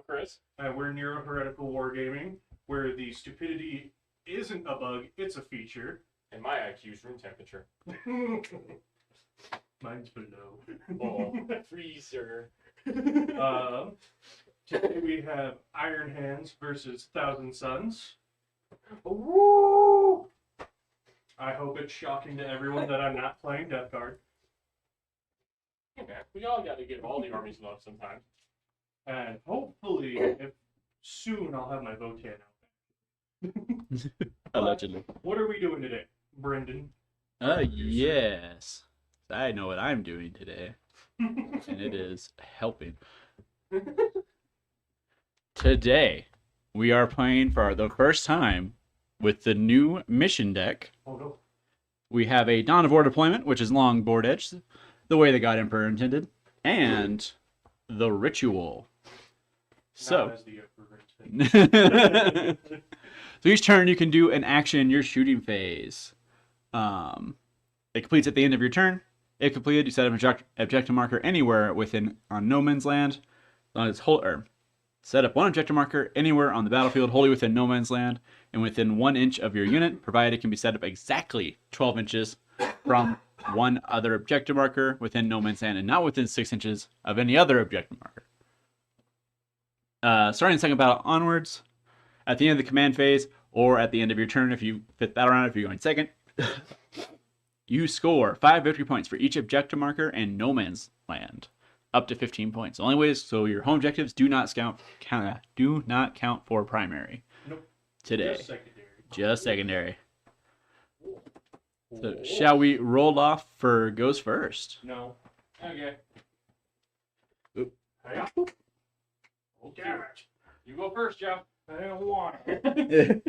Chris. We're Neuro-Heretical Wargaming, where the stupidity isn't a bug, it's a feature. And my IQ's room temperature. Mine's below. Oh, freezer. Today we have Iron Hands versus Thousand Suns. Woo! I hope it's shocking to everyone that I'm not playing DeathGuard. Hey man, we all got to give all the armies love sometimes. And hopefully, if soon, I'll have my Votan out. Allegedly. What are we doing today, Brendan? Yes. I know what I'm doing today, and it is helping. Today, we are playing for the first time with the new mission deck. Oh no. We have a Dawn of War deployment, which is long board edge, the way the God Emperor intended, and the Ritual. So, Not as the Emperor intended. so each turn you can do an action in your shooting phase. It completes at the end of your turn. If completed, you set up an objective marker anywhere within on no man's land. On its whole, set up one objective marker anywhere on the battlefield wholly within no man's land and within 1 inch of your unit, provided it can be set up exactly 12 inches from one other objective marker within no man's land and not within 6 inches of any other objective marker. Starting the second battle onwards, at the end of the command phase, or at the end of your turn if you fifth battle round, if you're going second, you score 5 victory points for each objective marker and no man's land, up to 15 points. The only way is so your home objectives do not count for primary. Nope. Today. Just secondary. Just secondary. So shall we roll off for goes first? No. Okay. Oop. Hey, Oh, damn it. You go first, Jeff. I don't want it.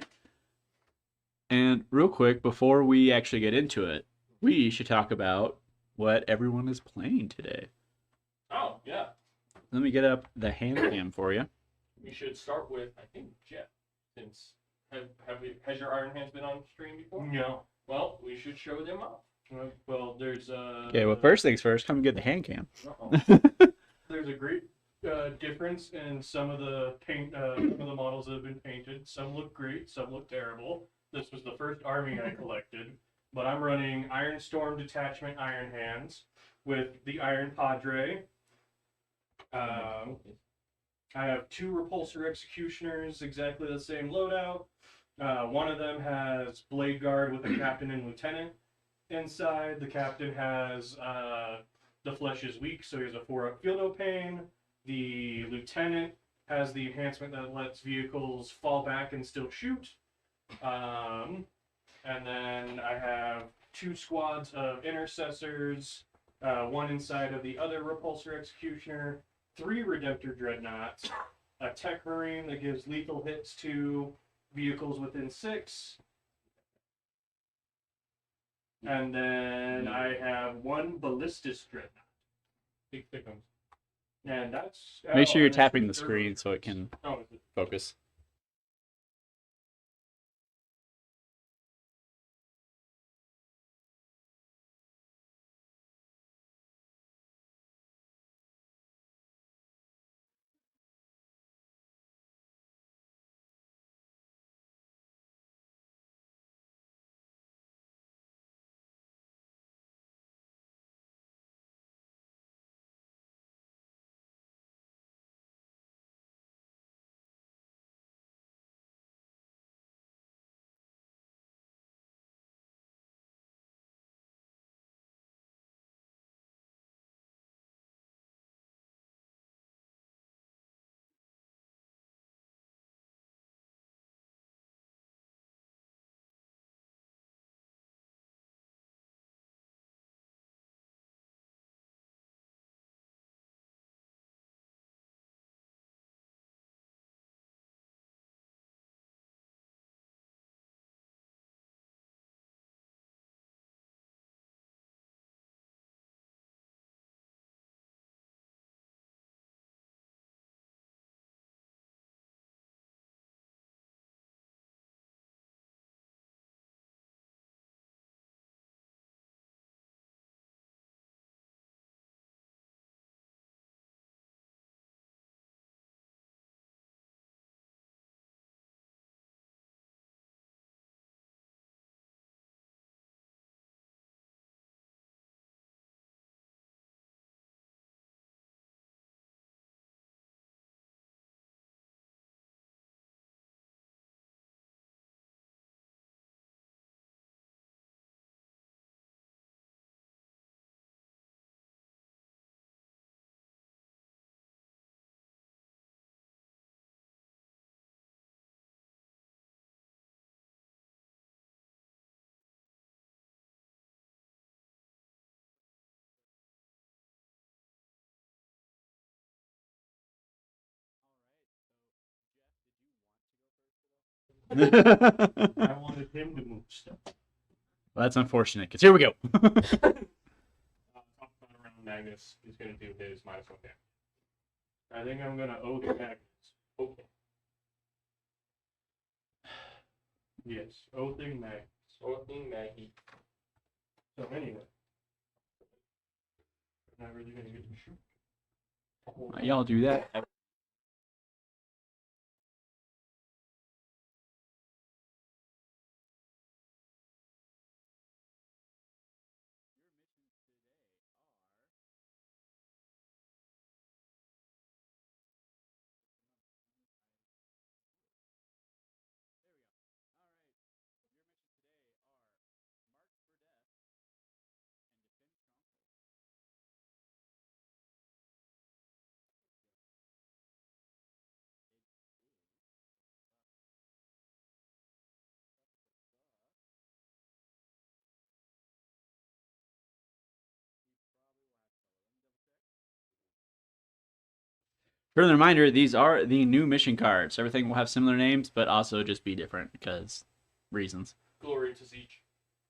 And real quick, before we actually get into it, we should talk about what everyone is playing today. Oh, yeah. Let me get up the hand cam for you. We should start with, I think, Jeff. Since has your Iron Hands been on stream before? No. Well, we should show them off. Well, there's Okay, well, first things first, come get the hand cam. there's a great difference in some of the paint, some of the models that have been painted. Some look great, some look terrible. This was the first army I collected, but I'm running Iron Storm Detachment Iron Hands with the Iron Padre. I have 2 Repulsor Executioners, exactly the same loadout. One of them has Blade Guard with a Captain and Lieutenant inside. The Captain has the Flesh is Weak, so he has a 4-up Field of Pain. The Lieutenant has the enhancement that lets vehicles fall back and still shoot. And then I have 2 squads of Intercessors, one inside of the other Repulsor Executioner, 3 Redemptor Dreadnoughts, a Tech Marine that gives lethal hits to vehicles within 6, and then I have 1 Ballistus Dreadnought. Big thick ones. And that's... Make sure you're and that's tapping the with screen so it can Oh, focus. Well, I wanted him to move stuff. that's unfortunate, because here we go. Top around Magnus is going to do his -1 damage. I think I'm gonna oath Magnus. Okay. Yes, oathing Magnus. Oathing Maggie. So anyway, I'm not really gonna get to shoot. Y'all do that. Further reminder, these are the new mission cards. Everything will have similar names, but also just be different because reasons. Glory to Zeech.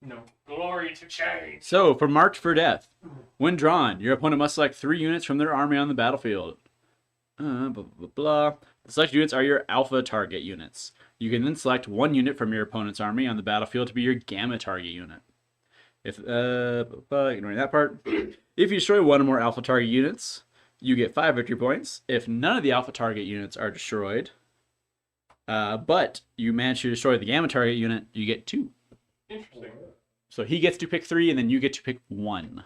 No. Glory to change. So, for Marked for Death, when drawn, your opponent must select 3 units from their army on the battlefield. Blah, blah, blah. The selected units are your alpha target units. You can then select 1 unit from your opponent's army on the battlefield to be your gamma target unit. If ignoring that part. If you destroy 1 or more alpha target units, you get 5 victory points. If none of the alpha target units are destroyed, but you manage to destroy the gamma target unit, you get 2. Interesting. So he gets to pick 3, and then you get to pick 1.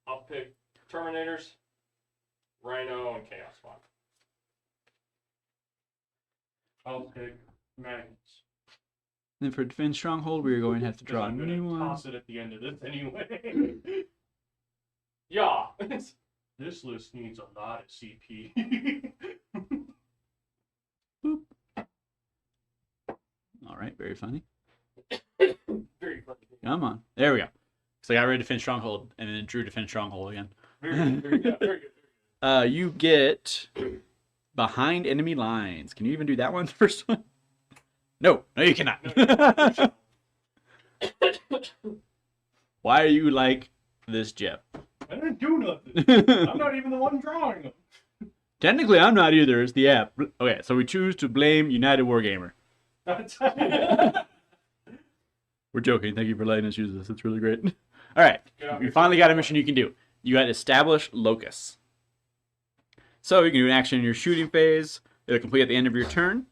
I'll pick Terminators, Rhino, and Chaos Spawn. I'll pick Magnus. Then for Defense Stronghold, we're going to have to Because draw a I'm new gonna one. toss it at the end of this anyway. Yeah. This list needs a lot of CP. All right, very funny. Very funny. Come on. There we go. So I got rid of Defense Stronghold, and then drew Defense Stronghold again. Very good. Very good. Very good. You get Behind Enemy Lines. Can you even do that one, the first one? No, you cannot. Why are you like this, Jeff? I didn't do nothing. I'm not even the one drawing them. Technically, I'm not either. It's the app. Okay, so we choose to blame United Wargamer. We're joking. Thank you for letting us use this. It's really great. All right, you finally got a mission you can do. You got Establish Locus. So you can do an action in your shooting phase. It'll complete at the end of your turn.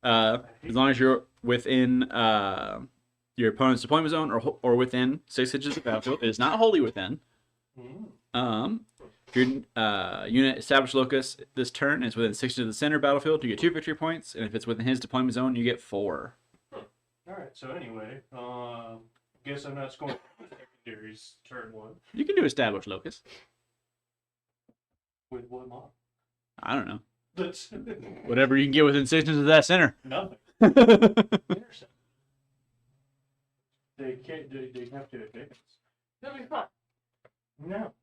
As long as you're within your opponent's deployment zone or within 6 inches of the battlefield. It is not wholly within. If your unit Establish Locus this turn is within 6 inches of the center battlefield, you get 2 victory points. And if it's within his deployment zone, you get 4. Alright, so anyway, guess I'm not scoring secondaries turn 1. You can do Establish Locus. With what mod? I don't know. That's Whatever you can get within 6 inches of that center. nothing. They can't. They have to advance. That'll be fun. No.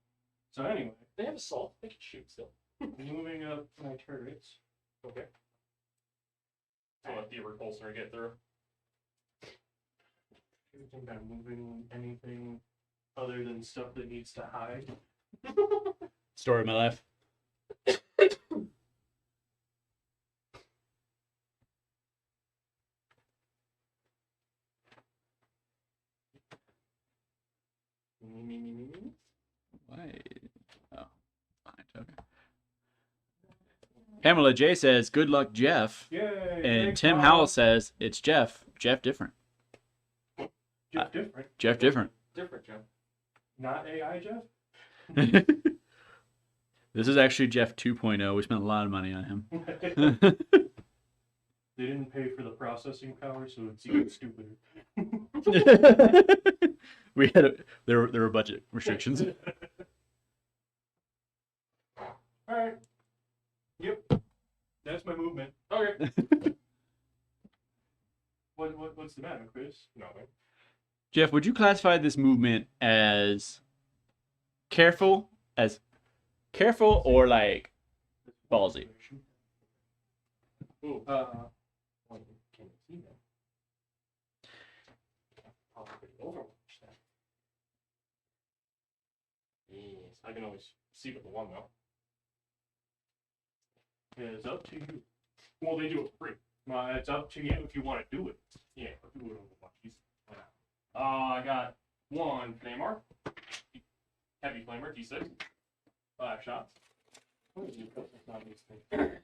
So anyway, They have assault. They can shoot still. moving up my turrets. Okay. So let the repulsor get through. Do you think I'm moving anything other than stuff that needs to hide? Story of my life. Why? Oh, fine. Okay. Pamela J says, "Good luck, Jeff." Yay! And thanks, Tim Mom. Howell says, "It's Jeff. Jeff different. Jeff different. Jeff different." Different, Joe. Not AI Jeff? This is actually Jeff 2.0. We spent a lot of money on him. They didn't pay for the processing power, so it's even stupider. There were budget restrictions. Alright. Yep. That's my movement. Okay. What's the matter, Chris? Nothing. Jeff, would you classify this movement as careful or like ballsy? Ooh. Can you see me? Overwatch then. Yes, I can always see with the one though. It's up to you. Well, they do it free. It's up to you if you want to do it. Yeah, I'll do it Overwatch. I got one flamer. Heavy flamer, D6. 5 shots. What is it? It's not these things.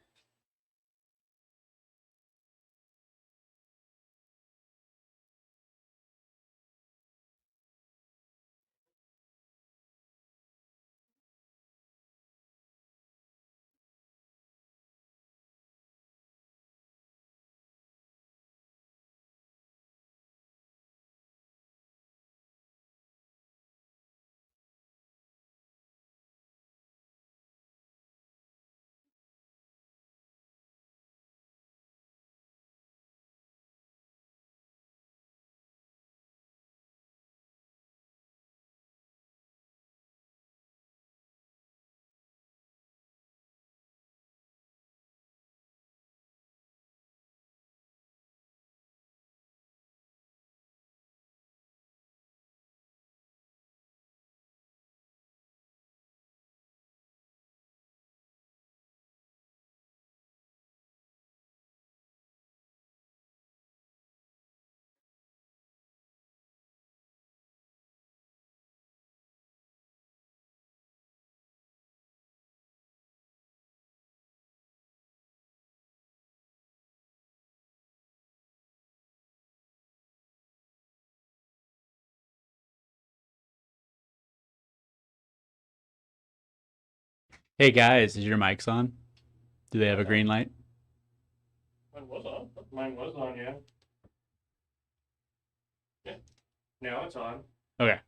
Hey guys, is your mics on? Do they have a green light? Mine was on. Mine was on, yeah. Yeah. Now it's on. Okay.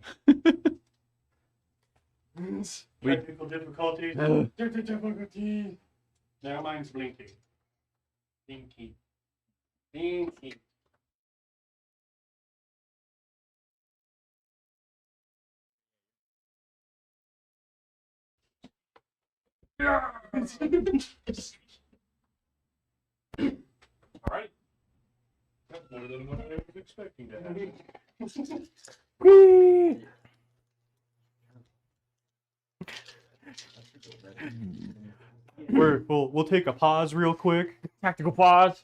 Technical difficulties. Difficulty. Now mine's blinking. Binky. Binky. Alright. That's more than what I was expecting to happen. We'll take a pause real quick. Tactical pause.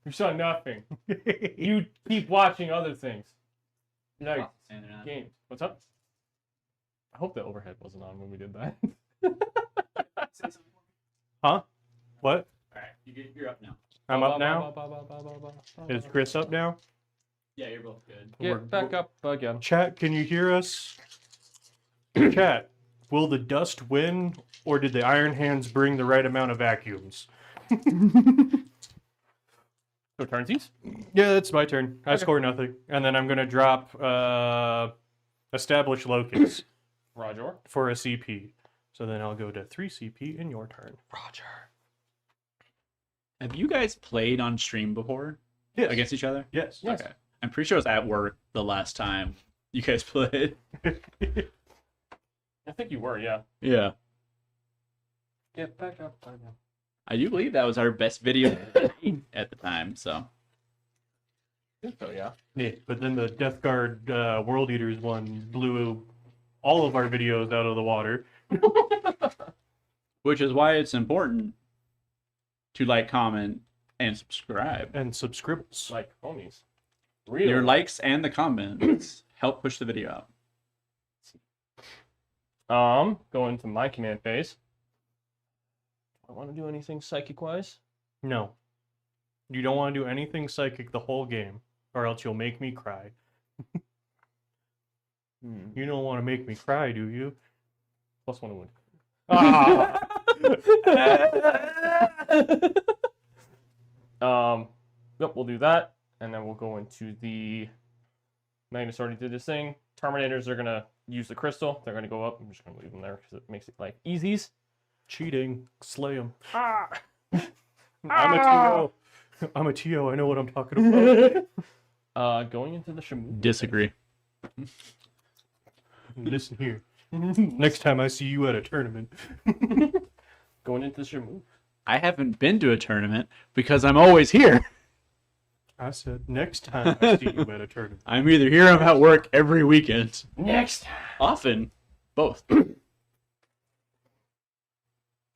You saw nothing. You keep watching other things. Like games. What's up? I hope the overhead wasn't on when we did that. Huh? What? Alright, you're up now. I'm up now? Is Chris up now? Yeah, you're both good. Get back up again. Chat, can you hear us? Chat, will the dust win, or did the Iron Hands bring the right amount of vacuums? So turnsies? Yeah, it's my turn. I Okay. score nothing. And then I'm going to drop Establish Locus Roger. for a CP. So then I'll go to 3 CP in your turn. Roger. Have you guys played on stream before? Yes. Against each other? Yes. Yes. Okay. I'm pretty sure it was at work the last time you guys played. I think you were, yeah. Yeah. Get back up again. I do believe that was our best video at the time, so. I think so, yeah. Yeah, but then the DeathGuard World Eaters one blew all of our videos out of the water. Which is why it's important to like, comment, and subscribe. And subscripts. Like homies. Real. Your likes and the comments help push the video out. Going to my command phase. Do I want to do anything psychic-wise? No. You don't want to do anything psychic the whole game, or else you'll make me cry. You don't want to make me cry, do you? +1 wound. Ah! Yep, we'll do that. And then we'll go into the... Magnus already did this thing. Terminators are going to use the crystal. They're going to go up. I'm just going to leave them there because it makes it like easies. Cheating. Slay them. Ah! I'm a TO. I'm a TO. I know what I'm talking about. Going into the Shamu. Disagree. Listen here. Next time I see you at a tournament. Going into this your move. I haven't been to a tournament because I'm always here. I said, next time I see you at a tournament. I'm either here or I'm at work every weekend. Next. Often. Both.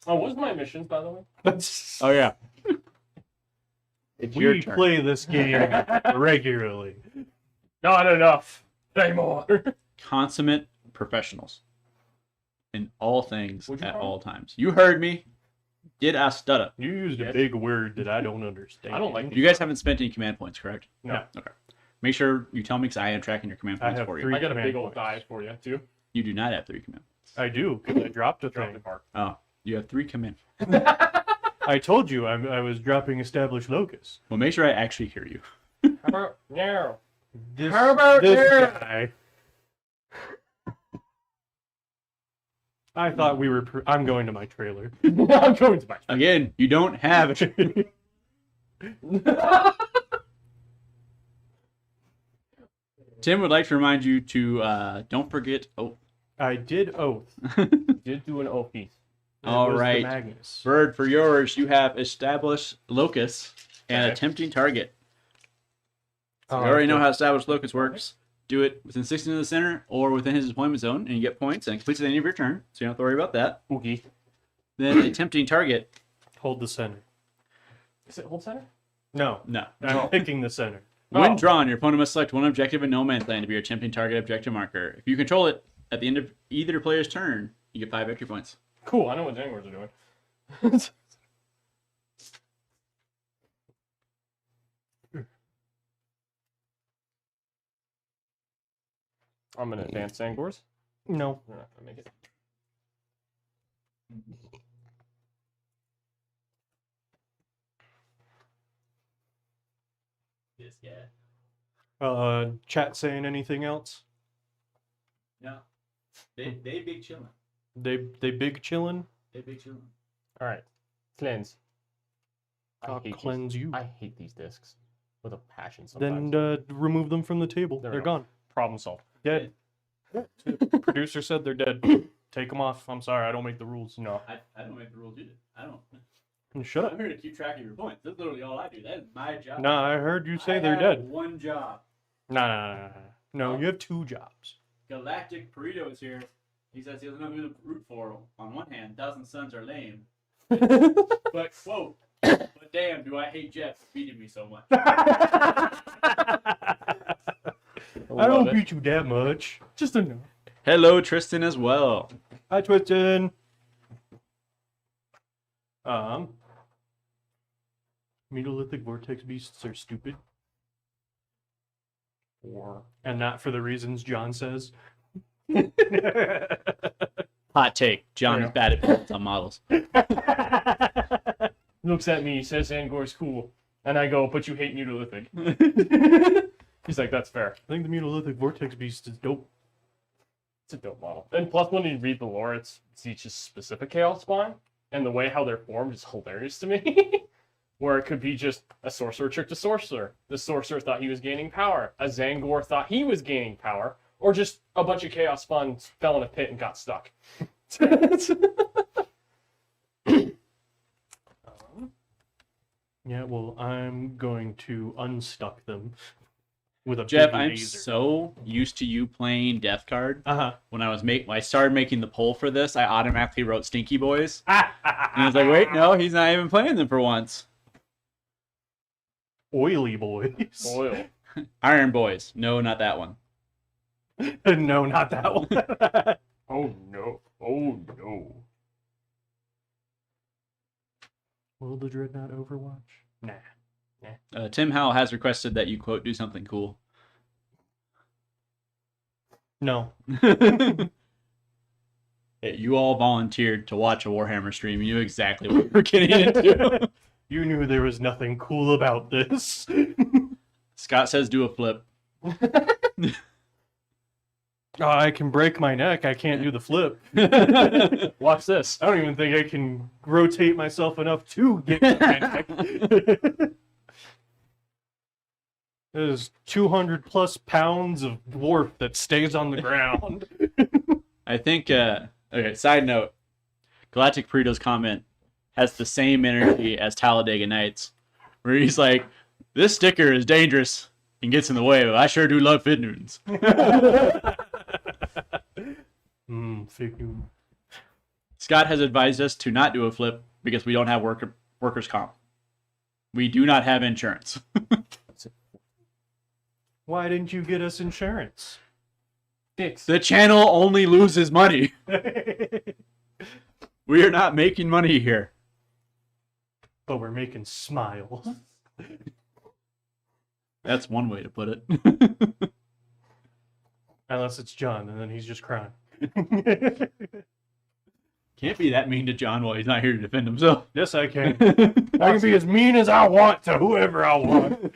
Oh, what's my missions, by the way? Oh, yeah. It's your We turn. play this game regularly. Not enough. Say more. Consummate professionals in all things What'd you at call all times. You heard me. Did I stutter? You used a Yes. big word that I don't understand. I don't like You guys haven't spent any command points, correct? No. Okay. Make sure you tell me because I am tracking your command I points have for you. 3 I got a command big old points. die for you, too. You do not have 3 command points. I do, because I dropped a Drop thing. the card. Oh, you have 3 command. I told you I was dropping established locus. Well, make sure I actually hear you. How about now? This, How about this there? guy? I thought we were. I'm going to my trailer. I'm going to buy. Again, you don't have it. Tim would like to remind you to don't forget. Oh, I did oath. Did do an O piece. It All was the right. Magnus. Bird, for yours, you have established locus and Okay. attempting target. So Oh, you already know okay. how established locus works. Do it within 16 of the center or within his deployment zone, and you get points, and it completes at the end of your turn, so you don't have to worry about that. Oogie. Then attempting target. Hold the center. Is it hold center? No, No. I'm picking the center. When Oh. drawn, your opponent must select one objective in no man's land to be your attempting target objective marker. If you control it at the end of either player's turn, you get 5 victory points. Cool. I know what Zangors are doing. I'm gonna advance Zangors. No. We're not gonna make it. This guy. Chat saying anything else? No. They big chillin'. They big chillin'? They big chillin'. All right. Cleanse. I'll hate cleanse these. you. I hate these discs with a passion Then sometimes. remove them from the table. There we They're go. gone. Problem solved. Dead. Producer said they're dead. Take them off. I'm sorry, I don't make the rules. No. I don't make the rules either. I don't. Shut I'm up. here to keep track of your points. That's literally all I do. That is my job. Nah, I heard you say I they're have dead. One job. Nah. No, Oh. you have 2 jobs. Galactic Burrito is here. He says he doesn't know who to root for. On one hand, Dozen Sons are lame. But, quote, but damn, do I hate Jeff for beating me so much. I don't beat you that much. Just enough. Hello, Tristan, as well. Hi, Twiston. Neolithic vortex beasts are stupid, and not for the reasons John says. Hot take. John is bad at builds on models. Looks at me, says Angor's cool. And I go, but you hate Neolithic. He's like, that's fair. I think the Neolithic vortex beast is dope. It's a dope model. And plus, when you read the lore, it's each specific Chaos Spawn. And the way how they're formed is hilarious to me. Where it could be just a sorcerer tricked a sorcerer. The sorcerer thought he was gaining power. A Zangor thought he was gaining power. Or just a bunch of Chaos Spawns fell in a pit and got stuck. Yeah, well, I'm going to unstuck them with a Jeff, big I'm laser. so used to you playing DeathGuard. Uh-huh. When I started making the poll for this, I automatically wrote Stinky Boys. And I was like, wait, no, he's not even playing them for once. Oily boys. Oil. Iron Boys. No, not that one. No, not that one. Oh no. Oh no. Will the Dreadnought Overwatch? Nah. Tim Howell has requested that you, quote, do something cool. No. Hey, you all volunteered to watch a Warhammer stream. You knew exactly what you were getting into. You knew there was nothing cool about this. Scott says do a flip. Oh, I can break my neck. I can't do the flip. Watch this. I don't even think I can rotate myself enough to get my neck. There's 200 plus pounds of dwarf that stays on the ground. I think. Okay. Side note: Galactic Burrito's comment has the same energy as Talladega Nights, where he's like, "This sticker is dangerous and gets in the way, but I sure do love fit Newtons." Fake news. Scott has advised us to not do a flip because we don't have workers' comp. We do not have insurance. Why didn't you get us insurance? Dicks. The channel only loses money. We are not making money here. But we're making smiles. That's one way to put it. Unless it's John, and then he's just crying. Can't be that mean to John while he's not here to defend himself. Yes, I can. I can be as mean as I want to whoever I want.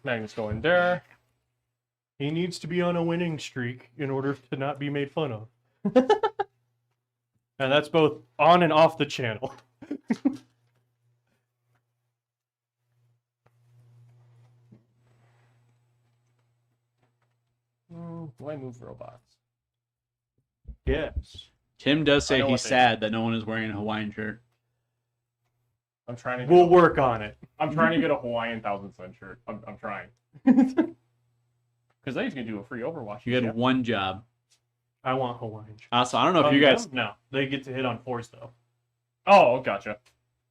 Magnus going there. He needs to be on a winning streak in order to not be made fun of. And that's both on and off the channel. Do I move robots? Yes. Tim does I say know he's what they- sad that no one is wearing a Hawaiian shirt. I'm trying to. We'll work on it. I'm trying to get a Hawaiian 1000 Sun shirt. I'm trying. Because then he's gonna do a free Overwatch. You had one job. I want Hawaiian. Also, I don't know if you guys. No, they get to hit on fours though. Oh, gotcha.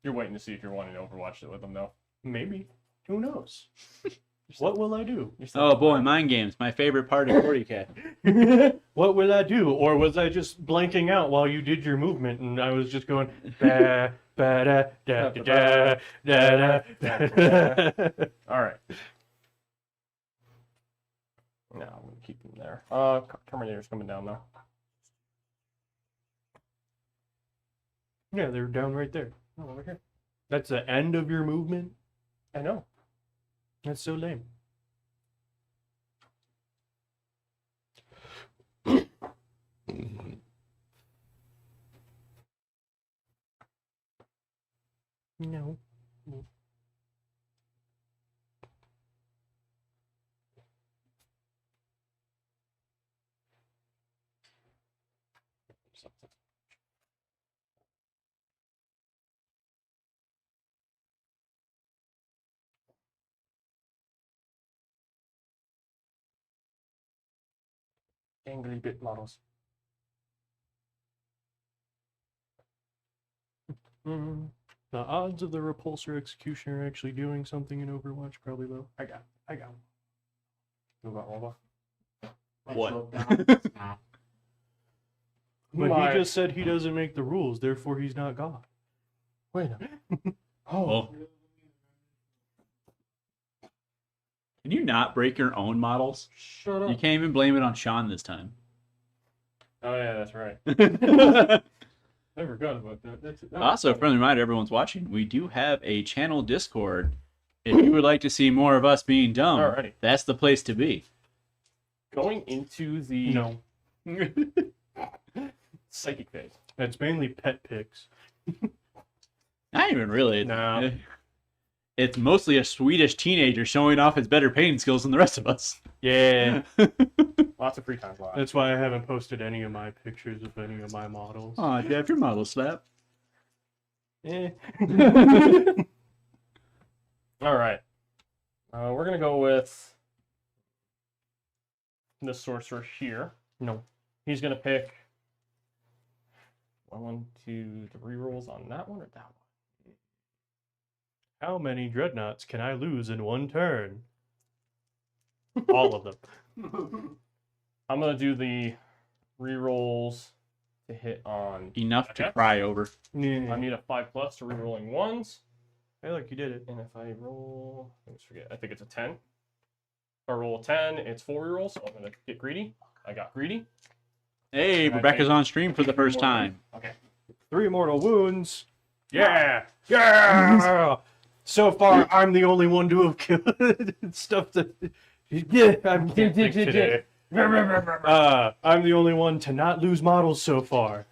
You're waiting to see if you're wanting to Overwatch it with them, though. Maybe. Who knows? What will I do? Oh boy, mind games. My favorite part of 40k. What will I do? Or was I just blanking out while you did your movement and I was just going ba ba da da da da da da. All right. No, I'm gonna keep them there. Terminator's coming down though. Yeah, they're down right there. Oh, over here. That's the end of your movement? I know. That's so lame. No. Angry bit models. The odds of the repulsor executioner actually doing something in Overwatch probably low. I got Move out, Robo. What? But My- he just said he doesn't make the rules, therefore he's not God. Wait a minute. Oh. Well, can you not break your own models? Shut up. You can't even blame it on Sean this time. Oh, yeah, that's right. I forgot about that. That Also, friendly reminder, everyone's watching, we do have a channel Discord. If you would like to see more of us being dumb, Alrighty. that's the place to be. Going into the No. psychic phase. It's mainly pet pics. Not even really. No. It's mostly a Swedish teenager showing off his better painting skills than the rest of us. Yeah. Lots of free time live. That's why I haven't posted any of my pictures of any of my models. Aw, Jeff, your model slap. Eh. All right. We're going to go with the sorcerer here. No. He's going to pick 1, 2, 3 rolls on that one or that one. How many dreadnoughts can I lose in one turn? All of them. I'm going to do the rerolls to hit on. Enough to Okay. cry over. I need a 5+ to rerolling ones. Hey, look, you did it. And if I roll, I always forget, I think it's a 10. If I roll a 10, it's 4 rerolls, so I'm going to get greedy. I got greedy. Hey, And I Rebecca's take on stream for the first more time. Okay. 3 mortal wounds. Yeah. Yeah. So far, I'm the only one to have killed stuff that. Yeah, I'm can't think today. I'm the only one to not lose models so far.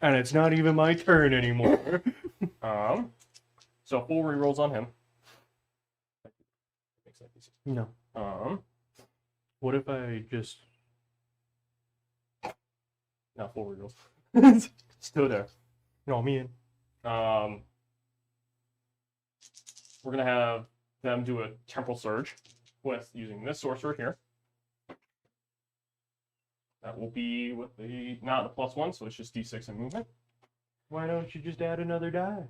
And it's not even my turn anymore. So 4 rerolls on him. No. Um, What if I just Not forward goes. Still there. No, me in. We're gonna have them do a temporal surge with using this sorcerer here. That will be with the not the +1, so it's just D6 and movement. Why don't you just add another die?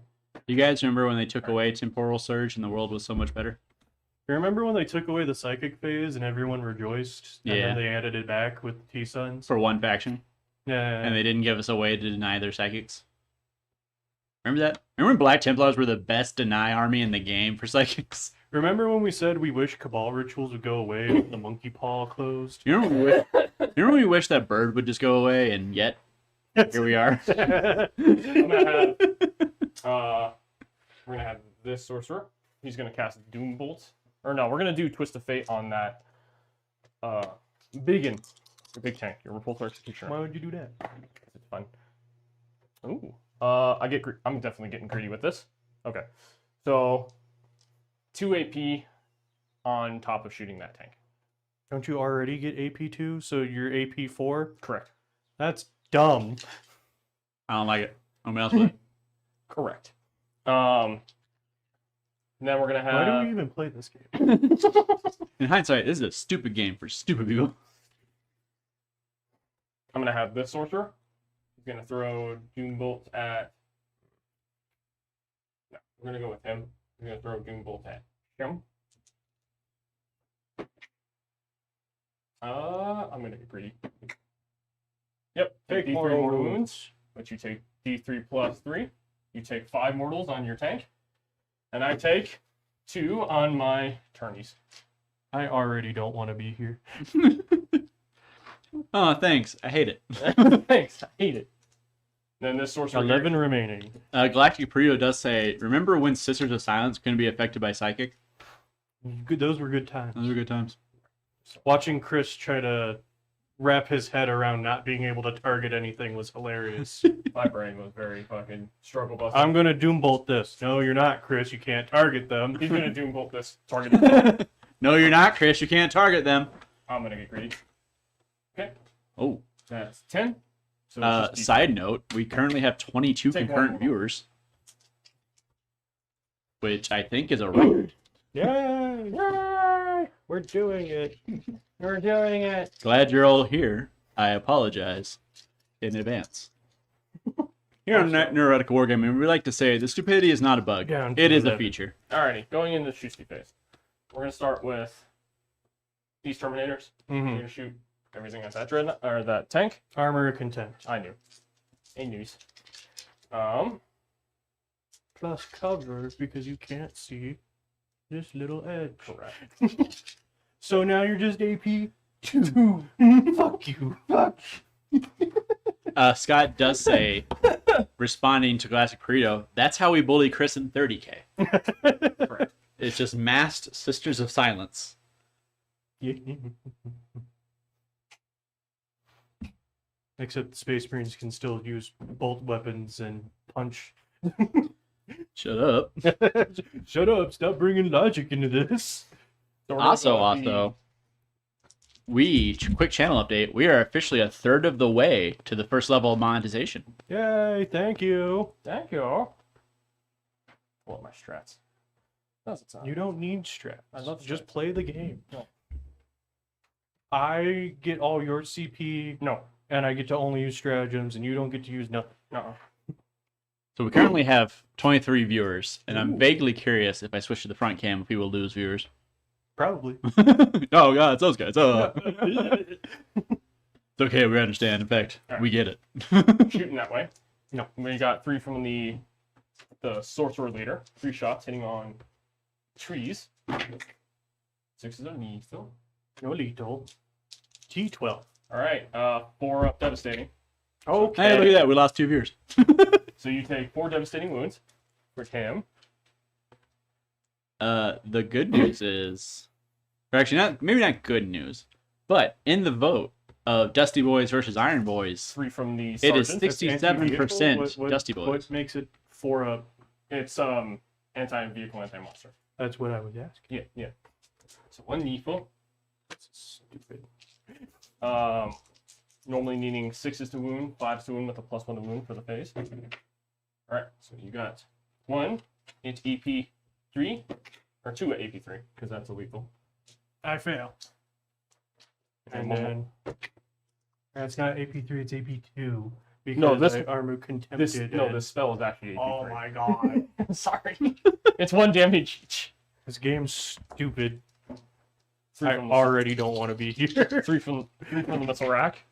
You guys remember when they took away temporal surge and the world was so much better? You remember when they took away the psychic phase and everyone rejoiced? And Yeah. then they added it back with T-Suns? For one faction, Yeah. and they didn't give us a way to deny their psychics. Remember that? Remember when Black Templars were the best deny army in the game for psychics? Remember when we said we wish Cabal rituals would go away when the monkey paw closed? You remember when we wish that bird would just go away, and yet here we are. I'm gonna have we're gonna have this sorcerer. He's gonna cast Doom Bolt. Or no, we're gonna do Twist of Fate on that big tank, your Repulsor Executioner. Why would you do that? It's fun. Ooh. I'm definitely getting greedy with this. Okay. So 2 AP on top of shooting that tank. Don't you already get AP2, so you're AP4? Correct. That's dumb. I don't like it. Nobody else with it. Correct. And then we're gonna have. Why do we even play this game? In hindsight, this is a stupid game for stupid people. I'm gonna have this sorcerer. He's gonna throw Doom Bolt at. No, we're gonna go with him. We're gonna throw Doom Bolt at him. I'm gonna get greedy. Yep, take Take D3 more mortal wounds. wounds, but you take D3 plus 3. You take 5 mortals on your tank, and I take 2 on my turnies. I already don't want to be here. Oh, thanks. I hate it. Thanks, I hate it. Then this sorcerer. 11 remaining. Galactic Burrito does say, remember when Sisters of Silence couldn't be affected by Psychic? Good, those were good times. Those were good times. Watching Chris try to wrap his head around not being able to target anything was hilarious. My brain was very fucking struggle busting. I'm gonna doom bolt this. No, you're not, Chris. You can't target them. He's gonna Doom Bolt this target. No, you're not, Chris. You can't target them. I'm gonna get greedy. Okay, Oh. that's 10. So it's just Side note, we currently have 22 Take concurrent one. viewers, which I think is a record. Yay! Yay! We're doing it. We're doing it. Glad you're all here. I apologize in advance. Here on Neuro-Heretical Wargaming, we like to say the stupidity is not a bug. Down to It is a 11. feature. Alrighty, going into the Shusky phase. We're gonna start with these Terminators. We're Mm-hmm. gonna shoot everything that's that dreadnought or that tank. Armor of content. I knew. A news. Plus cover because you can't see this little edge. Correct. So now you're just AP 2. Fuck you. Fuck. Scott does say, responding to Classic Burrito, that's how we bully Chris in 30k. Correct. It's just masked Sisters of Silence. Except the Space Marines can still use bolt weapons and punch. Shut up. Shut up! Stop bringing logic into this. So we're gonna go with Also, quick channel update, we are officially a third of the way to the first level of monetization. Yay! Thank you. Thank you. Pull up my strats. That's what's up. You don't need straps. I love Just straps. play the game. No. I get all your CP, No. and I get to only use stratagems, and you don't get to use nothing. No. So we currently have 23 viewers, and I'm vaguely curious if I switch to the front cam if we will lose viewers. Probably. Oh god, it's those guys. Oh. It's okay, we understand. In fact, we get it. Shooting that way. No. We got 3 from the sorcerer leader. 3 shots hitting on trees. 6 is me still. No lethal. T12. Alright, 4 up devastating. Okay. Hey, look at that. We lost 2 viewers. So you take 4 devastating wounds for him. The good news is, or actually maybe not good news, but in the vote of Dusty Boys versus Iron Boys, 3 from the it is sergeant. 67% Dusty Boys. What makes it 4 up? It's anti-vehicle, anti-monster. That's what I was asking. Yeah. So 1 lethal. That's stupid. Normally needing 6s to wound, 5s to wound with a +1 to wound for the phase. Alright, so you got 1 into EP3, or 2 at AP3, because that's a lethal. I fail. And one then it's not AP3, it's AP2 because No, this- I armor contempted. This spell is actually AP3. Oh my god, Sorry. It's 1 damage each. this game's stupid. 3 I from the, already don't want to be here. 3 from the missile rack.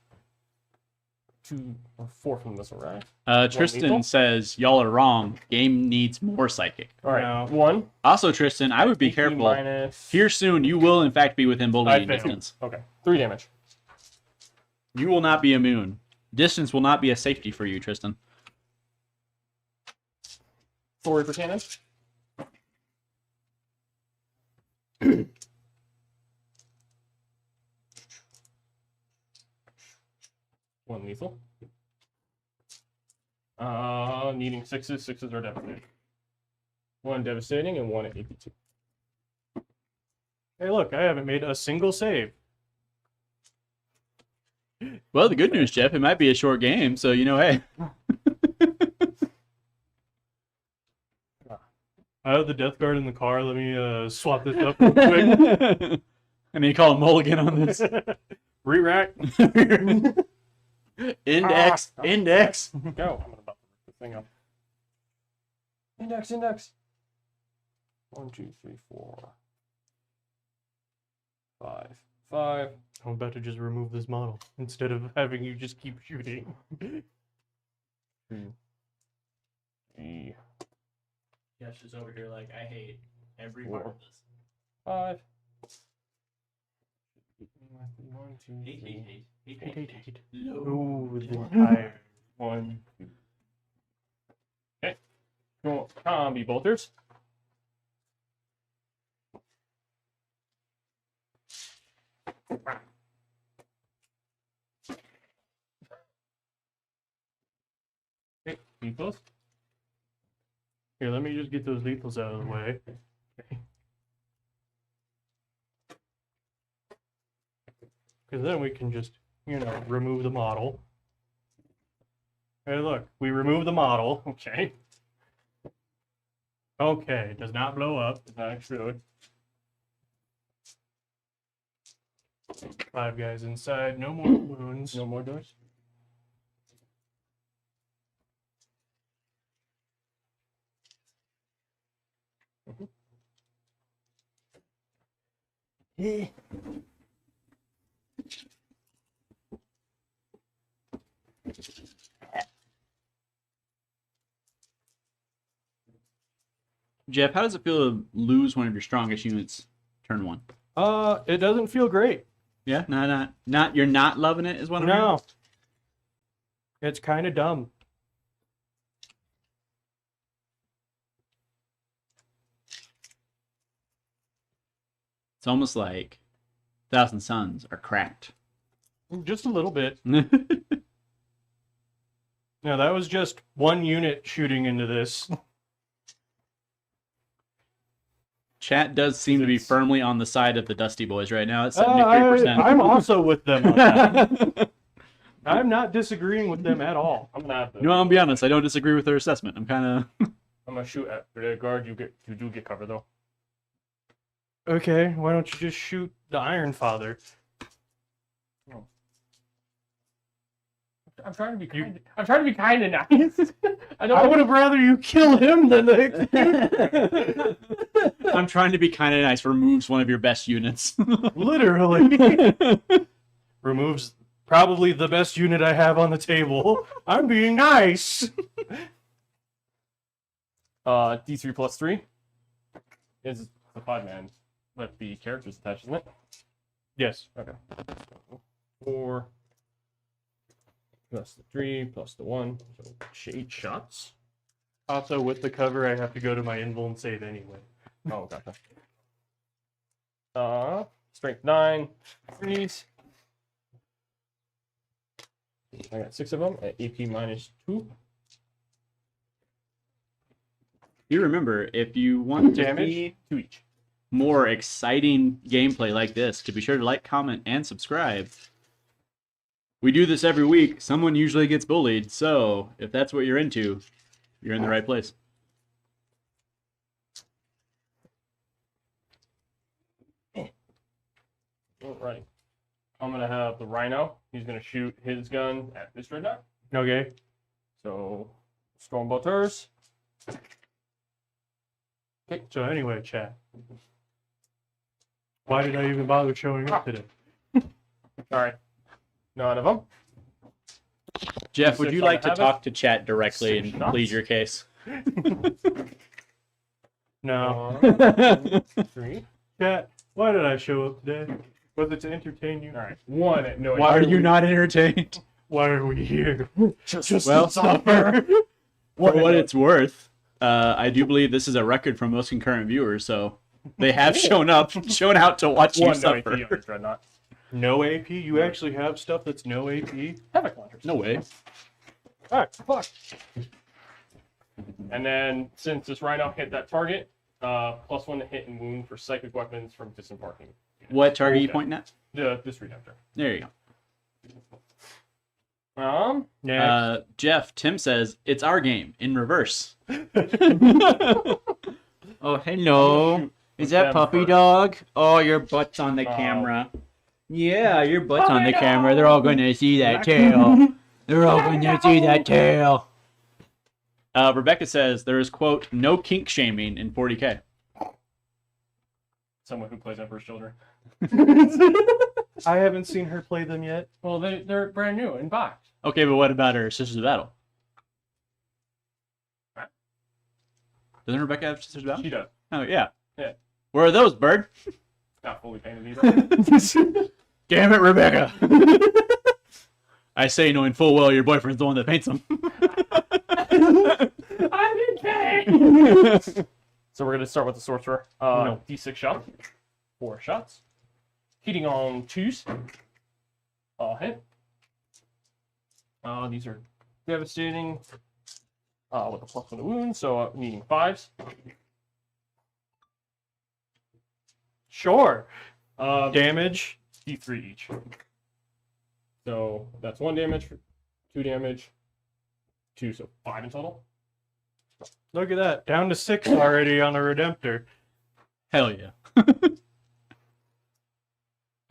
2 or 4 from the missile rack. Tristan lethal? says, y'all are wrong. Game needs more psychic. Alright, No. 1. Also, Tristan, I would be AP careful. minus... Here soon, you will in fact be within bullying failed. distance. Okay, 3 damage. You will not be immune. Distance will not be a safety for you, Tristan. 4 for cannon. One lethal. Needing 6s. 6s are devastating. 1 devastating and 1 at AP2. Hey, look, I haven't made a single save. Well, the good news, Jeff, it might be a short game, so hey. I have the DeathGuard in the car. Let me swap this up real quick. And you call him Mulligan on this. Re-rack. Index. Ah. Index. Go. I'm about to rip this thing up. Index. 1, 2, 3, 4. 5. 5. I'm about to just remove this model instead of having you just keep shooting. 2. 3. Josh is over here like, I hate every part part of this. 5. 1, 2, 3. 8. No. Ooh, the tire. 1, 2. Okay. Cool. Combi bolters. Okay, lethals. Here, let me just get those lethals out of the way. Because then we can just, remove the model. Hey, look, we remove the model. Okay. Okay, it does not blow up. Does not explode. 5 guys inside, no more wounds. No more doors. Jeff, how does it feel to lose one of your strongest units turn 1? It doesn't feel great. Yeah? Not you're not loving it is what I'm hearing? No. It's kind of dumb. It's almost like Thousand Suns are cracked. Just a little bit. No, that was just one unit shooting into this. Chat does seem to be firmly on the side of the Dusty Boys right now. It's 73%. I'm also with them on that. I'm not disagreeing with them at all. I'm gonna have to. No, I'm gonna be honest. I don't disagree with their assessment. I'm kind of. I'm gonna shoot at the guard. You do get cover though. Okay, why don't you just shoot the Iron Father? I'm trying to be kind. I'm trying to be kind and nice. I would have rather you kill him than the I'm trying to be kind of nice. Removes one of your best units. Literally. Removes probably the best unit I have on the table. I'm being nice. D3 plus 3 is the 5-man, but the character's attached, isn't it? Yes. Okay. 4 plus the 3 plus the 1, so 8 shots. Also, with the cover, I have to go to my invul and save anyway. Oh, gotcha. Strength 9, 3s. I got 6 of them at AP minus 2. You remember, if you want to Damage? see 2 each. more exciting gameplay like this, to be sure to like, comment, and subscribe. We do this every week. Someone usually gets bullied, so if that's what you're into, you're in the right place. Alright. I'm gonna have the Rhino. He's gonna shoot his gun at this dreadnought. Okay. So, Stormbolters. Okay. So anyway, chat. Why did I even bother showing up today? Alright. None of them. Jeff, would Six you on like the to habit. talk to chat directly Six and shots. plead your case? No. 1, 3. Chat, why did I show up today? Was it to entertain you? Alright. 1 at no. Why are you not entertained? Why are we here? Just Well, suffer. For what it's worth, I do believe this is a record for most concurrent viewers, so they have shown out to watch you 1 no AP suffer. on this dreadnought. No AP? You actually have stuff that's no AP? Havoc launchers. No way. Alright, fuck. And then, since this Rhino hit that target, +1 to hit and wound for psychic weapons from disembarking. What target are you Okay. pointing at? This Redemptor. There you Next. go. Jeff, Tim says, it's our game, in reverse. Oh, hello. shoot Is with that them puppy first. dog? Oh, your butt's on the Oh. camera. Yeah, your butt's on Puppy the camera. They're all going to see that tail. They're all going to see that tail. Rebecca says there is, quote, no kink shaming in 40k. Someone who plays Emperor's Children. I haven't seen her play them yet. Well, they're brand new in box. Okay, but what about her Sisters of Battle? Doesn't Rebecca have Sisters of Battle? She does. Oh, yeah. Yeah. Where are those, bird? Not fully painted either. Damn it, Rebecca. I say knowing full well your boyfriend's the one that paints them. I'm in pain! So we're going to start with the Sorcerer. No. D6 shot. 4 shots. Hitting on 2s. Hit. These are devastating. With a +1 to wound, so needing 5s. Sure. Damage. D3 each. So that's 1 damage, 2 damage, 2, so 5 in total. Look at that. Down to 6 already on the Redemptor. Hell yeah.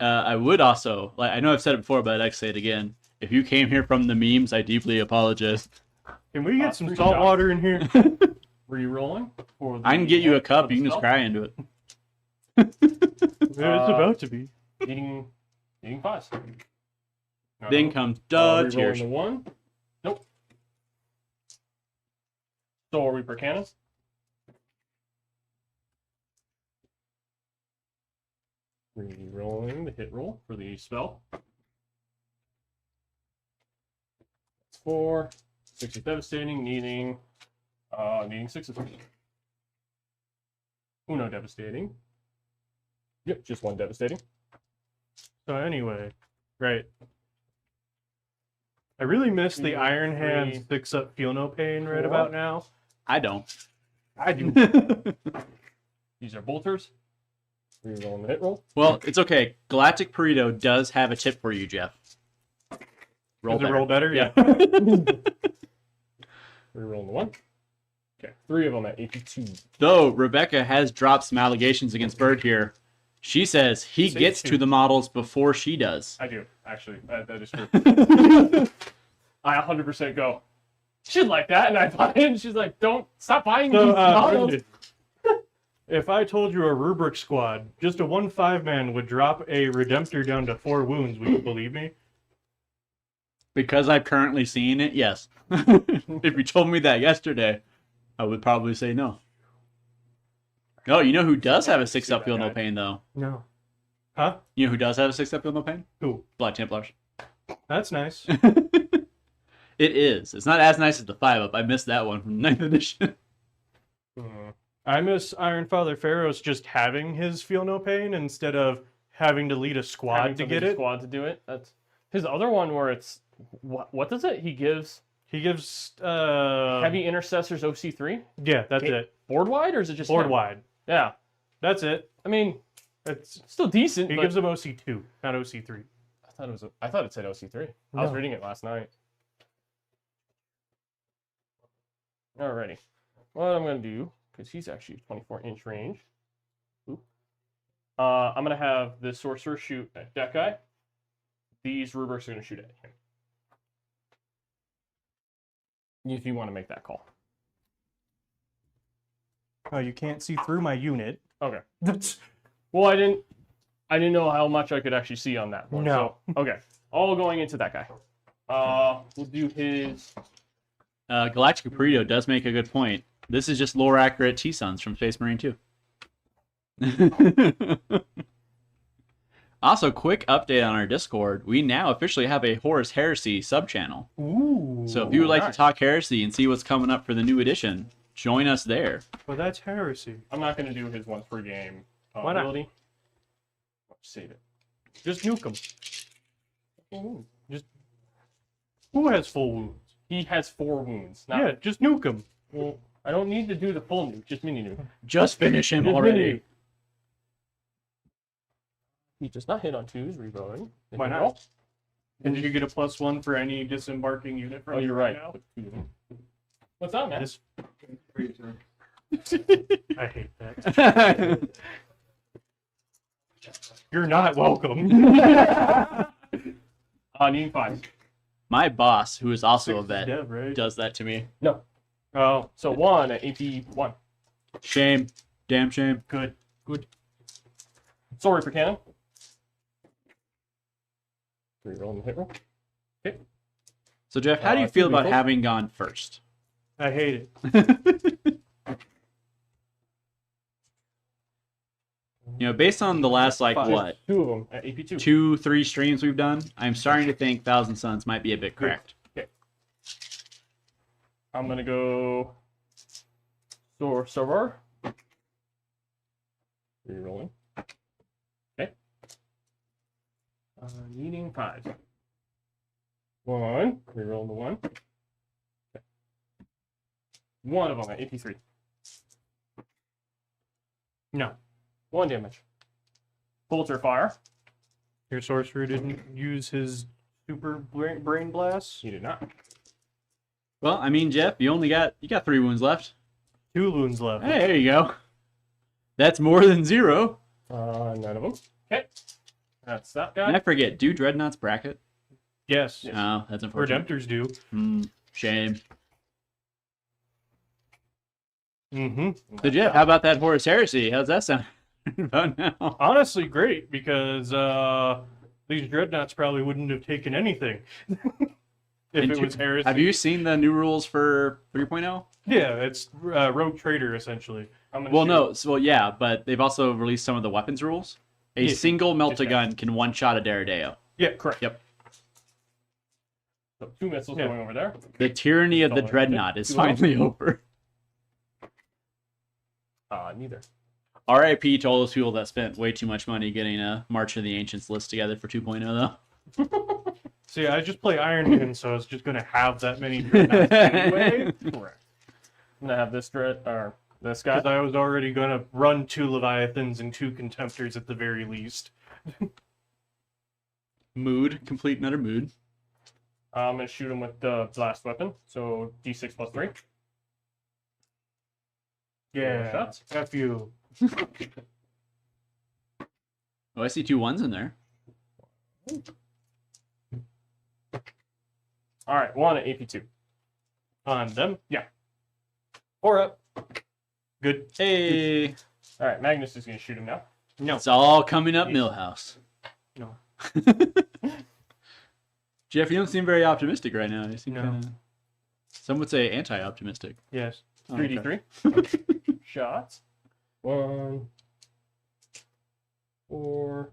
I would also, I know I've said it before, but I'd like to say it again. If you came here from the memes, I deeply apologize. Can we get some 3 salt shots. water in here? Re-rolling. I can get you a cup, you can just cry into it. It's about to be. Needing 5s. Then comes Re-rolling tears. the 1. Nope. Soul Reaper Cannon. Re-rolling the hit roll for the spell. That's 4. 6 is devastating, needing 6s. Uno devastating. Yep, just 1 devastating. So anyway, right. I really miss the 2, Iron 3. Hands 6-up Feel No Pain right 4. about now. I don't. I do. These are bolters. Re-rolling the hit roll. Well, it's okay. Galactic Burrito does have a tip for you, Jeff. Does it roll better? Yeah. Re-rolling the 1. Okay, 3 of them at 82. Though Rebecca has dropped some allegations against Bird here. She says he Say gets two. to the models before she does. I do, actually. That is true. I 100% go, she'd like that, and I buy it, and she's like, don't stop buying So, these models. Brendan, if I told you a Rubric squad, just a 1-5 man would drop a Redemptor down to 4 wounds, would you believe me? Because I've currently seen it, yes. If you told me that yesterday, I would probably say no. No, you know who does have a 6-up Feel No Pain, though? No. Huh? You know who does have a 6-up Feel No Pain? Who? Black Templars. That's nice. It is. It's not as nice as the 5-up. I missed that one from 9th edition. I miss Iron Father Pharaoh's just having his Feel No Pain instead of having to lead a squad Having to to get lead a it. Squad to do it. That's his other one where it's what does it? He gives He gives heavy intercessors OC3 Yeah, that's Okay. it. board wide, or is it just Board him? wide. Yeah, That's it. I mean, It's still decent. he but gives them OC2, not OC3. I thought it said OC3. I was No. reading it last night. Alrighty. What I'm gonna do, because he's actually 24-inch range. Ooh. I'm gonna have this sorcerer shoot at that guy. These rubrics are gonna shoot at him. If you want to make that call. Oh, you can't see through my unit. Okay. Well, I didn't know how much I could actually see on that one. No. So, okay. All going into that guy. We'll do his. Galactic Burrito does make a good point. This is just lore accurate T-Suns from Space Marine 2. Also, quick update on our Discord. We now officially have a Horus Heresy sub-channel. Ooh. So if you would like nice. to talk heresy and see what's coming up for the new edition, join us there. Well, that's heresy. I'm not going to do his once per game Why not? ability. Save it. Just nuke him. Who has full wounds? He has 4 wounds. Not, Yeah, just nuke him. Well, I don't need to do the full nuke, just mini nuke. Just finish him Just already. mini nuke. He does not hit on 2s, reloading. Why not? And did you get a +1 for any disembarking unit from Oh, you you're right right. now? What's up, man? This- I hate that. You're not welcome. Needing 5. My boss, who is also a vet, Dev, right? does that to me. No. Oh, So 1 at AP 1. Shame. Damn shame. good. Soul Reaper Cannon. Reroll the hit roll. Okay. So, Jeff, how do you Two feel about lethals. having gone first? I hate it. You know, based on the last, like, 5. what, 2 of them at AP 2. 2-3 streams we've done, I'm starting to think Thousand Suns might be a bit cracked. I'm going to go Sorcerer. Rerolling. Okay. Needing 5. 1. Reroll the 1. Okay. 1 of them at AP 3. No. 1 damage. Bolter fire. Your sorcerer didn't use his super brain blast. He did not. Well, I mean, Jeff, you got 3 wounds left. 2 wounds left. Hey, there you go. That's more than 0. None of them. Okay. That's that guy. And I forget, do Dreadnoughts bracket? Yes. Oh, that's unfortunate. Redemptors do. Shame. Mm-hmm. So, Jeff, how about that Horus Heresy? How's that sound about now? Honestly, great, because these dreadnoughts probably wouldn't have taken anything if it was heresy. Have you seen the new rules for 3.0? Yeah, it's rogue trader, essentially. I'm gonna Well, shoot. no. So, well, yeah, but they've also released some of the weapons rules. A Yeah, single just melt-a-gun can one-shot a Daredeo. Yeah, Correct. Yep. So 2 missiles Yeah. going over there. The tyranny of the Solid. Dreadnought is Two of them. finally over. Neither. RIP to all those people that spent way too much money getting a March of the Ancients list together for 2.0, though. See, I just play Iron Man, so I was just going to have that many dreadnoughts anyway. Correct. I'm gonna have this this guy. Because I was already going to run 2 Leviathans and 2 Contemptors at the very least. Mood. Complete and utter mood. I'm gonna shoot him with the blast weapon. So D6 plus 3. Yeah, Shots. F you. Oh, I see 2 1s in there. All right, 1 at AP 2. On them? Yeah. 4 up. Good. Hey. All right, Magnus is gonna shoot him now. No. It's all coming up Millhouse. No. Jeff, you don't seem very optimistic right now. You seem No. kinda... Some would say anti-optimistic. Yes. Oh, 3d3 shots. 1, 4,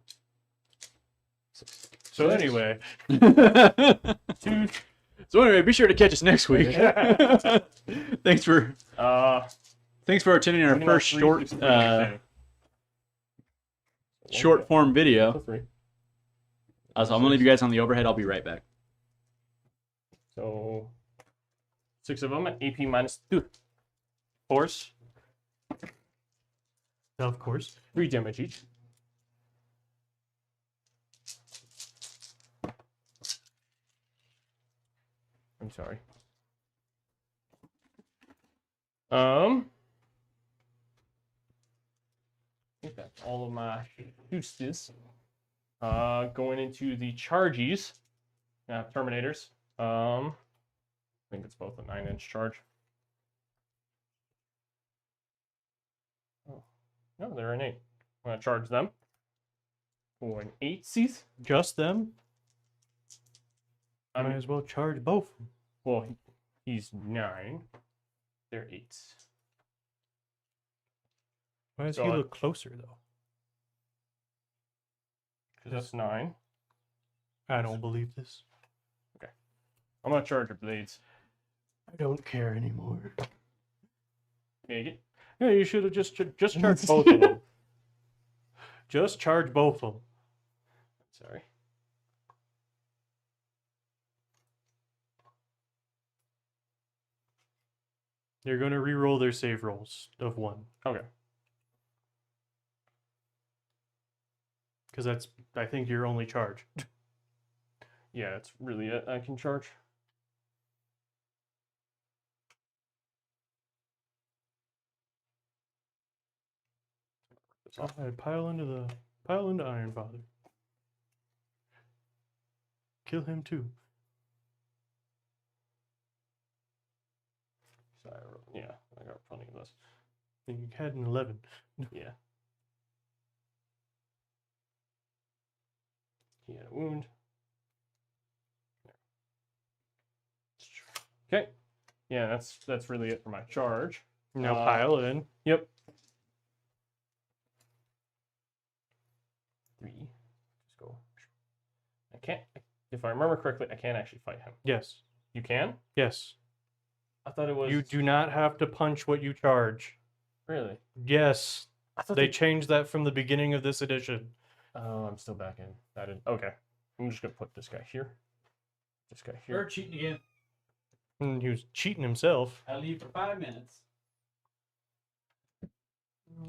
6. So anyway, 2. So anyway, be sure to catch us next week. Thanks for attending our first short form video. Plus 3. So I'm gonna leave you guys on the overhead. I'll be right back. So 6 of them at AP minus 2. force. Of course. 3 damage each. I'm sorry. I think that's all of my boosters. Going into the charges. Terminators. I think it's both a 9-inch charge. Oh, no, they're an 8. I'm gonna charge them for an 8 cease. Just them? I I might mean, as well charge both. well, he's 9. They're 8s. Why does So he I- look closer, though? Because that's 9. I don't believe this. I'm gonna charge your blades. I don't care anymore. Make it. Yeah, you should have just charged both of them. Just charge both of them. Sorry. You're going to re-roll their save rolls of 1. Okay. Because that's, I think, your only charge. Yeah, that's really it. I can charge. Alright, pile into Iron Father. Kill him too. So yeah, I got plenty of this. You had an 11. Yeah. He had a wound. Okay. Yeah, that's really it for my charge. Now pile in. Yep. 3. Just go. I can't. If I remember correctly, I can't actually fight him. Yes. You can? Yes. I thought it was. You do not have to punch what you charge. Really? Yes. I thought They changed that from the beginning of this edition. Oh, I'm still back in. That didn't. Okay. I'm just gonna put this guy here. This guy here. Bird cheating again. And he was cheating himself. I leave for 5 minutes.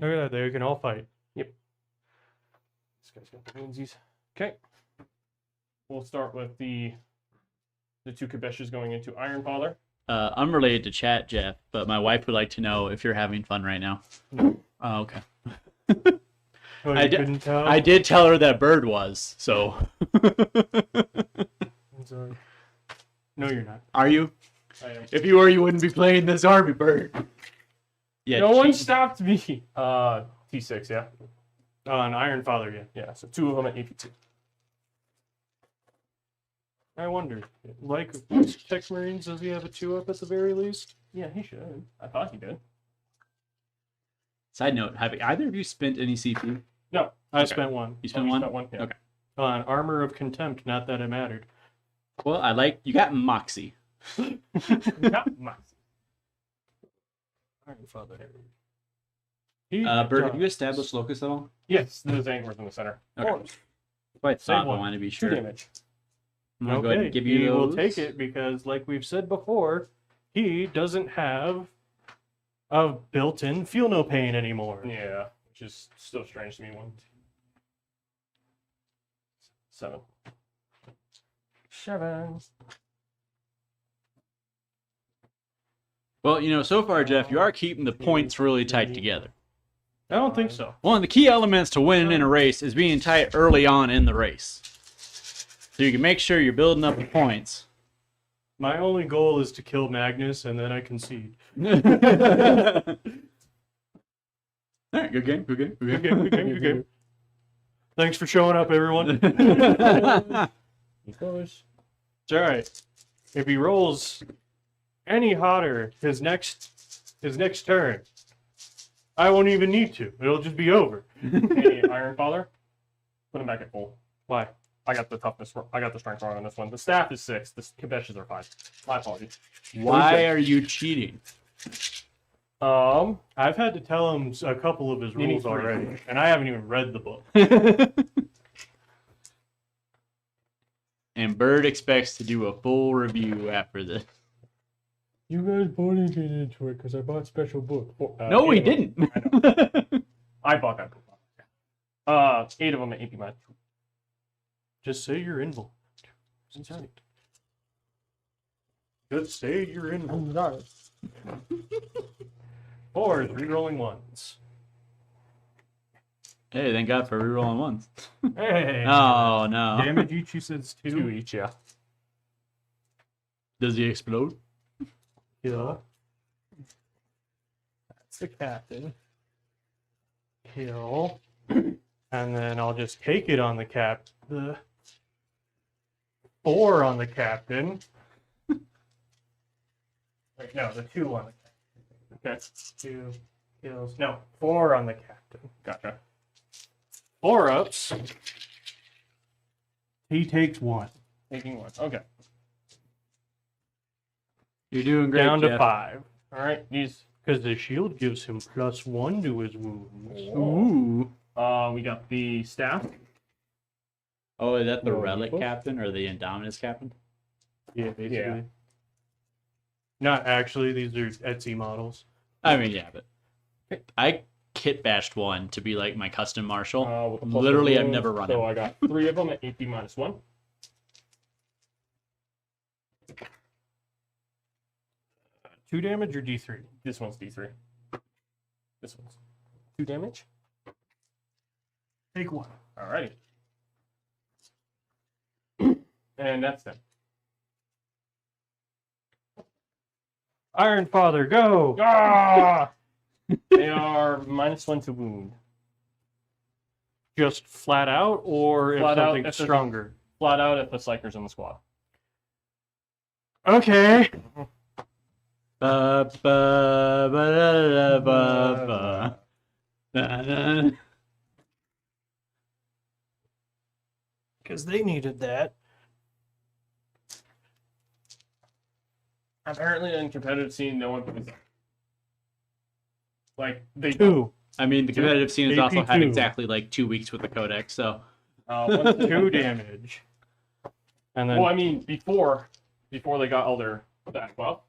Look at that. They can all fight. This guy's got the woundsies. Okay. We'll start with the 2 Kabeshes going into Iron Father. Unrelated to chat, Jeff, but my wife would like to know if you're having fun right now. No. Oh, okay. Oh, I you di- couldn't tell? I did tell her that Bird was, so. I'm sorry. No, you're not. Are you? I am. If you were, you wouldn't be playing this army, Bird. Yeah. No one cheat- stopped me. T6, yeah. On Iron Father, yeah. Yeah, so 2 of them at AP2. I wonder. Like Tech Marines, does he have a 2-up at the very least? Yeah, he should. I thought he did. Side note: have either of you spent any CP? No. I Okay. spent 1. You spent Oh, one. spent 1? Yeah. Okay. On Armor of Contempt, not that it mattered. Well, I like you got Moxie. Not much. Iron Father. Bird, have you established locus at all? Yes, there's Angors in the center. Okay. I Save thought I one. wanted to be 2 sure. damage. I'm gonna go ahead Okay, and give you he will those. take it because, like we've said before, he doesn't have a built-in feel no pain anymore. Yeah, which is still strange to me. 1, 2, 7. 7. Well, so far, Jeff, you are keeping the points really tight together. I don't think so. One of the key elements to winning in a race is being tight early on in the race. So you can make sure you're building up the points. My only goal is to kill Magnus, and then I concede. All right, good game, good game, Good game, good game, good game. Thanks for showing up, everyone. He goes. It's all right. If he rolls any hotter his next turn, I won't even need to. It'll just be over. Hey, Iron Father, put him back at full. Why? I got the toughness. I got the strength wrong on this one. The staff is 6. The Kabeshes are 5. My apologies. Why are you cheating? I've had to tell him a couple of his You need rules 3. already, and I haven't even read the book. And Bird expects to do a full review after this. You guys bought into it because I bought special book. No, we didn't. I bought that book. 8 of them at AP Mod. Just say you're invul. Just say you're in. I'm sorry. 4s, rerolling 1s. Hey, thank God for rerolling ones. Hey. Oh no. Damage each, you said, is 2. 2 each, yeah. Does he explode? Kill. That's the captain. Kill. And then I'll just take it on the 4 on the captain. Wait, no, the 2 on the captain. Okay. 2 kills. No, 4 on the captain. Gotcha. 4 ups. He takes 1. Taking 1. Okay. You're doing great, Down to Jeff. 5. Alright, these. Because the shield gives him +1 to his wounds. Ooh. We got the staff. Oh, is that the No, relic equals? captain or the Indominus captain? Yeah, basically. Yeah. Not actually, these are Etsy models. I mean, yeah, but I kit bashed one to be like my custom marshal. With the plus Literally, one I've wounds, never run So him. I got 3 of them at AP -1. 2 damage or D3? This one's D3. This one's 2 damage. Take 1. Alrighty. And that's them. Iron Father, go! Ah! They are -1 to wound. Just flat out, or if Flat out, something if there's- stronger? Flat out if the Psyker's in the squad. Okay. Ba, ba, ba, da, da, ba, ba. Da, da. Because they needed that. Apparently, in competitive scene, no one plays that. Like, they 2. I mean, the competitive scene has also had AP2. exactly like 2 weeks with the codex, so 2 damage. And then Well, I mean, before they got all their back buff,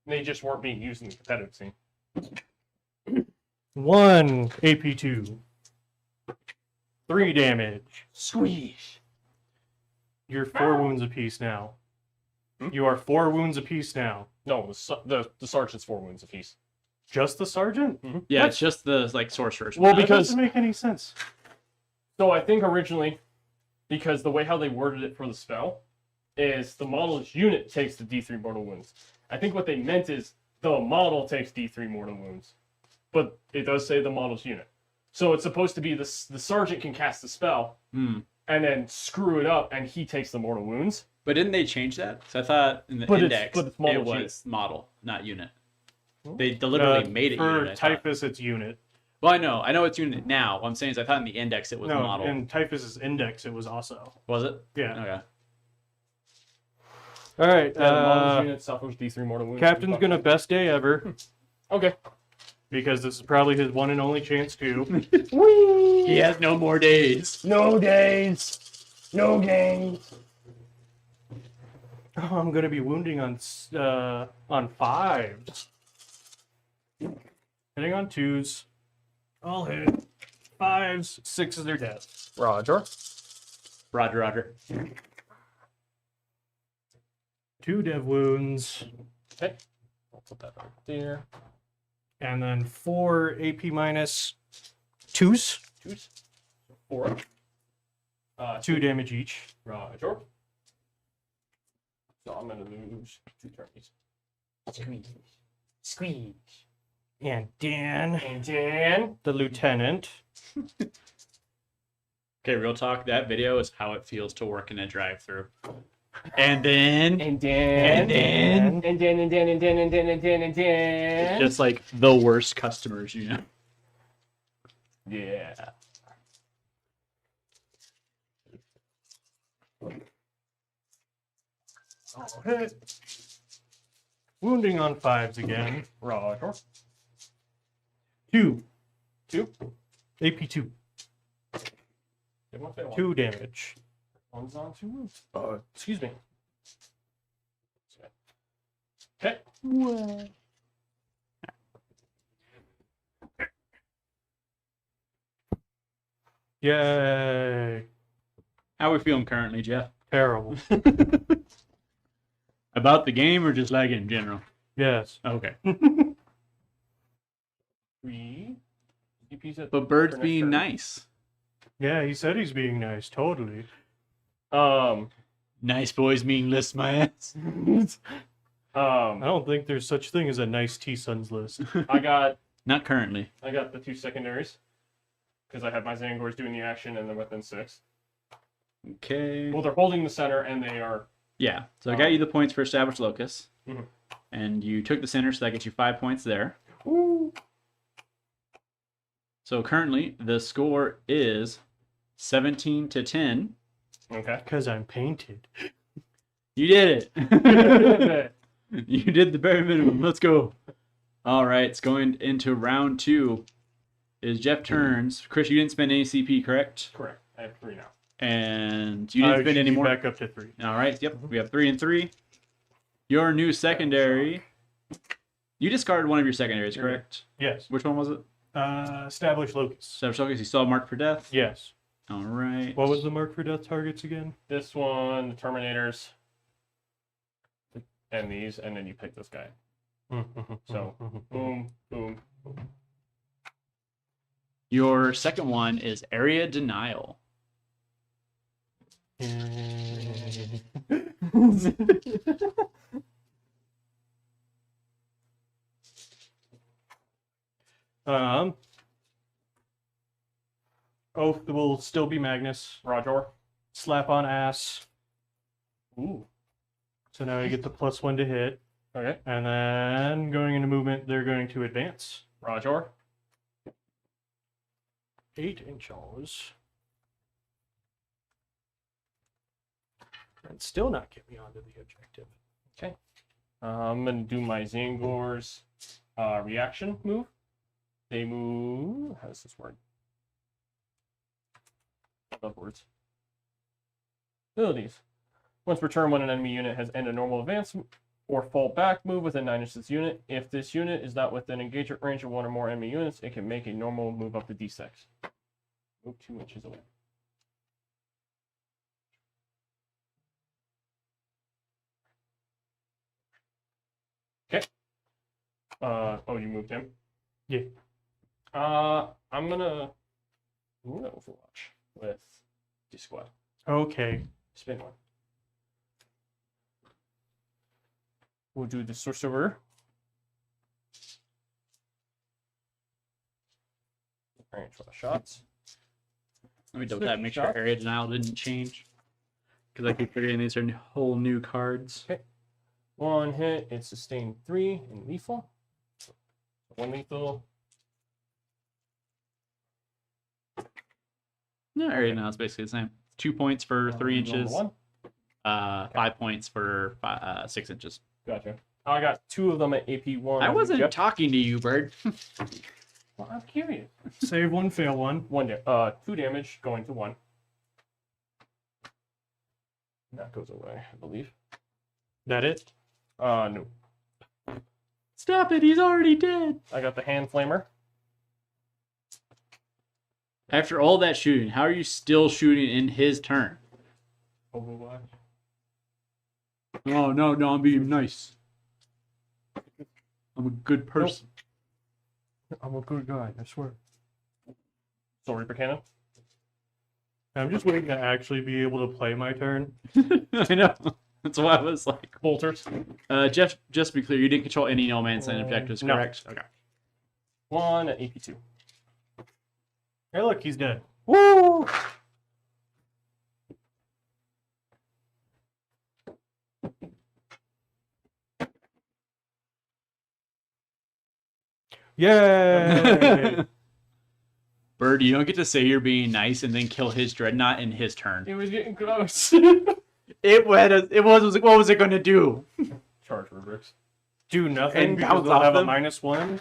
they just weren't being used in the competitive scene. 1 AP2. 3 damage. Squeeze. You're 4 wounds apiece now. Hmm? You are 4 wounds apiece now. No, the sergeant's 4 wounds apiece. Just the sergeant? yeah, What? it's just the like sorcerers. Well, That because doesn't make any sense. so I think originally, because the way how they worded it for the spell is the model's unit takes the D3 mortal wounds. I think what they meant is the model takes D3 mortal wounds, but it does say the model's unit. So it's supposed to be the sergeant can cast the spell Hmm. and then screw it up, and he takes the mortal wounds. But didn't they change that? So I thought in the But it's- index but it's model it unit. was model, not unit. They deliberately made it For unit. I thought. Typhus, it's unit. Well, I know it's unit now. What I'm saying is I thought in the index it was No, model. in Typhus's index, it was also. Was it? Yeah. Okay. All right. Yeah, the model's unit suffers D3 mortal wounds. Captain's gonna best day ever Okay. because this is probably his one and only chance to. He has no more days. No days. No games. Oh, I'm gonna be wounding on 5s. Hitting on 2s. I'll hit 5s. 6s are dead. Roger. Roger, Roger. 2 dev wounds, Okay. I'll put that right there. and then 4 AP minus 2s. 2s. 4. 2 damage each. Roger. So I'm gonna lose 2 turns. Squeeze. Squeeze. And Dan, And then the lieutenant. Okay, real talk. That video is how it feels to work in a drive-through. And then and then And and then and then and then and then and then and then just like the worst customers, you know. yeah. I'll hit. Wounding on 5s again. Roger. 2. 2. AP2. Did one fail? 2 damage. One's on 2 wounds. Excuse me. Okay. Yay. How are we feeling currently, Jeff? Terrible. I About the game or just like in general? Yes. Okay. 3 DPs at But Bird's for next being turn. nice. Yeah, he said he's being nice. Totally. Nice boys meaningless, my ass. I don't think there's such thing as a nice T-Sons list. I got Not currently. the 2 secondaries because I had my Zangors doing the action and then within 6. Okay. Well, they're holding the center and they are. Yeah. So I got you the points for established locus. Mhm. And you took the center, so that gets you 5 points there. Woo. So currently the score is 17-10. Okay. Because I'm painted. You did it. You did the bare minimum. Let's go. All right, it's going into round 2. Is Jeff turns. Chris, you didn't spend any CP, correct? Correct. I have 3 now. And you didn't spend any more. Back up to 3. All right. Yep. We have 3 and 3. Your new secondary. You discarded one of your secondaries, correct? Yes. Which one was it? Established locus. So you still have marked for death. Yes. All right. What was the mark for death targets again? This one, the Terminators, and these, and then you pick this guy. So, boom, boom, boom. Your second one is area denial. Oath will still be Magnus. Roger. Slap on ass. Ooh. So now you get the +1 to hit. Okay. And then going into movement, they're going to advance. Roger. 8 inches. And still not get me onto the objective. Okay. I'm gonna do my Zangor's reaction move. They move. How does this work? Upwards. Abilities. Once per turn, when an enemy unit has ended a normal advance or fall back move within 9 inches of this unit, if this unit is not within engagement range of 1 or more enemy units, it can make a normal move up to D6. Move 2 inches away. Okay. Oh, you moved him? Yeah. I'm gonna Overwatch with D-Squad. Okay. Spin 1. We'll do the Sorcerer. Range for the shots. Let me double tap, make sure area denial didn't change. Because I keep forgetting these are whole new cards. Okay. 1 hit, it's sustained 3 and lethal. 1 lethal. No, area denial is basically the same. 2 points for 3 inches. 1. 5 points for 6 inches. Gotcha. I got 2 of them at AP1. I wasn't Yep. talking to you, Bird. Well, I'm curious. Save 1, fail 1. 2 damage going to 1. That goes away, I believe. That it? No. Stop it, he's already dead. I got the Hand Flamer. After all that shooting, how are you still shooting in his turn? Overwatch. Oh, no, I'm being nice. I'm a good person. I'm a good guy, I swear. So Reaper Cannon. I'm just waiting to actually be able to play my turn. I know. That's why I was like... Bolters. Jeff, just to be clear, you didn't control any no man's land objectives, no. correct? Okay. 1 at AP2. Hey, look, he's dead. Woo! Yay! Bird, you don't get to say you're being nice and then kill his dreadnought in his turn. It was getting close. What was it going to do? Charge rubrics. Do nothing And because bounce they'll off have them? a -1.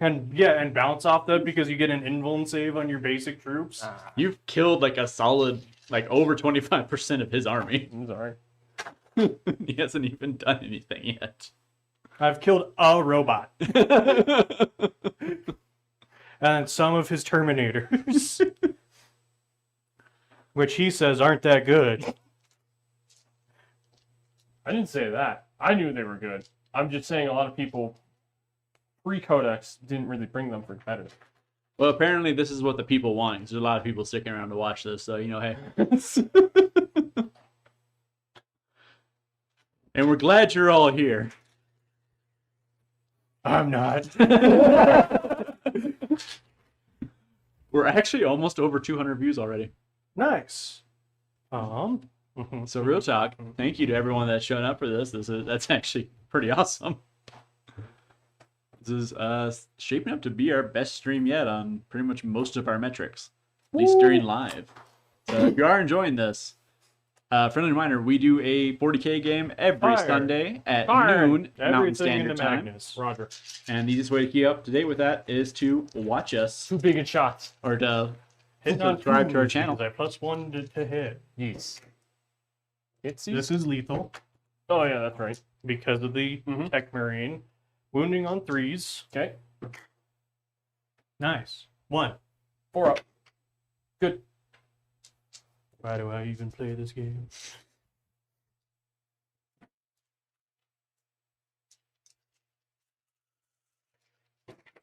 And bounce off them because you get an invuln save on your basic troops. You've killed like a solid, like over 25% of his army. I'm sorry. He hasn't even done anything yet. I've killed a robot. And some of his Terminators. Which he says aren't that good. I didn't say that. I knew they were good. I'm just saying a lot of people pre-Codex didn't really bring them for competitive. Well, apparently this is what the people want. 'Cause there's a lot of people sticking around to watch this, so hey. And we're glad you're all here. I'm not. We're actually almost over 200 views already. Nice. So real talk, thank you to everyone that's shown up for this. That's actually pretty awesome. This is shaping up to be our best stream yet on pretty much most of our metrics, at least during live. So if you are enjoying this, friendly reminder, we do a 40k game every Fire. Sunday at Fire. noon Mountain Everything in Standard the Time. Magnus. Roger. And the easiest way to keep up to date with that is to watch us 2 big shots. or to Hitting on subscribe to our twos, channel. because I +1 to hit. Yes. It's This is lethal Oh yeah, that's right. because of the Mhm. Tech Marine. Wounding on 3s. Okay. Nice. 1. 4 up. Good. Why do I even play this game?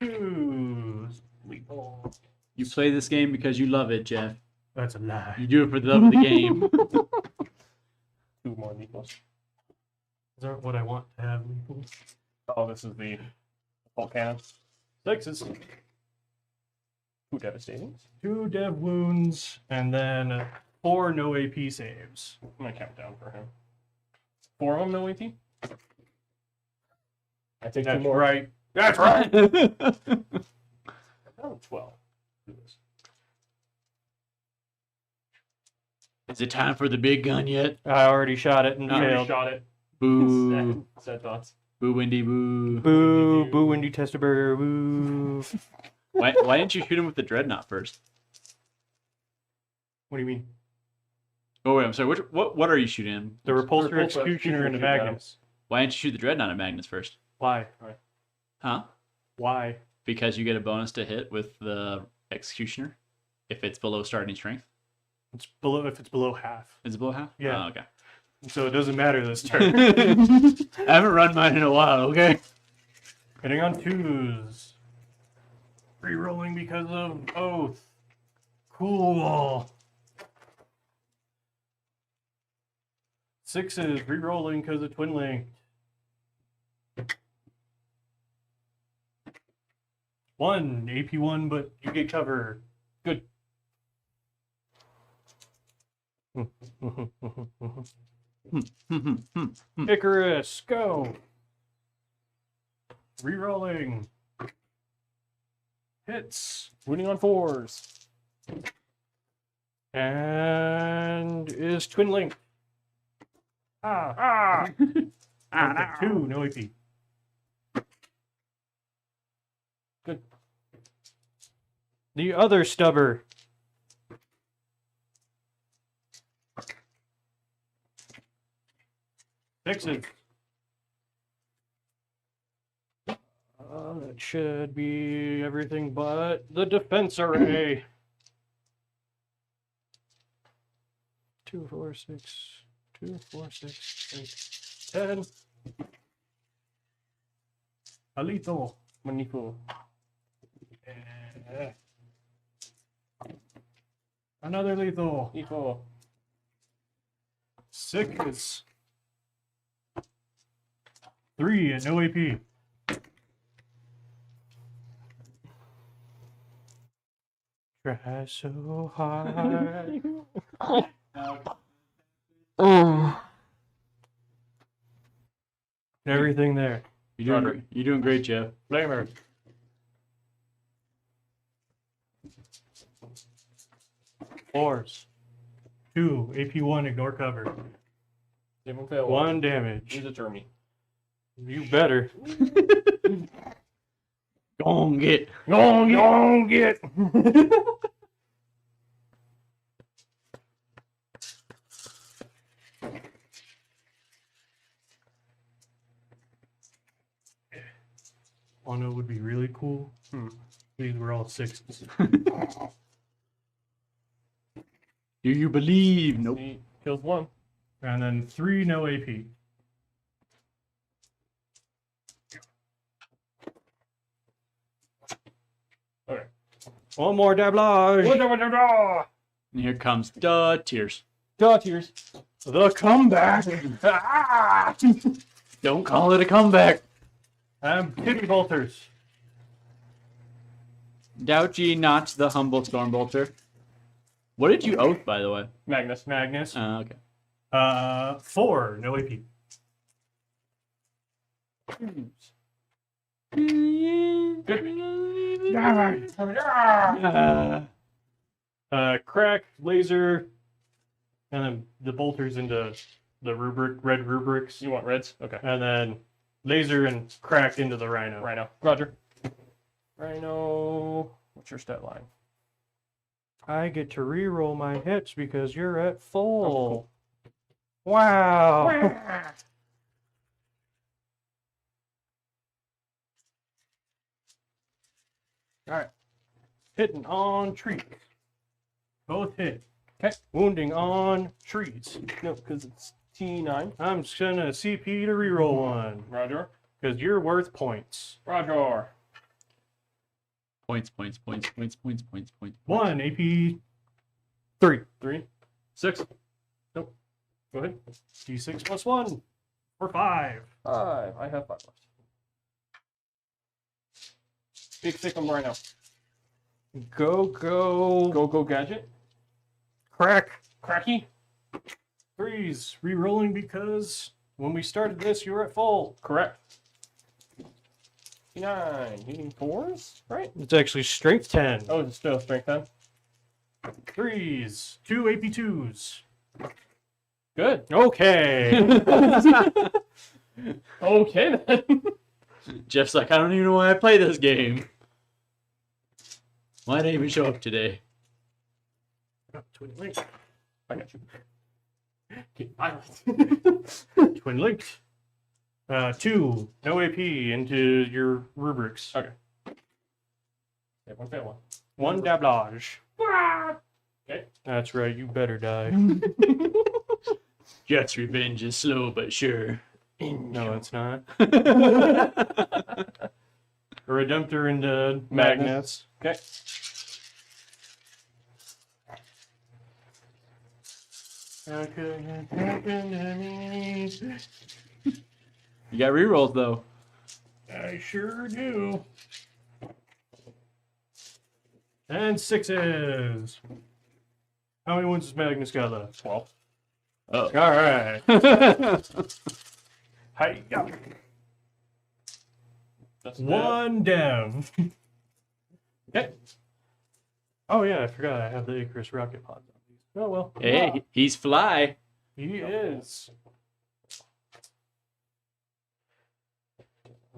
Twos. Lethal. You play this game because you love it, Jeff. That's a lie. You do it for the love of the game. 2 more lethals. These aren't what I want to have lethal. Oh, this is the full cannon. 6s. 2 devastating. 2 dev wounds, and then 4 no AP saves. I'm gonna count down for him. 4 of them, no AT? I take 2 That's more. right. That's right. Oh, 12. Do this. Is it time for the big gun yet? I already shot it and I already failed. shot it. Boo. Sad thoughts. Boo, Windy, boo. Boo, boo, Windy Testaburger, boo. Why didn't you shoot him with the dreadnought first? What do you mean? Oh, wait, I'm sorry. What are you shooting? The Repulsor Repulsor Executioner and the Executioner shoot Magnus. Why didn't you shoot the dreadnought at Magnus first? Why? Huh? Why? Because you get a bonus to hit with the Executioner if it's below starting strength. It's below if it's below half. Is it below half? Yeah. Oh, okay. So it doesn't matter this turn. I haven't run mine in a while, okay? Hitting on 2s. Rerolling because of Oath. Cool. 6s. Rerolling because of Twin Link. 1. AP1, but you get cover. Good. Icarus, go. Rerolling. Hits. Winning on 4s. And is Twin Link. Ah. Okay, 2, no AP. Good. The other stubber. Fixes. That should be everything but the defense array. 2, 4, 6, 2, 4, 6, 8, 10. A lethal. Magnifico. Another lethal. Lethal. 6. 3 and no AP. Try so hard. Everything there. You're doing great, Jeff. Flamer. Fours. 2. AP1, ignore cover. Different fail. 1 damage. Use a tourney. You better. Go on, get. Go get. Ono would be really cool. These were all 6s. Do you believe? Nope. He kills 1. And then 3 no AP. Okay. One more dablage. And here comes the tears. Tears. The comeback. Don't call it a comeback. Kitty bolters. Doubt ye not the humble Stormbolter. What did you oath, by the way? Magnus. Magnus. Okay. 4, no AP. Crack, laser, and then the bolters into the red rubrics, You want reds? Okay. and then laser and crack into the rhino. Rhino. Roger. Rhino. What's your stat line? I get to re-roll my hits because you're at full. Oh, cool. Wow. All right. Hitting on trees. Both hit. Okay. Wounding on trees. No, because it's T9. I'm just gonna CP to re-roll one Roger. because you're worth points. Roger. Points. 1 AP 3. 3. 6. Nope. Go ahead. D6 plus 1 for 5. 5. I have 5 left. Big thick on Rhino. Go. Go gadget. Crack. Cracky. 3s. Re-rolling because when we started this, you were at full. Correct. T9. Hitting 4s, right? It's actually strength 10. Oh, it's still strength 10. 3s. 2 AP 2s. Good. Okay. Okay then. Jeff's like, I don't even know why I play this game. Why did I even show up today? Twin linked. I got you. Get violent. Twin linked. 2. No AP into your rubrics. Okay. Yeah, one fail 1 dablage. Okay. That's right. You better die. Jeff's revenge is slow but sure. No, it's not. A Redemptor into Magnus. Magnus. Okay. How could it happen to me? You got rerolls though. I sure do. And 6s. How many ones does Magnus got left? 12. Oh. All right. Hi-ya. That's One down. Okay. Oh yeah, I forgot I have the Icarus rocket pods on these. Oh well. Hey, he's fly. He is.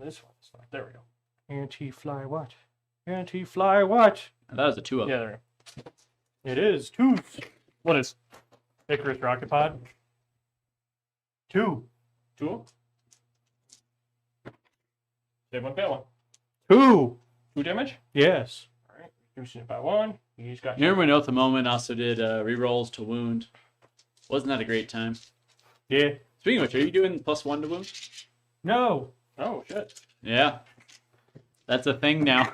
This one's fine. There we go. Anti-fly what? Anti-fly what? That was a 2 up. Yeah, there we go. It is 2. What is? Icarus rocket pod. 2. 2? Save one, fail one. 2. 2 damage? Yes. Alright. Reducing it by 1. He's got You remember when Oath the Moment also did rerolls to wound? Wasn't that a great time? Yeah. Speaking of which, are you doing +1 to wound? No. Oh, shit. Yeah. That's a thing now.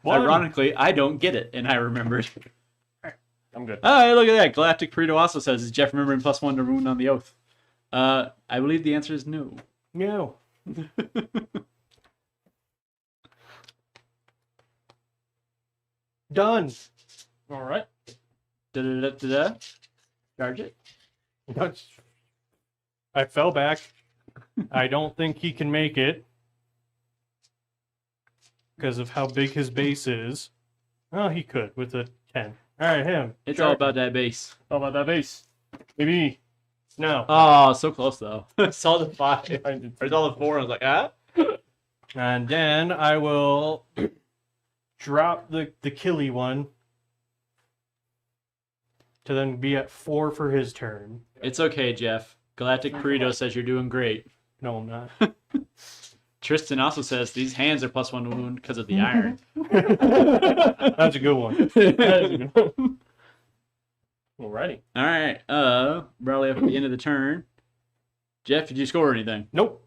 One. Ironically, I don't get it, and I remembered. I'm good. Oh, hey, look at that. Galactic Burrito also says, is Jeff remembering +1 to wound on the Oath? I believe the answer is no. No. Done. Alright. Da-da-da-da-da. Charge it. That's... I fell back. I don't think he can make it. Because of how big his base is. Oh, he could with a 10. Alright, him. It's Sure. all about that base. How about that base? Maybe. No. Oh, so close, though. I saw the 5. I did. I saw the 4. I was like, ah? And then I will drop the killy one to then be at 4 for his turn. It's okay, Jeff. Galactic Burrito says you're doing great. No, I'm not. Tristan also says these hands are +1 to wound because of the iron. That's a good one. Alrighty. All right. Probably up at the end of the turn. Jeff, did you score anything? Nope.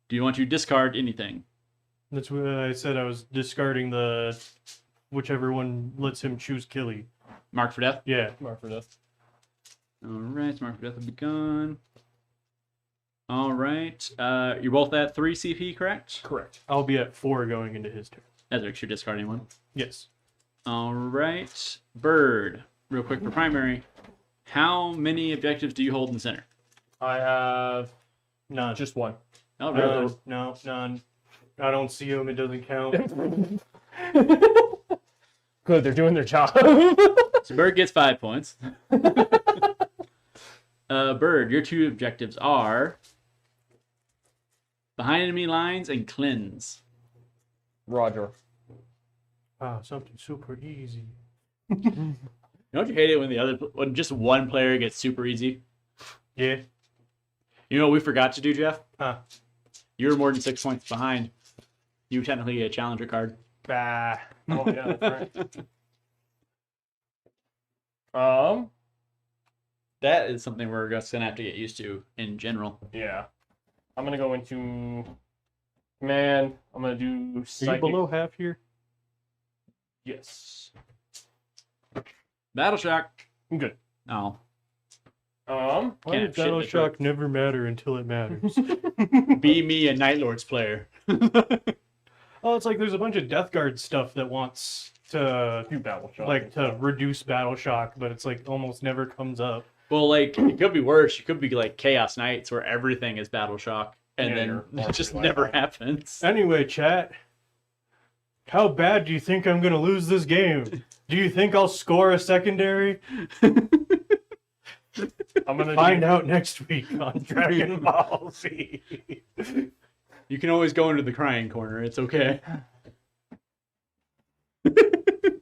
Do you want to discard anything? That's what I said. I was discarding the whichever one lets him choose Killy. Mark for death. Yeah. Mark for death. All right, Mark for death will be gone. All right, you're both at 3 CP, correct? Correct. I'll be at 4 going into his turn. Ezrix, you're discarding one. Yes. All right, Bird. Real quick for primary. How many objectives do you hold in the center? I have None. just one. Oh, really? No, none. I don't see him. It doesn't count. Good, they're doing their job. So Bird gets 5 points. Bird, your 2 objectives are behind enemy lines and cleanse. Roger. Ah, something super easy. Don't you hate it when just one player gets super easy? Yeah. You know what we forgot to do, Jeff? Huh. You were more than 6 points behind. You technically get a challenger card. Bah. Oh yeah, that's right. That is something we're just gonna have to get used to in general. Yeah. I'm gonna go into command. I'm gonna do Are you psychic. below half here? Yes. Battle shock. I'm good. Oh, Why Can't did shit Battle the Shock never matter until it matters? be me a Night Lords player. Oh, it's like there's a bunch of DeathGuard stuff that wants to Do battle shock. like to reduce Battle Shock, but it's like almost never comes up. Well, like it could be worse. You could be like Chaos Knights, where everything is battle shock, and Yeah, then you're it just like never that. happens. Anyway, chat, how bad do you think I'm gonna lose this game? Do you think I'll score a secondary? I'm gonna Find do, out next week on Dragon Ball Z. You can always go into the crying corner. It's okay.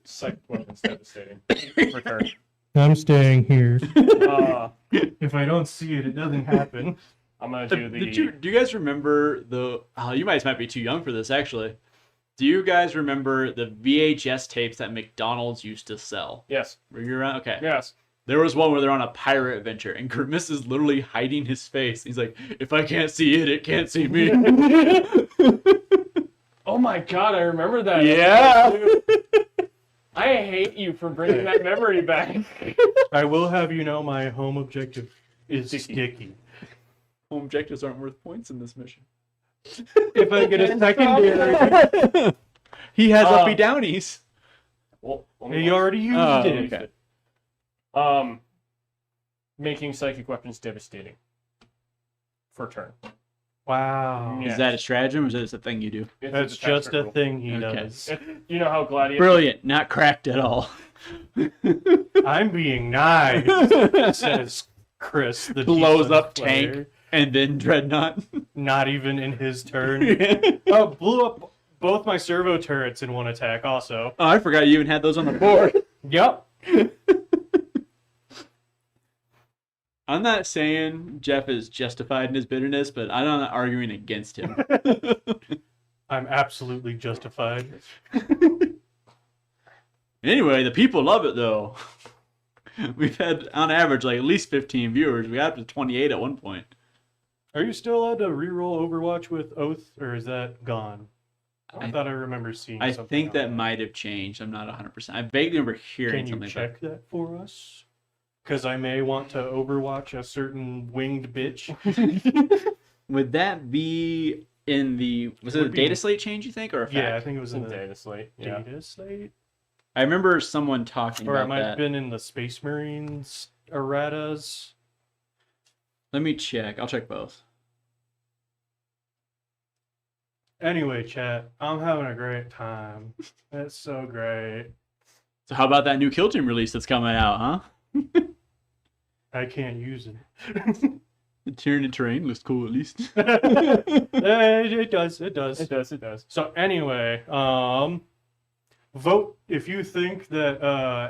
psychic weapons devastating. Return. I'm staying here. Uh, If I don't see it, it doesn't happen. I'm gonna do the. Do you guys remember the? Oh, you guys might be too young for this, actually. Do you guys remember the VHS tapes that McDonald's used to sell? Yes. Were you around? Okay. Yes. There was one where they're on a pirate adventure, and Grimace is literally hiding his face. He's like, "If I can't see it, it can't see me." Oh my god, I remember that. Yeah. I hate you for bringing that memory back. I will have you know my home objective is sticky. Home objectives aren't worth points in this mission. If I get a secondary, He has uppy downies. Well, he already used Oh, it. okay. Making psychic weapons devastating. For turn. Wow. Yeah. Is that a stratagem or is that a thing you do? It's That's attack just a rule. thing he Okay. does. You know how gladiators. Brilliant. Not cracked at all. I'm being nice, says Chris. The Blows defense up player. tank and then Dreadnought. Not even in his turn. Oh, blew up both my servo turrets in one attack also. Oh, I forgot you even had those on the board. Yep. I'm not saying Jeff is justified in his bitterness, but I'm not arguing against him. I'm absolutely justified. Anyway, the people love it though. We've had on average like at least 15 viewers. We got up to 28 at one point. Are you still allowed to reroll Overwatch with Oath, or is that gone? I I- thought I remember seeing I something think on that might have changed. I'm not 100%. I vaguely remember hearing Can you something. check that for us? Because I may want to Overwatch a certain winged bitch. Would that be in the was it Would a be- data slate change you think or a fact? Yeah, I think it was in In the data slate. Yeah. data slate. I remember someone talking Or it about might have that. been in the Space Marines erratas. Let me check. I'll check both. Anyway, chat, I'm having a great time. That's so great. So how about that new Kill Team release that's coming out, huh? I can't use it. The Tyranid terrain looks cool at least. It does. It does. It does. It does. So anyway, vote if you think that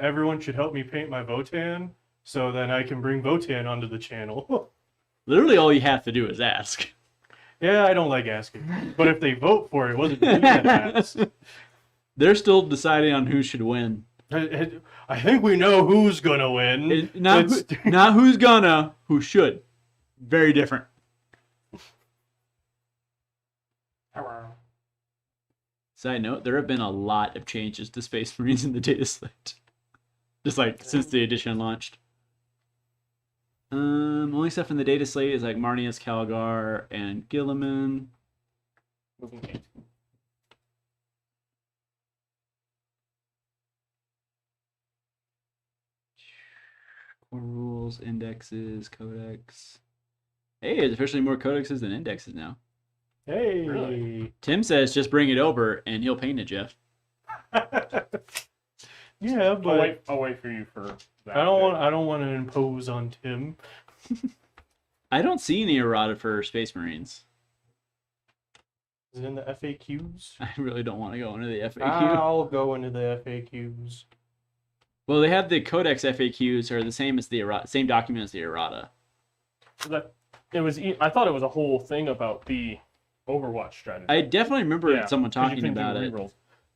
everyone should help me paint my Votan, so then I can bring Votan onto the channel. Literally all you have to do is ask. Yeah, I don't like asking, but if they vote for it, it wasn't me that asked. They're still deciding on who should win. I think we know who's gonna win. Not, not who's gonna, who should. Very different. Side note, there have been a lot of changes to Space Marines in the data slate. Just like since the edition launched. Only stuff in the data slate is like Marnius, Calgar, and Gilliman. Moving 8. Core rules, indexes, codex. Hey, there's officially more codexes than indexes now. Hey. Really? Tim says just bring it over and he'll paint it, Jeff. Yeah, but I'll wait for you for that. I don't want to impose on Tim. I don't see any errata for Space Marines. Is it in the FAQs? I really don't want to go into the FAQ. I'll go into the FAQs. Well, they have the codex FAQs are the same as the errata, same document as the errata. I thought it was a whole thing about the Overwatch strategy. I definitely remember someone 'cause you talking can do about it. rerolls.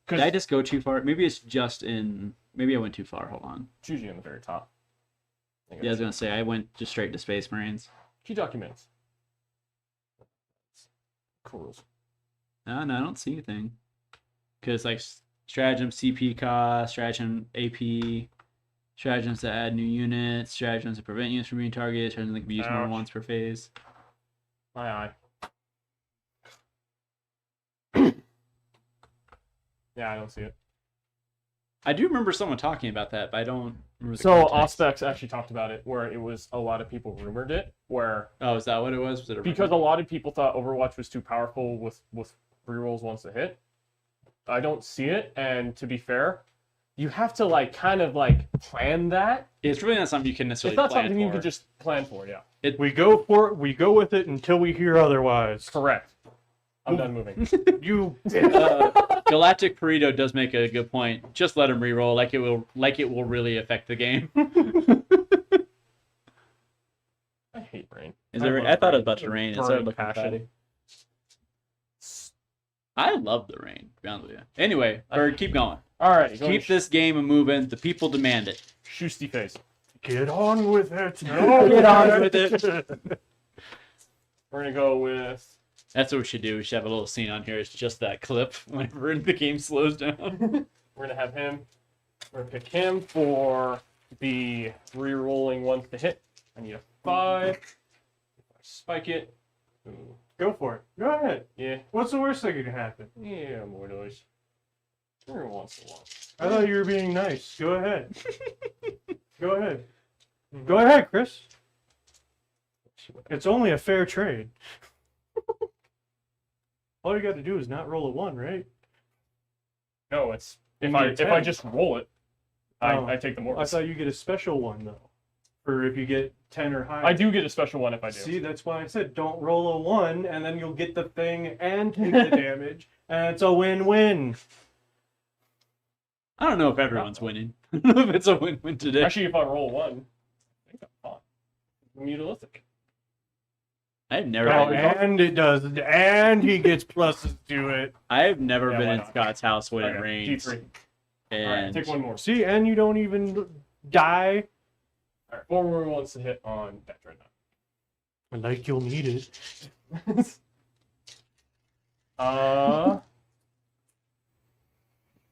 Did I just go too far? Maybe it's just in. Maybe I went too far. Hold on. It's usually on the very top. Yeah, I was gonna say I went just straight to Space Marines. Key documents. Cool rules. No, I don't see anything. Because like stratagem CP cost, stratagem AP, stratagems to add new units, stratagems to prevent units from being targeted, stratagems that can be used more than Ouch. once per phase. Aye. Yeah, I don't see it. I do remember someone talking about that, but I don't remember the So context. Auspex actually talked about it, where it was a lot of people rumored it, where Oh, is that what it was? Was it a because a lot of people thought Overwatch was too powerful with rerolls once a hit. I don't see it, and to be fair, you have to like kind of like plan that. It's really not something you can necessarily It's not plan something you for. could just plan for. Yeah, We go with it until we hear otherwise. correct. I'm done moving. You Galactic Burrito does make a good point. Just let him reroll, like it will really affect the game. I hate rain. Is there? love I thought it was rain. about to rain. It Burning started looking passion. cloudy. I love the rain, to be honest with you. Anyway, Bird, keep going. All right, Keep this game moving. The people demand it. Shoosty face. get on with it. Get on with it. We're gonna go with. That's what we should do. We should have a little scene on here. It's just that clip whenever the game slows down. We're gonna have him. We're gonna pick him for the re-rolling ones to hit. I need a 5. If I spike it. Ooh. Go for it. Go ahead. Yeah. What's the worst that could happen? Yeah, more noise. Every once in a while. I thought you were being nice. Go ahead. Go ahead. Go ahead, Chris. It's only a fair trade. All you got to do is not roll a 1, right? No, it's You if get a I 10. just roll it, Oh. I take the more. I thought you get a special one though, for if you get 10 or higher. I do get a special one if I do. See, that's why I said don't roll a 1, and then you'll get the thing and take the damage, and it's a win-win. I don't know if everyone's winning. I don't know if it's a win-win today. Actually, if I roll 1, I think I'm fine. I'm mutalistic. I've never. Oh, and it does, and he gets pluses to it. I've never Yeah, been why in not? Scott's house when it Okay, rains. D3. And Alright, take one more. See, and you don't even die. Alright, 4 more ones to hit on that right now. Like you'll need it.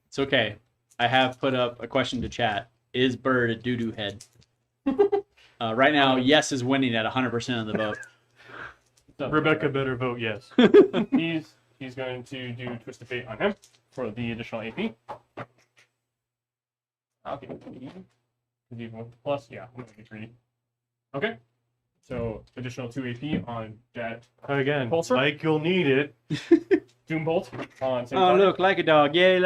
it's okay. I have put up a question to chat. Is Bird a doo-doo head? Right now, yes is winning at 100% of the vote. Rebecca better vote yes. He's going to do Twisted Fate on him for the additional AP. I'll give it 3. Because even with the plus, yeah, I'm going to get 3. Okay. So additional 2 AP on that Again, Pulsar? like you'll need it. Doombolt on same Oh, target. look, like a dog. Yeah,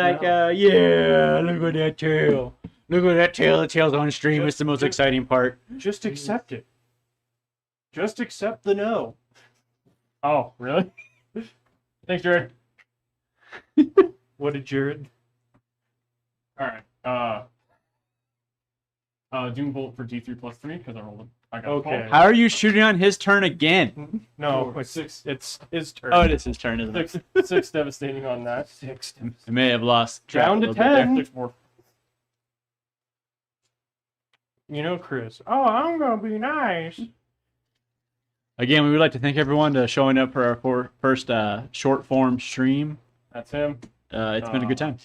yeah, look at that tail. Look at that tail. The tail's on stream. It's the most exciting part. Just accept it. Just accept the no. Oh, really? Thanks, Jared. What did Jared? Alright. Doombolt for D3 plus 3 because I rolled it. I got Okay. How are you shooting on his turn again? No, Four, it's, 6. it's his turn. Oh, it is his turn, isn't it? 6 devastating on that. 6. I may have lost track Down a to little bit there. 10. 6 more. You know, Chris. Oh, I'm gonna be nice. Again, we would like to thank everyone for showing up for our first short form stream. That's him. It's been a good time.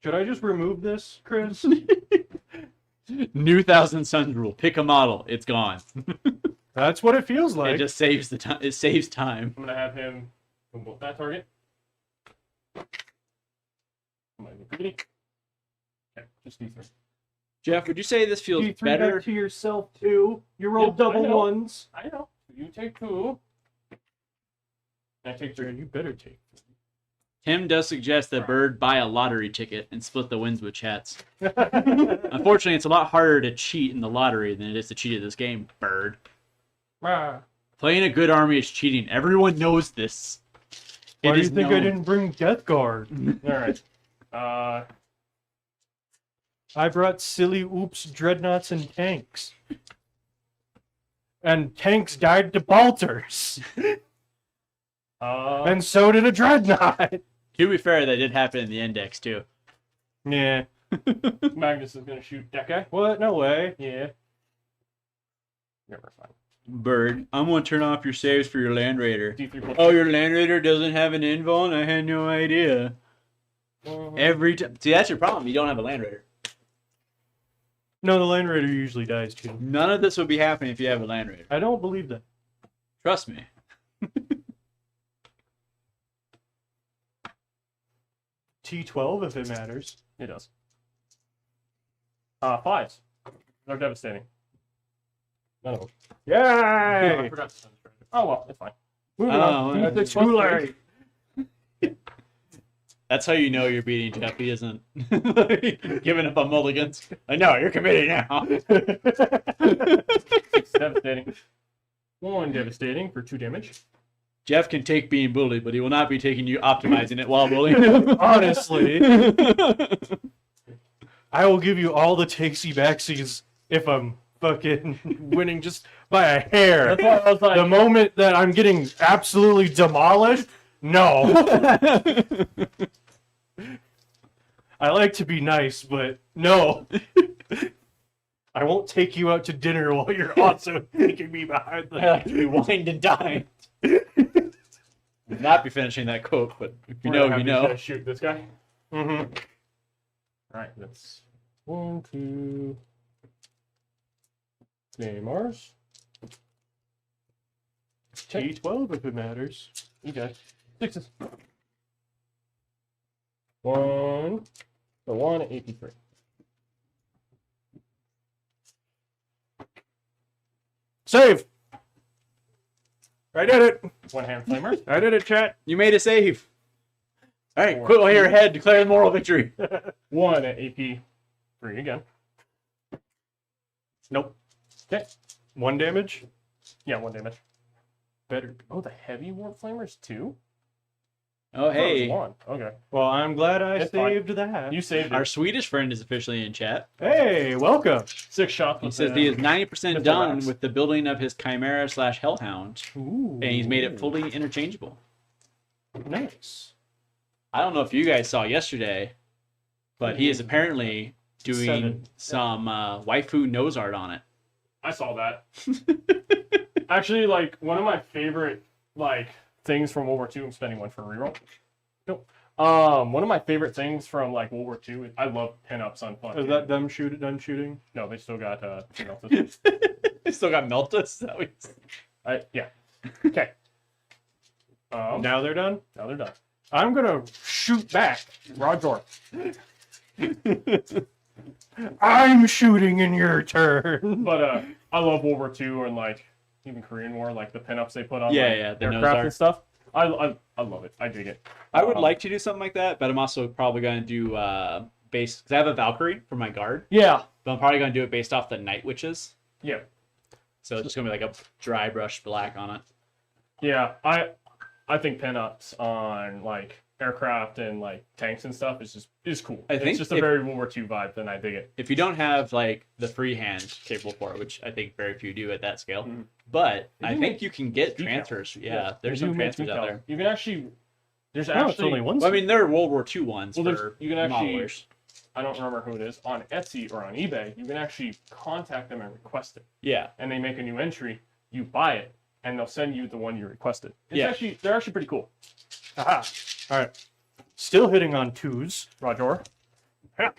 Should I just remove this, Chris? New Thousand Suns rule. Pick a model. It's gone. That's what it feels It like. just saves the time. It saves time. I'm gonna have him both that target. Okay, just D3. Jeff, would you say this feels D3 better? back to yourself too. You roll Yep, I double know. ones. I know. You take 2. And I take 3. You better take. Tim does suggest that Bird buy a lottery ticket and split the wins with chats. Unfortunately, it's a lot harder to cheat in the lottery than it is to cheat at this game, Bird. Ah. Playing a good army is cheating. Everyone knows this. Why It do you is think I known. didn't bring DeathGuard? All right. I brought silly oops, dreadnoughts, and tanks. And tanks died to bolters. And so did a dreadnought. To be fair, that did happen in the index, too. Yeah. Magnus is gonna shoot Deca. What? No way. Yeah. Never fine. Bird, I'm going to turn off your saves for your Land Raider. D3 plus Oh, your Land Raider doesn't have an invuln? I had no idea. Every time. See, that's your problem. You don't have a Land Raider. No, the Land Raider usually dies too. None of this would be happening if you have a Land Raider. I don't believe that. Trust me. T12 if it matters. It does. 5s. They're devastating. None of them. I Yay! forgot to send it. Oh well, it's fine. Moving Oh, on. well, That's too late. That's how you know you're beating Jeff. He isn't giving up on mulligans. I know, you're committed now. 6 devastating. 1 devastating for 2 damage. Jeff can take being bullied, but he will not be taking you optimizing it while bullying him. Honestly, I will give you all the takesy backsies if I'm fucking winning just by a hair. That's why I was like, The moment that I'm getting absolutely demolished, no. I like to be nice, but no. I won't take you out to dinner while you're also taking me behind I the. like to be wined and dined. Not be finishing that quote, but if you know, you know. Shoot this guy. Mm-hmm. Alright, that's 1, 2. Mars. T12 if it matters. Okay. 6s. 1. So 1 AP3. Save! I did it! 1 hand flamer. I did it, chat. You made a save. All right, 4. quit while you're ahead. Declare the moral victory. 1 at AP3 again. Nope. Okay. 1 damage? Yeah, 1 damage. Better. Oh, the heavy warp flamers 2? Oh, hey. 1. Okay. Well, I'm glad I It's fine. saved that. You saved Our it. Swedish friend is officially in chat. Hey, welcome. 6 shots He with says the- he is 90% Mr. done Rax. with the building of his Chimera / Hellhound, Ooh. and he's made it fully interchangeable. Nice. I don't know if you guys saw yesterday, but he is apparently doing 7. some waifu nose art on it. I saw that. Actually, like, one of my favorite, like, things from World War II, I'm spending 1 for a reroll. Nope. One of my favorite things from, like, World War II, I love pinups on fun. Is that them done shooting? No, they still got, Meltus. Still got Meltus. Yeah. Okay. Now they're done? Now they're done. I'm gonna shoot back. Roger. I'm shooting in your turn. But, I love World War II and, like, even Korean War, like, the pinups they put on, Yeah, like, yeah, the nose aircraft art. and stuff. I love it. I dig it. I would like to do something like that, but I'm also probably going to do base, because I have a Valkyrie for my guard, Yeah. but I'm probably going to do it based off the Night Witches. Yeah. So it's just going to be like a dry brush black on it. Yeah, I think pinups on like aircraft and like tanks and stuff is cool. I think it's just a if- very World War II vibe, then I dig it. If you don't have like the freehand capable for it, which I think very few do at that scale, Mhm. but They I do think make you can get decal. transfers. Yeah, there's They some do make transfers out decal. there. You can actually there's Oh, actually it's only one. Well, I mean, there are World War II ones Well, for you can actually- modelers. I don't remember who it is on Etsy or on eBay. You can actually contact them and request it, Yeah, and they make a new entry. You buy it, and they'll send you the one you requested. Yeah. They're actually pretty cool. Aha. All right. Still hitting on 2s. Roger. Yeah.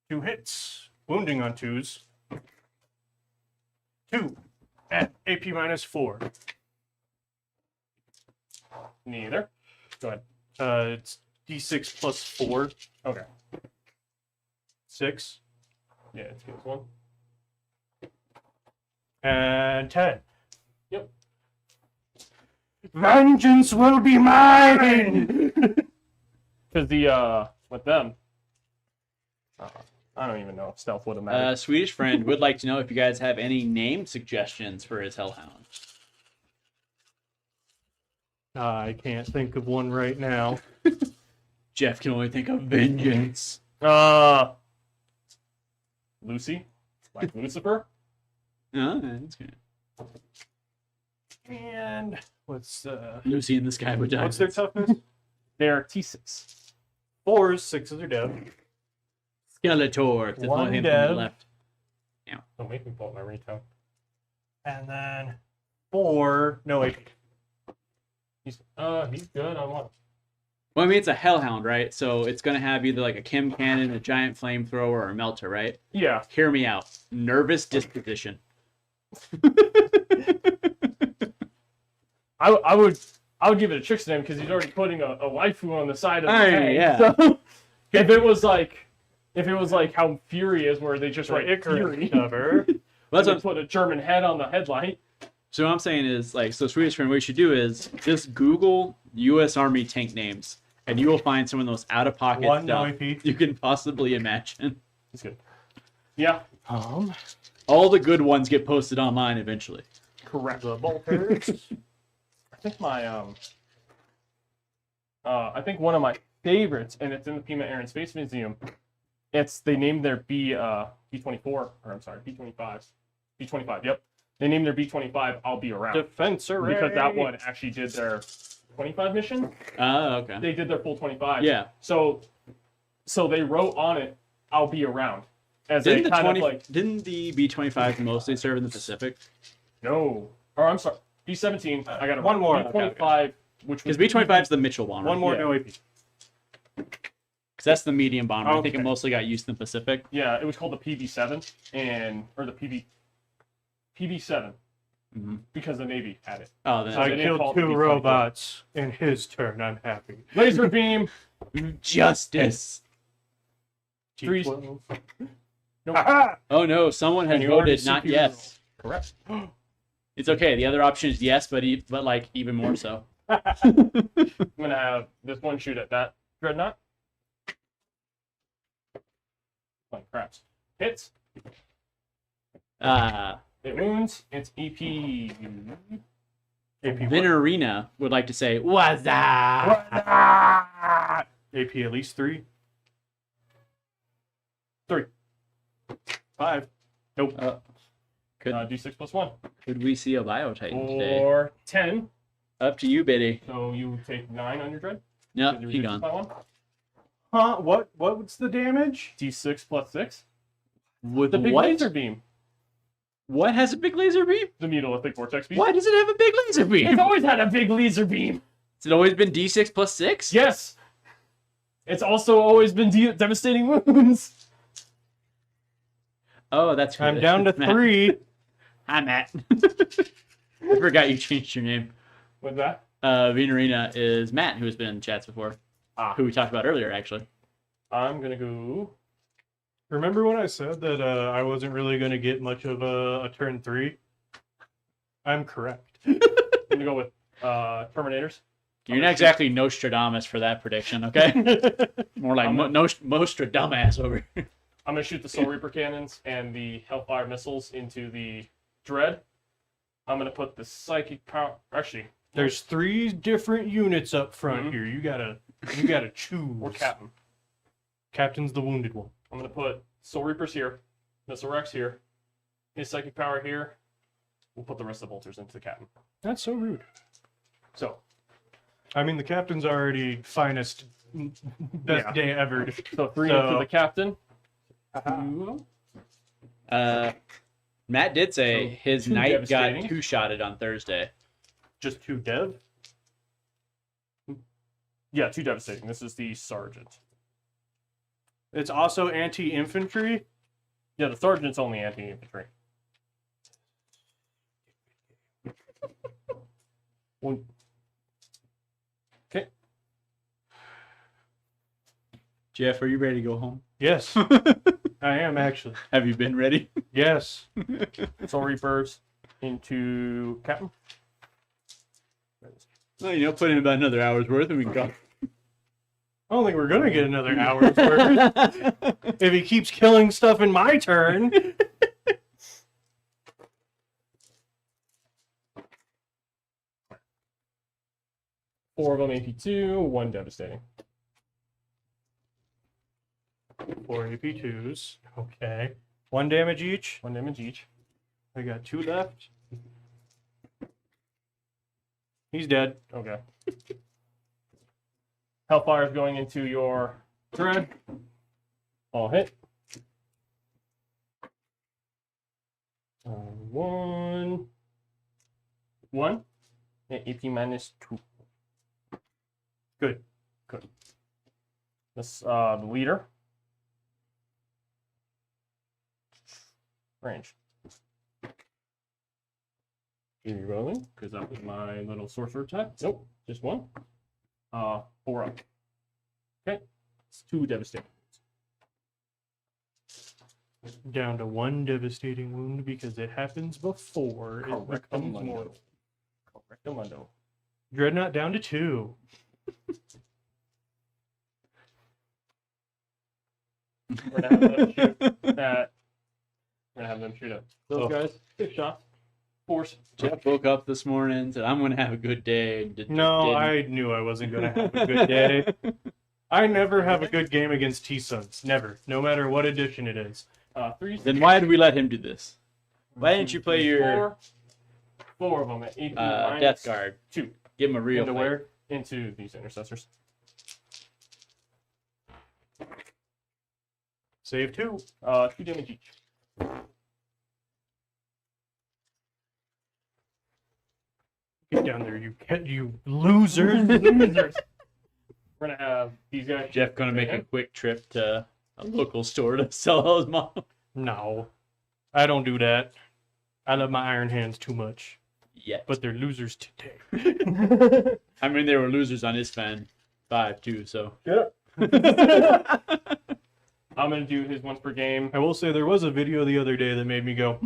2 hits. Wounding on 2s. 2 at AP -4. Neither. Go ahead. It's D6 plus 4. Okay. 6. Yeah, it's good. One. And 10. Yep. Vengeance will be mine! Because the with them, I don't even know if stealth would have mattered. Swedish friend would like to know if you guys have any name suggestions for his hellhound. I can't think of one right now. Jeff can only think of vengeance. Lucy, like Lucifer. Oh, that's good. And what's Lucy in the sky with what's their toughness? They're T6. 4s, 6s are dead. Skeletor. That's One only him dead. from the left. Don't make me pull up my retail. And then 4, no AP. He's good on what? Well, I mean, it's a hellhound, right? So it's going to have either like a chem cannon, a giant flamethrower, or a melter, right? Yeah. Hear me out. Nervous disposition. I would give it a trickster name because he's already putting a waifu on the side of the tank. Yeah. So if it was like how Fury is, where they just write Fury, cover. Well, and they put a German head on the headlight. So what I'm saying is, like, so Swedish friend, what you should do is just Google U.S. Army tank names, and you will find some of the most out-of-pocket One stuff no AP. you can possibly imagine. He's good. Yeah. All the good ones get posted online eventually. Correct. The bolters. I think I think one of my favorites, and it's in the Pima Air and Space Museum. They named their B-24, or I'm sorry, B-25s. B-25, yep. They named their B-25 I'll Be Around. Defense array. Because that one actually did their 25 mission. Oh, okay. They did their full 25. Yeah. So they wrote on it, I'll be around. As a kind of like... Didn't the B-25 mostly serve in the Pacific? No. Or I'm sorry, B-17. I got it. One more. B-25, which was... Because B-25 is the Mitchell bomber. One more Yeah. no AP. Because that's the medium bomber. I think it Okay. mostly got used in the Pacific. Yeah, it was called the PB-7, or the PB-7, Mhm. because the Navy had it. Oh, then I they didn't call killed it 2 B-24. robots in his turn. I'm happy. Laser beam. justice. Three- T12. Nope. Aha! Oh no, someone has And you already voted not superhero. yes. Correct. It's okay. The other option is yes, but like even more so. I'm gonna have this one shoot at that dreadnought. Like craps. Hits. It wounds. It's EP. AP Vinarina would like to say, what's that? AP at least 3. 3. 5. Nope. Could D6 plus 1. could we see a Biotitan today? Or 10. Up to you, Biddy. So you take 9 on your dread. No, Because you he reduce it gone. by 1. Huh? What's the damage? D6 plus 6. With The big what? laser beam. What has a big laser beam? The Mutalithic Vortex beam. Why does it have a big laser It's beam? always had a big laser beam. Has it always been D6 plus 6? Yes. It's also always been devastating wounds. Oh, that's I'm good. down to Matt. 3. Hi, Matt. I forgot you changed your name. What's that? Vinarina is Matt, who has been in chats before. Who we talked about earlier, actually. I'm gonna go. Remember when I said that I wasn't really going to get much of a turn 3? I'm correct. I'm gonna go with Terminators. You're not exactly Nostradamus for that prediction, okay? More like Nostradamus over here. I'm gonna shoot the Soul Reaper cannons and the Hellfire missiles into the Dread. I'm gonna put the Psychic Power. Actually, There's 3 different units up front Mhm. here. You gotta choose. or Captain. Captain's the wounded one. I'm gonna put Soul Reapers here, Missile Rex here, his Psychic Power here. We'll put the rest of the Bolters into the Captain. That's so rude. So, I mean, the captain's already finest, best Yeah. day ever. 3 So- into the Captain. Matt did say So, his too knight got devastating. 2-shotted on Thursday. Just 2 dev. Yeah, 2 devastating. This is the sergeant. It's also anti-infantry. Yeah, the sergeant's only anti-infantry. Okay. Jeff, are you ready to go home? Yes, I am actually. Have you been ready? Yes. Soul Reapers into Captain. Well, put in about another hour's worth and we can go. I don't think we're gonna get another hour's worth if he keeps killing stuff in my turn. 4 of them AP2, 1 devastating. 4 AP2s. Okay. 1 damage each. 1 damage each. I got 2 left. He's dead. Okay. Hellfire is going into your dread. All hit. 1. 1. AP minus 2. Good. Good. This the leader. Range. Rerolling, because that was my little sorcerer attack. Nope, just 1. 4 up. Okay. It's 2 devastating. Down to 1 devastating wound because it happens before it becomes mortal. Correctamundo. Dreadnought down to 2. We're gonna have them shoot that. We're gonna have them shoot at those guys. 6 shots. Force. Jeff woke up this morning and said, I'm going to have a good day. And No, I knew I wasn't going to have a good day. I never have a good game against T-Suns. Never. No matter what edition it is. 3. Then why did we let him do this? Why didn't you play your 4 of them at AP Death Guard? 2. Give him a real Into fight. where? Into these intercessors. Save 2. 2 damage each. Get down there, you losers. Losers. We're gonna have these guys. Jeff going to make a quick trip to a local store to sell those models. No. I don't do that. I love my Iron Hands too much. Yeah. But they're losers today. I mean, they were losers on his fan 5 too, so. Yeah. I'm gonna do his once per game. I will say there was a video the other day that made me go,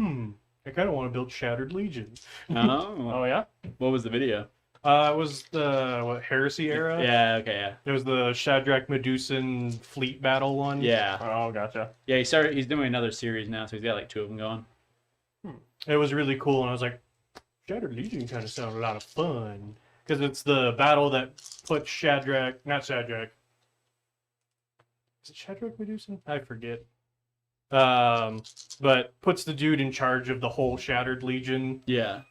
I kind of want to build Shattered Legion. Oh. Oh yeah. What was the video? It was the Heresy era. Yeah, okay, yeah. It was the Shadrach Medusan fleet battle one. Yeah. Oh, gotcha. Yeah, he's doing another series now, so he's got like 2 of them going. It was really cool, and I was like, Shattered Legion kind of sounded a lot of fun. Because it's the battle that puts not Shadrach. Is it Shadrach Medusan? I forget. But puts the dude in charge of the whole Shattered Legion. Yeah.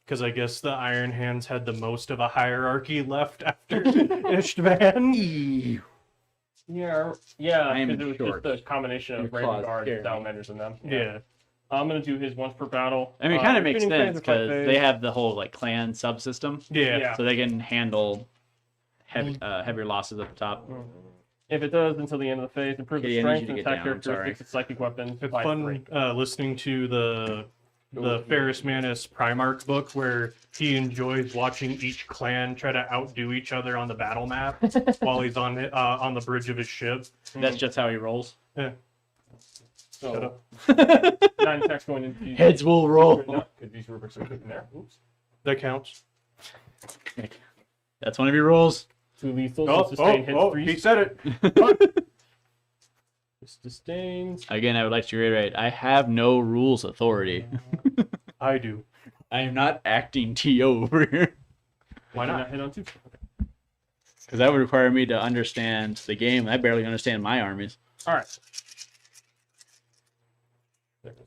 Because I guess the Iron Hands had the most of a hierarchy left after Ishvan. Yeah, I am because it was short. just a combination of Your Raven claws Guard, scare me. Salamanders, and them. Yeah. I'm gonna do his once per battle. I mean, it kind of makes shooting sense fans are quite because phased. they have the whole like clan subsystem, Yeah. so they can handle heavier losses at the top. If it does until the end of the phase, improve Okay, the I need strength you and to get attack down, sorry. characteristics of psychic weapons. It's by fun 3. listening to the Ferris Manus Primarch book where he enjoys watching each clan try to outdo each other on the battle map while he's on the bridge of his ship. That's just how he rolls. Yeah. So 9 attacks going into these. Heads will roll. Because these rubrics are cooking there. Oops. That counts. That's one of your rolls. 2 lethals. Sustain hits he freeze. said it. Sustains. Again, I would like to reiterate, I have no rules authority. I do. I am not acting TO over here. Why not hit on 2? Okay. Because that would require me to understand the game. I barely understand my armies. All right. There it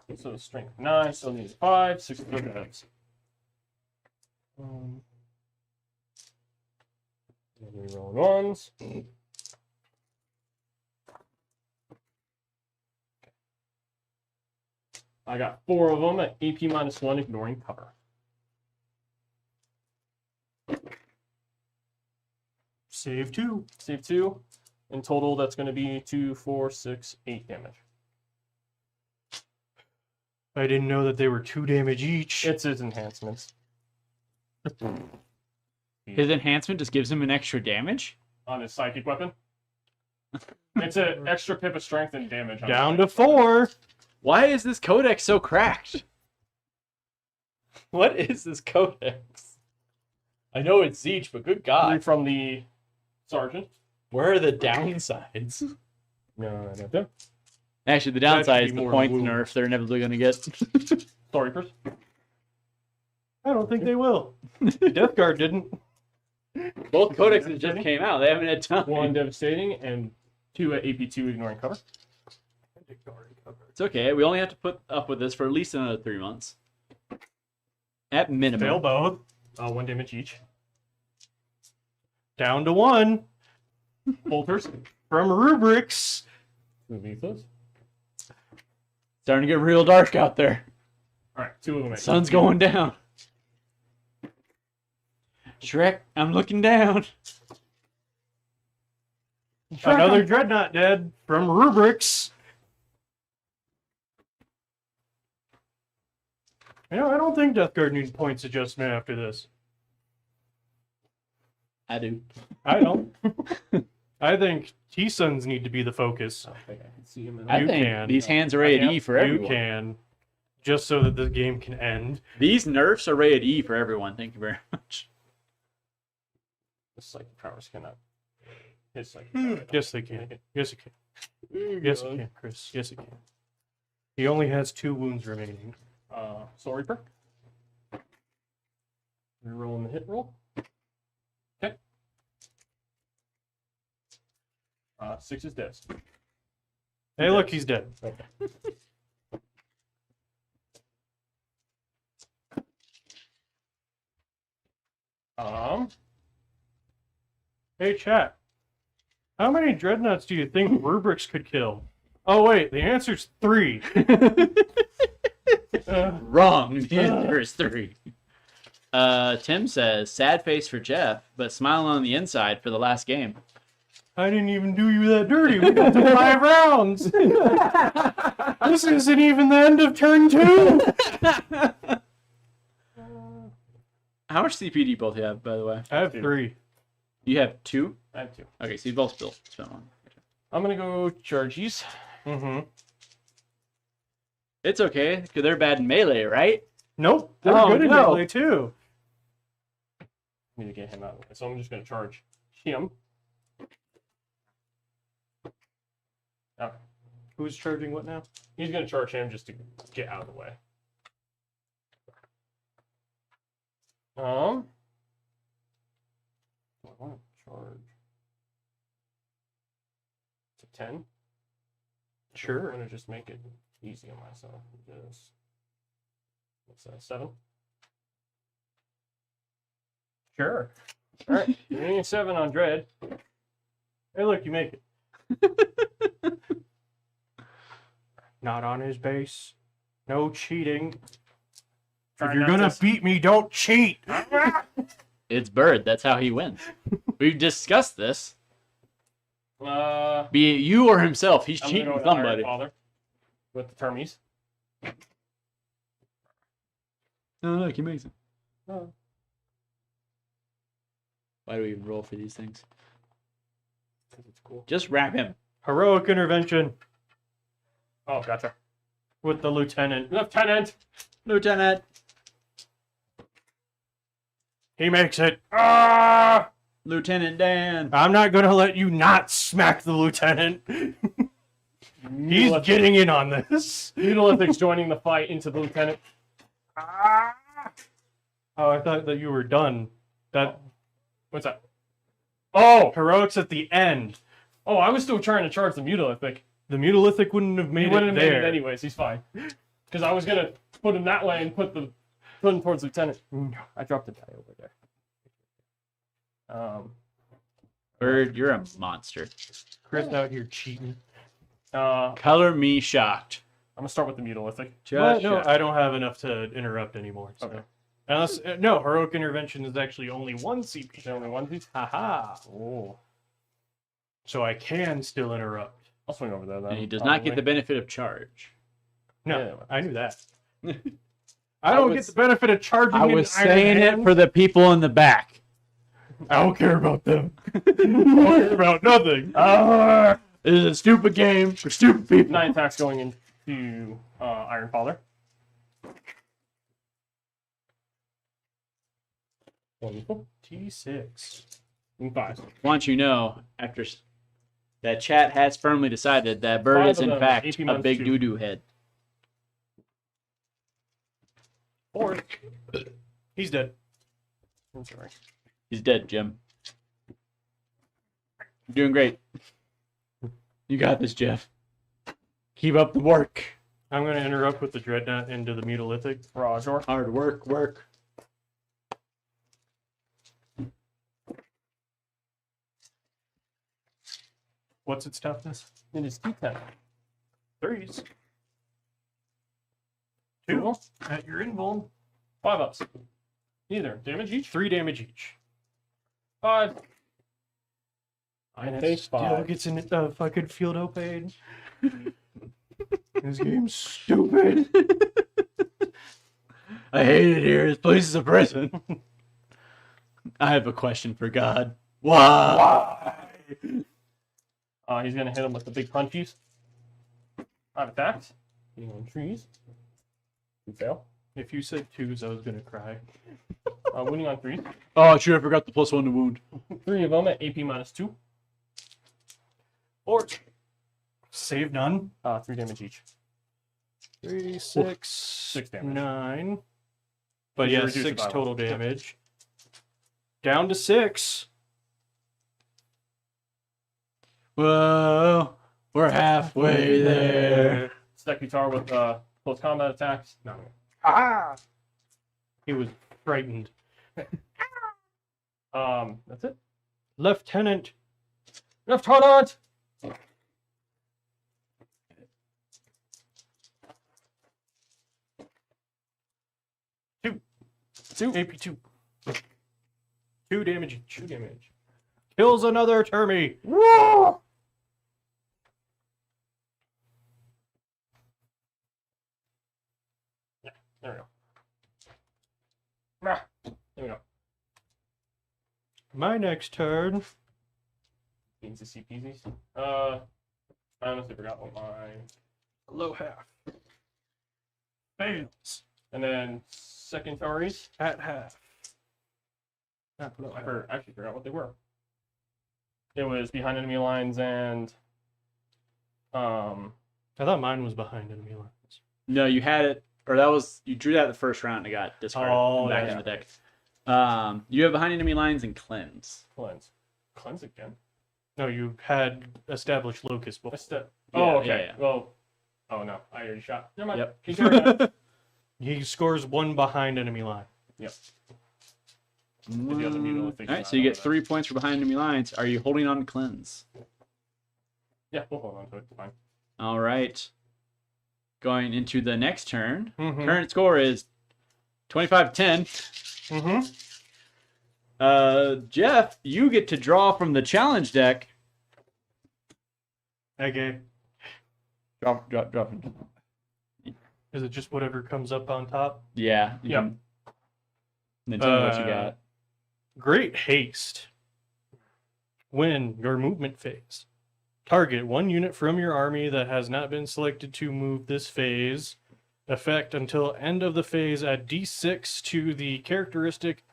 goes. So strength 9, so needs 5, 6 of those. Reroll ones. I got 4 of them at AP -1, ignoring cover. Save 2. Save 2. In total, that's going to be 2, 4, 6, 8 damage. I didn't know that they were 2 damage each. It's his enhancements. His enhancement just gives him an extra damage? On his psychic weapon. It's an extra pip of strength and damage. On Down his to 4. Why is this codex so cracked? What is this codex? I know it's Zeech, but good Three God. from the sergeant. Where are the downsides? No. Actually, the That should downside be is the more point wounds. nerf they're inevitably going to get. Stormreapers. I don't think they will. DeathGuard didn't. Both codexes just came out. They haven't had time. 1 devastating and 2 at AP2 ignoring cover. It's okay. We only have to put up with this for at least another 3 months. At minimum. Fail both. 1 damage each. Down to 1. Bolters. From Rubrics. Remove those. Starting to get real dark out there. Alright, 2 of them. Sun's going down. Shrek, I'm looking down. Another Dreadnought dead. From Rubrics. You know, I don't think DeathGuard needs points adjustment after this. I do. I don't. I think T-Suns need to be the focus. I think I can see him in I You think can. these hands are rated E for You everyone. can. Just so that the game can end. These nerfs are rated E for everyone. Thank you very much. The psychic powers cannot. His psychic power. Yes, they can. Yes, it can. Yes, it can, Chris. Yes, it can. He only has 2 wounds remaining. Soul Reaper. Rerolling the hit roll. Okay. 6 is dead. Hey, look, he's dead. Okay. Hey, chat. How many Dreadnoughts do you think Rubrics could kill? Oh, wait, the answer's 3. Wrong. The answer is 3. Tim says, sad face for Jeff, but smiling on the inside for the last game. I didn't even do you that dirty. We got to 5 rounds. This isn't even the end of turn 2. How much CP do you both have, by the way? I have 3. You have 2? I have 2. Okay, so you both still spent 1. I'm gonna go charges. Mm-hmm. It's okay, because they're bad in melee, right? Nope, they're Oh, good in no. melee too. Need to get him out of the way. So I'm just gonna charge him. Okay. Who's charging what now? He's gonna charge him just to get out of the way. Do I want to charge to 10? Sure. I'm gonna just make it easy on myself. Just what's that? 7. Sure. All right, getting a 7 on Dread. Hey, look, you make it. Not on his base. No cheating. Try If you're not gonna to- beat me, don't cheat. It's Bird, that's how he wins. We've discussed this. Be it you or himself, he's I'm cheating gonna go with Iron somebody. Father with the Termies. No, look, he makes it. Oh. Why do we even roll for these things? It's cool. Just wrap him. Heroic intervention Oh, gotcha. with the lieutenant. Lieutenant. Lieutenant. He makes it. Ah! Lieutenant Dan. I'm not gonna let you not smack the lieutenant. He's getting in on this. Neolithic's joining the fight into the lieutenant. Ah! Oh, I thought that you were done. That What's that? Oh! heroics at the end. Oh, I was still trying to charge the Mutalithic. The Mutalithic wouldn't have He made wouldn't it have made there. it anyways. He's fine. Because I was gonna put him that way and put him towards lieutenant. I dropped the die over there. Bird, you're a monster. Chris out here cheating. I'm Color me shocked. gonna start with the Mutalithic. Just No, shocked. I don't have enough to interrupt anymore. So. Okay. Unless, no, heroic intervention is actually only 1 CP. Is there only one piece? Haha. Oh. So I can still interrupt. I'll swing over there then. And he does not get the probably. benefit of charge. No, Yeah. I knew that. I don't get the benefit of charging. I was saying it for the people in the back. I don't care about them. I don't care about nothing. This is a stupid game for stupid people. 9 attacks going into Iron Father. Wonderful. T6. And 5. Want you know, after that chat has firmly decided that Bird 5 is of in them, fact AP a minus big 2. doo-doo head. 4. He's dead. I'm sorry. He's dead, Jim. You're doing great. You got this, Jeff. Keep up the work. I'm going to interrupt with the Dreadnought into the Mutalithic. Roger. Hard work. What's its toughness? It is 210. 3s. 2. 2 at your invuln. 5 ups. Either. Damage each. 3 damage each. 5. And take it still 5. gets in a fucking field open. This game's stupid. I hate it here. This place is a prison. I have a question for God. Why? He's going to hit him with the big punchies. 5 attacks. Hitting on trees. You fail. If you said 2s, I was going to cry. Wounding on 3. Oh, shoot, I forgot the +1 to wound. 3 of them at AP minus 2. Or save none. 3 damage each. 3, 6, 6 damage. 9. But You yeah, reduce it 6 by total 1. damage. Down to 6. Whoa, we're halfway there. Stack guitar with close combat attacks. No. Ah! He was frightened. That's it. Lieutenant. Lieutenant! 2 AP 2. 2 damage each. 2 damage. Kills another Termy. Whoa! Yeah, there we go. Ah, there we go. My next turn. Easy peasy. I honestly forgot what mine. Low half. Fails. And then secondaries. At half. Not low I half. actually forgot what they were. It was behind enemy lines and I thought mine was behind enemy lines. No, you had it, or that was, you drew that the first round and it got discarded back in the deck. You have behind enemy lines and cleanse. cleanse. Cleanse again. No, you had established locus before. Oh, okay. Yeah. Well, oh no, I already shot. Never mind. Yep. Keep going, man. He scores 1 behind enemy line. Yep. If you have the Neuro-Heretical All right, so you get 3 points for behind enemy lines. Are you holding on to cleanse? Yeah, we'll hold on to it. It's fine. All right. Going into the next turn. Mm-hmm. Current score is 25-10. Mm-hmm. Jeff, you get to draw from the challenge deck. Okay. Drop. Is it just whatever comes up on top? Yeah. Yep. Then tell me what you got. Great haste. When your movement phase. Target 1 unit from your army that has not been selected to move this phase. Effect until end of the phase. Add D6 to the characteristic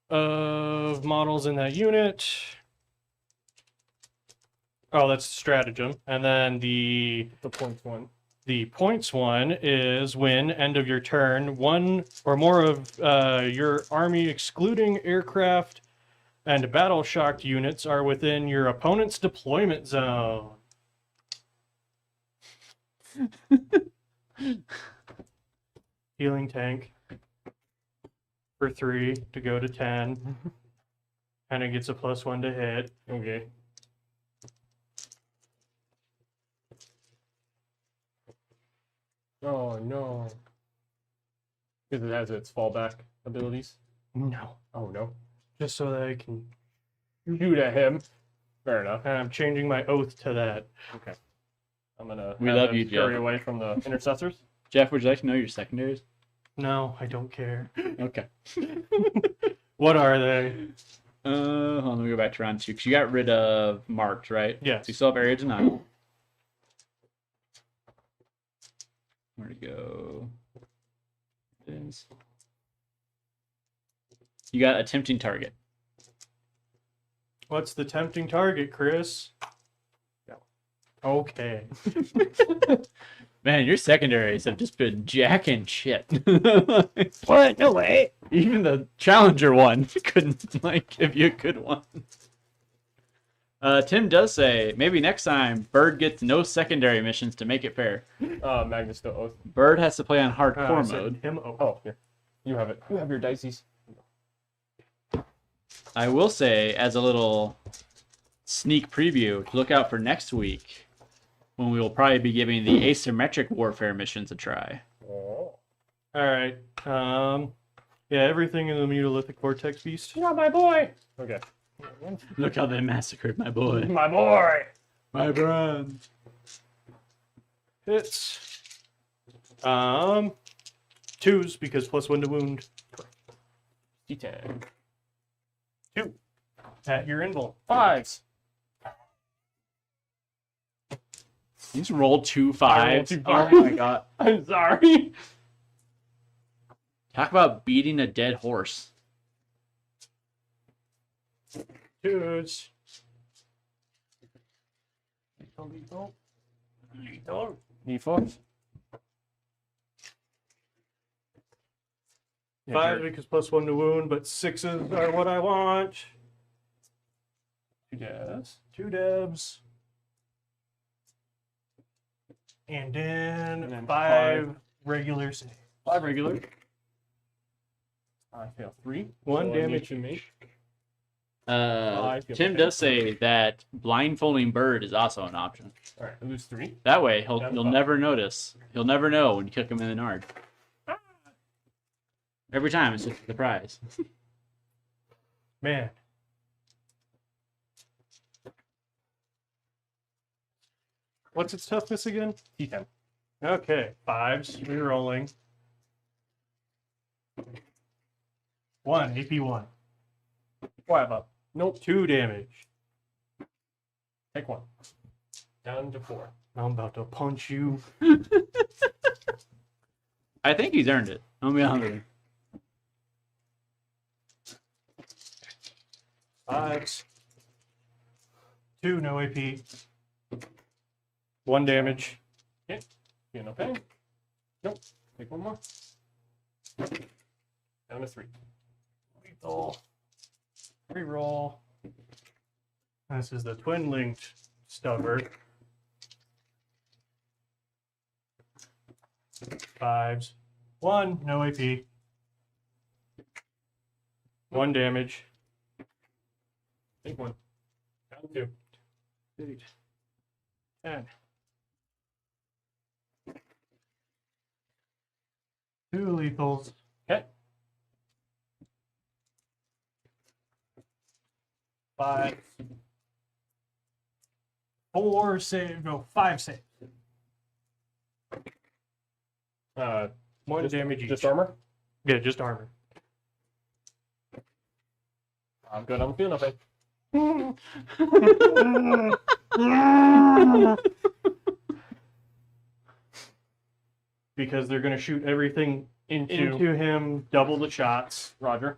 of models in that unit. Oh, that's stratagem. And then the points one. The points one is when, end of your turn, 1 or more of your army, excluding aircraft and battle shocked units, are within your opponent's deployment zone. Healing tank for 3 to go to 10. And it gets a +1 to hit. Okay. Oh no. Because it has its fallback. abilities? No. Oh no. Just so that I can. Shoot at him. Fair enough. And I'm changing my oath to that. Okay. I'm gonna We have love him you, scurry Jeff. away from the intercessors. Jeff, would you like to know your secondaries? No, I don't care. Okay. What are they? Hold on, let me go back to round 2. Because you got rid of marked, right? Yes. So you still have area denial. Where'd it go? It is. You got attempting target. What's the tempting target, Chris? No. Okay. Man, your secondaries have just been jacking shit. What? No way. Even the challenger one couldn't give you a good one. Tim does say maybe next time Bird gets no secondary missions to make it fair. Magnus still oath. Bird has to play on I hardcore said mode. him oath. Oh, here. You have it. You have your dices. I will say, as a little sneak preview, to look out for next week, when we will probably be giving the asymmetric warfare missions a try. Oh. All right. Yeah, everything in the Mutalithic Vortex Beast. You're my boy. Okay. Look how they massacred my boy. My boy. My brand. Hits. 2s because +1 to wound. D10. 2. At your invul. 5s. You just rolled 2 I rolled 5s. 2 Oh fives. my god. I'm sorry. Talk about beating a dead horse. 2s. Need 4s. 5 because +1 to wound, but 6s are what I want. 2 devs. 2 devs. And then, And then 5 regular saves. 5 regular. I fail 3. 1 So I need damage to each. make. I feel Tim okay. does say that blindfolding Bird is also an option. All right, I lose 3. That way, Down to you'll 5. never notice. He'll never know when you kick him in the nard. Every time, it's just a surprise. Man. What's its toughness again? D10. Okay, 5s. Rerolling. 1, AP 1. 5 up. Nope. 2 damage. Take 1. Down to 4. I'm about to punch you. I think he's earned it. I'll be honest with you. 5s. 2, no AP. 1 damage. Feel no pain. Nope. Take 1 more. Down to 3. Lethal. Reroll. This is the twin linked stubber. 5s. 1, no AP. 1 damage. Take 1. Down to 2. 8. 10. 2 lethals. Okay. 5. 4 save. No, 5 saves. 1 damage each. Just armor? Yeah, just armor. I'm good. I'm feeling okay. Because they're going to shoot everything Into into him, double the shots. Roger.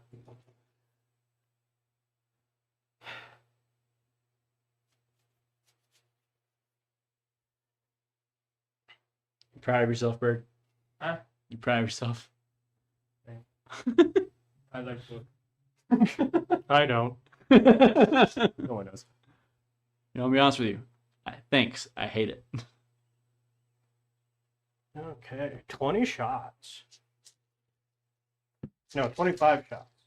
You proud of yourself, Bird? Huh? You proud of yourself? I like to. I don't. No one knows. You know, I'll be honest with you. Thanks. I hate it. Okay, 20 shots. No, 25 shots.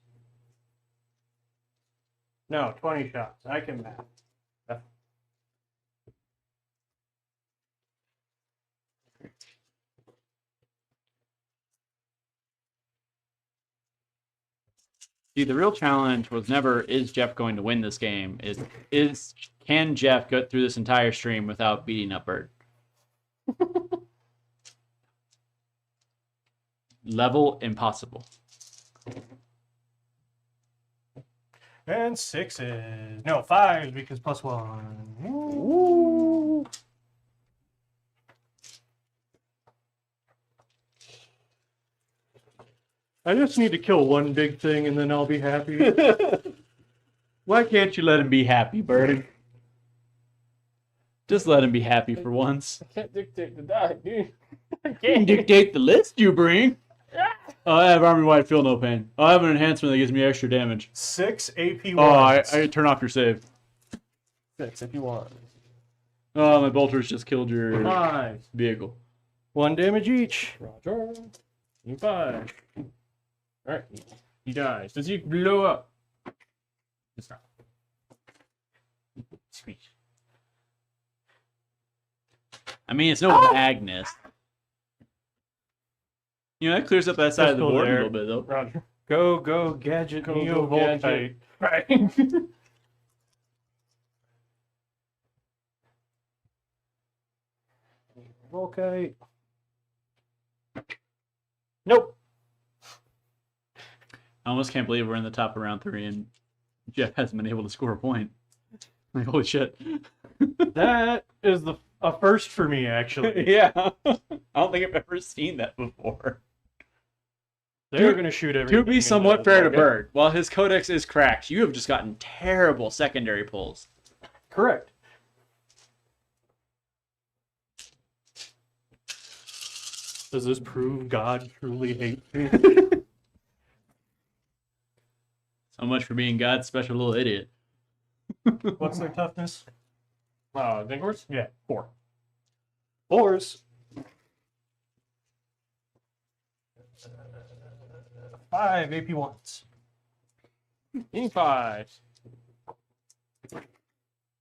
No, 20 shots. I can math. See, the real challenge was never, is Jeff going to win this game? Can Jeff get through this entire stream without beating up Bird? Level impossible. And 6s. No, 5s because +1. Ooh. I just need to kill one big thing and then I'll be happy. Why can't you let him be happy, Bird? Just let him be happy for once. I can't dictate the die, dude. I You can can't. dictate the list you bring. Oh, I have army-wide feel no pain. Oh, I have an enhancement that gives me extra damage. 6 AP1s. Oh, I turn off your save. 6 if you want. Oh, my bolters just killed your 5. vehicle. 1 damage each. Roger. You 5. Alright. He dies. Does he blow up? It's not. Squeak. I mean, it's no Magnus. You know, that clears up that side of the Pistol board a there. little bit, though. Roger. Go, gadget, Go, Neo go, Gadget. Volkite. Right. Volkite. Nope. I almost can't believe we're in the top of round 3 and Jeff hasn't been able to score a point. Like, holy shit. That is a first for me, actually. Yeah. I don't think I've ever seen that before. They're going to shoot everything. To be in somewhat the fair to target. Bird, while his codex is cracked, you have just gotten terrible secondary pulls. Correct. Does this prove God truly hates me? So much for being God's special little idiot. What's their toughness? DeathGuards? Yeah. 4. 4s. 5 AP1s. 5.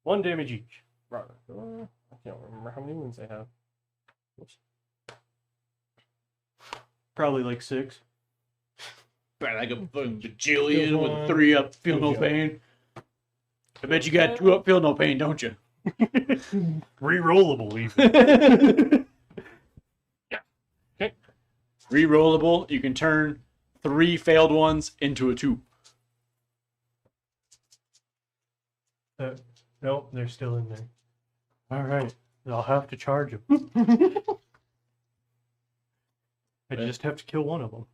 1 damage each. Roger. I can't remember how many wounds they have. Oops. Probably like 6. Like a bajillion Feel with one. 3 up, feel no Feel pain. I bet you got 2 up, feel no pain, don't you? Rerollable even. Rerollable, you can turn 3 failed ones into a 2. Nope, they're still in there. All right, I'll have to charge them. I just have to kill one of them.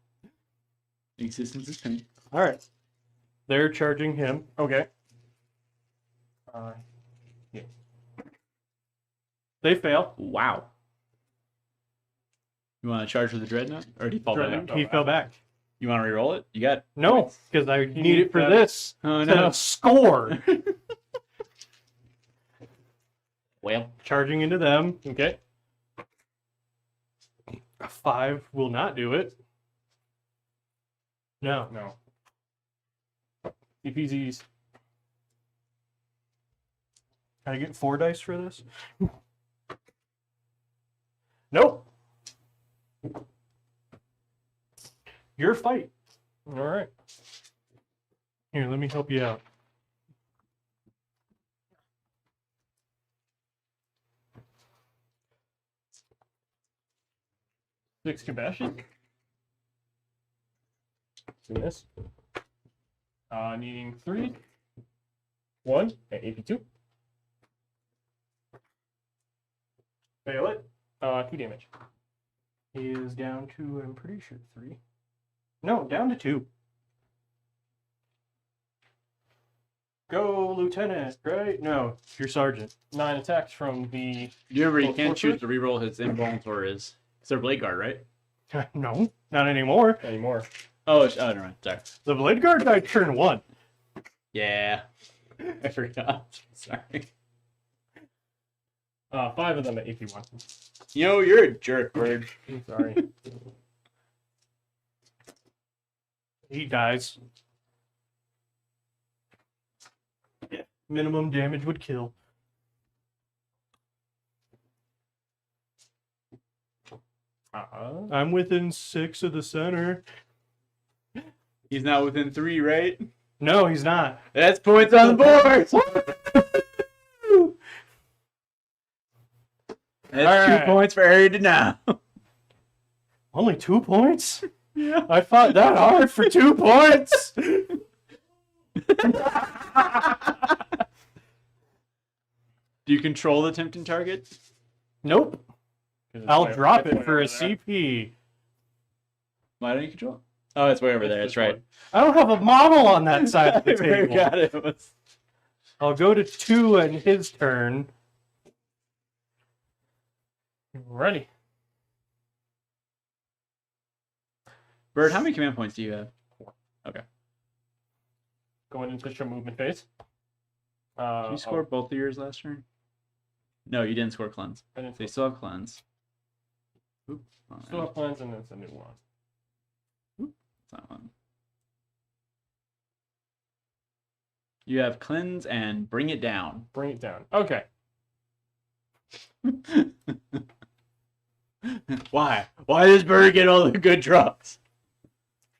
Existence is pain. All right, they're charging him. Okay. They fail. Wow. You want to charge with the Dreadnought? Or did he fall Dreadnought. back? He fell back. You want to reroll it? You got... No, because I need it for that. this Oh, to score. Well, Charging into them. Okay. A 5 will not do it. No. No. EPZs. Can I get 4 dice for this? Nope. Your fight. Alright. Here, let me help you out. Six Kabashes. Do this. Needing 3. 1 at AP2. Fail it. 2 damage. He is down to, I'm pretty sure, 3. No, down to 2. Go, Lieutenant, right? No, you're Sergeant. 9 attacks from the... you remember you Oh, can't sorcerer? choose to reroll his involuntaries. It's their Blade Guard, right? No, not anymore. Anymore. Oh, never mind. Sorry. The Blade Guard died turn 1. Yeah. I forgot. Sorry. 5 of them at AP1. You know, you're a jerk, Bird. I'm sorry. He dies. Minimum damage would kill. I'm within 6 of the center. He's not within 3, right? No, he's not. That's points on the board. That's All right. 2 points for area denial. Only 2 points? Yeah. I fought that hard for 2 points. Do you control the tempting target? Nope. 'Cause it's I'll way- drop it's it way for a over there. CP. Why don't you control it? Oh, it's way over there. That's This right. one. I don't have a model on that side of the I table. forgot it was. I'll go to 2 on his turn. Ready. Bird, how many command points do you have? Going into your movement phase. Did you score both of yours last turn? No, you didn't score cleanse. I didn't So you still have cleanse. Oop. Oh, still have plans, and then it's a new one. That's not one. You have cleanse and bring it down. Bring it down. Okay. Why? Why does Bird get all the good drops?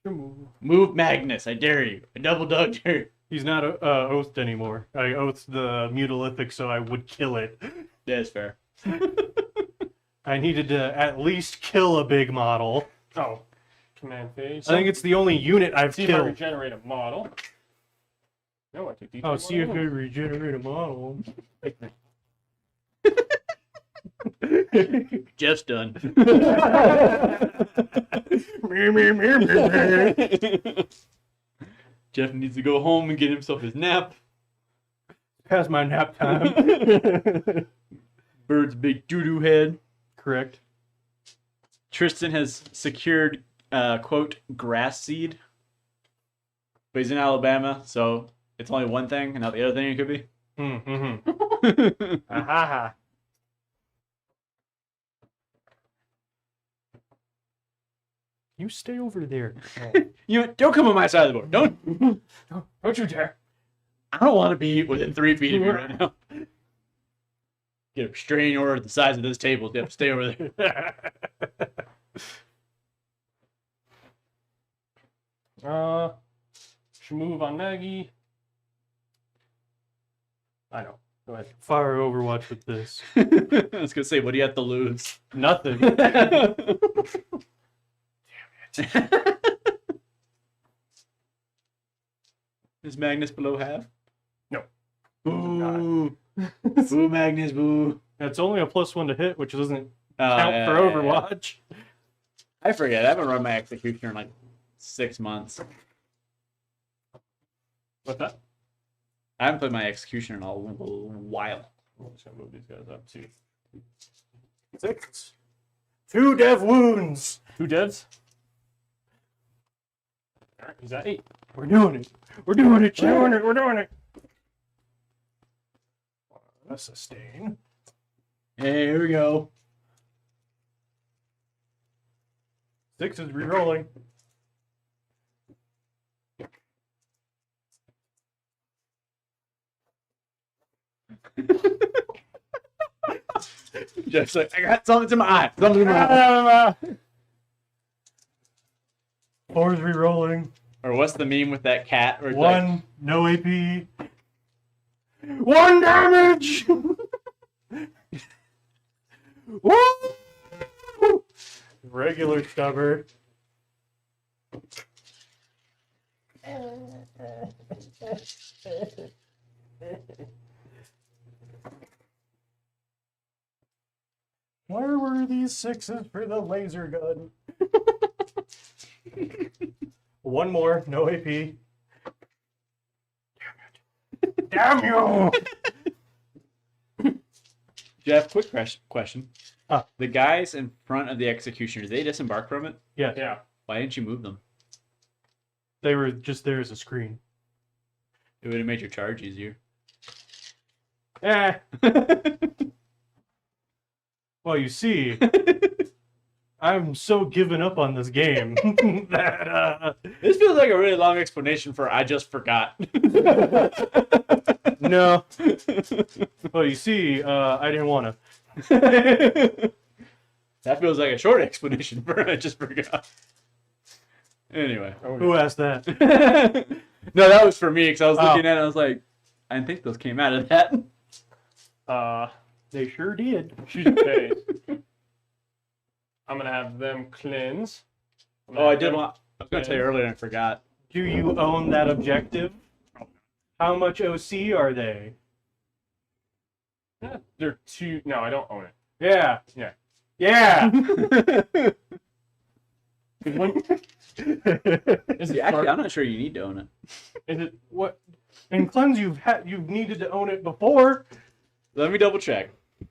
Move. Move Magnus, I dare you. I double dog dare you. He's not oathed anymore. I oathed the Mutalithic so I would kill it. That's fair. I needed to at least kill a big model. Oh. Command phase. I think it's the only unit I've See if I killed. regenerate a model. No, I took D10. Oh, see if I regenerate a model. Jeff's done. Jeff needs to go home and get himself his nap. Past my nap time. Bird's big doo-doo head. Correct. Tristan has secured, quote, grass seed. But he's in Alabama, so it's only one thing and not the other thing it could be. Mm-hmm. Aha. You stay over there. You don't come on my side of the board. Don't Don't you dare. I don't want to be within 3 feet of you right now. Get a restraining order the size of this table. You have to stay over there. Should move on Maggie. I know. Go ahead. Fire Overwatch with this. I was gonna say, what do you have to lose? Nothing. Is Magnus below half? No. Boo. Boo, Magnus, boo. It's only a +1 to hit, which doesn't Oh, count yeah, for yeah, yeah. Overwatch. I forget. I haven't run my executioner in like 6 months. What's that? I haven't played my executioner in a while. I'm just gonna move these guys up too. 6. 2 dev wounds. 2 devs. Alright, he's at 8. We're doing it. We're doing it, chat. We're doing it. A sustain. Hey, here we go. 6 is rerolling. Jeff's like, I got something to my eye. Something in my eye. 4 is rerolling. Or what's the meme with that cat? Where it's 1, no AP. 1 damage! Woo! Regular stubborn. Where were these 6s for the laser gun? 1 more, no AP. Damn you! Jeff, quick question. Ah. The guys in front of the executioner, did they disembark from it? Yes. Yeah. Why didn't you move them? They were just there as a screen. It would have made your charge easier. Eh. Well, you see, I'm so given up on this game that This feels like a really long explanation for I just forgot. no. Well, you see, I didn't want to. That feels like a short explanation for I just forgot. Anyway. Oh, Who yeah. asked that? No, that was for me because I was Oh. looking at it. I was like, I didn't think those came out of that. They sure did. Shooting phase. I'm gonna have them cleanse. I'm gonna Oh, I have did them- want. I was gonna tell you earlier and I forgot. Do you own that objective? How much OC are they? They're two. No, I don't own it. Yeah. Yeah. Yeah. When, is it Actually, start- I'm not sure you need to own it. Is it What? In cleanse, you've needed to own it before. Let me double check.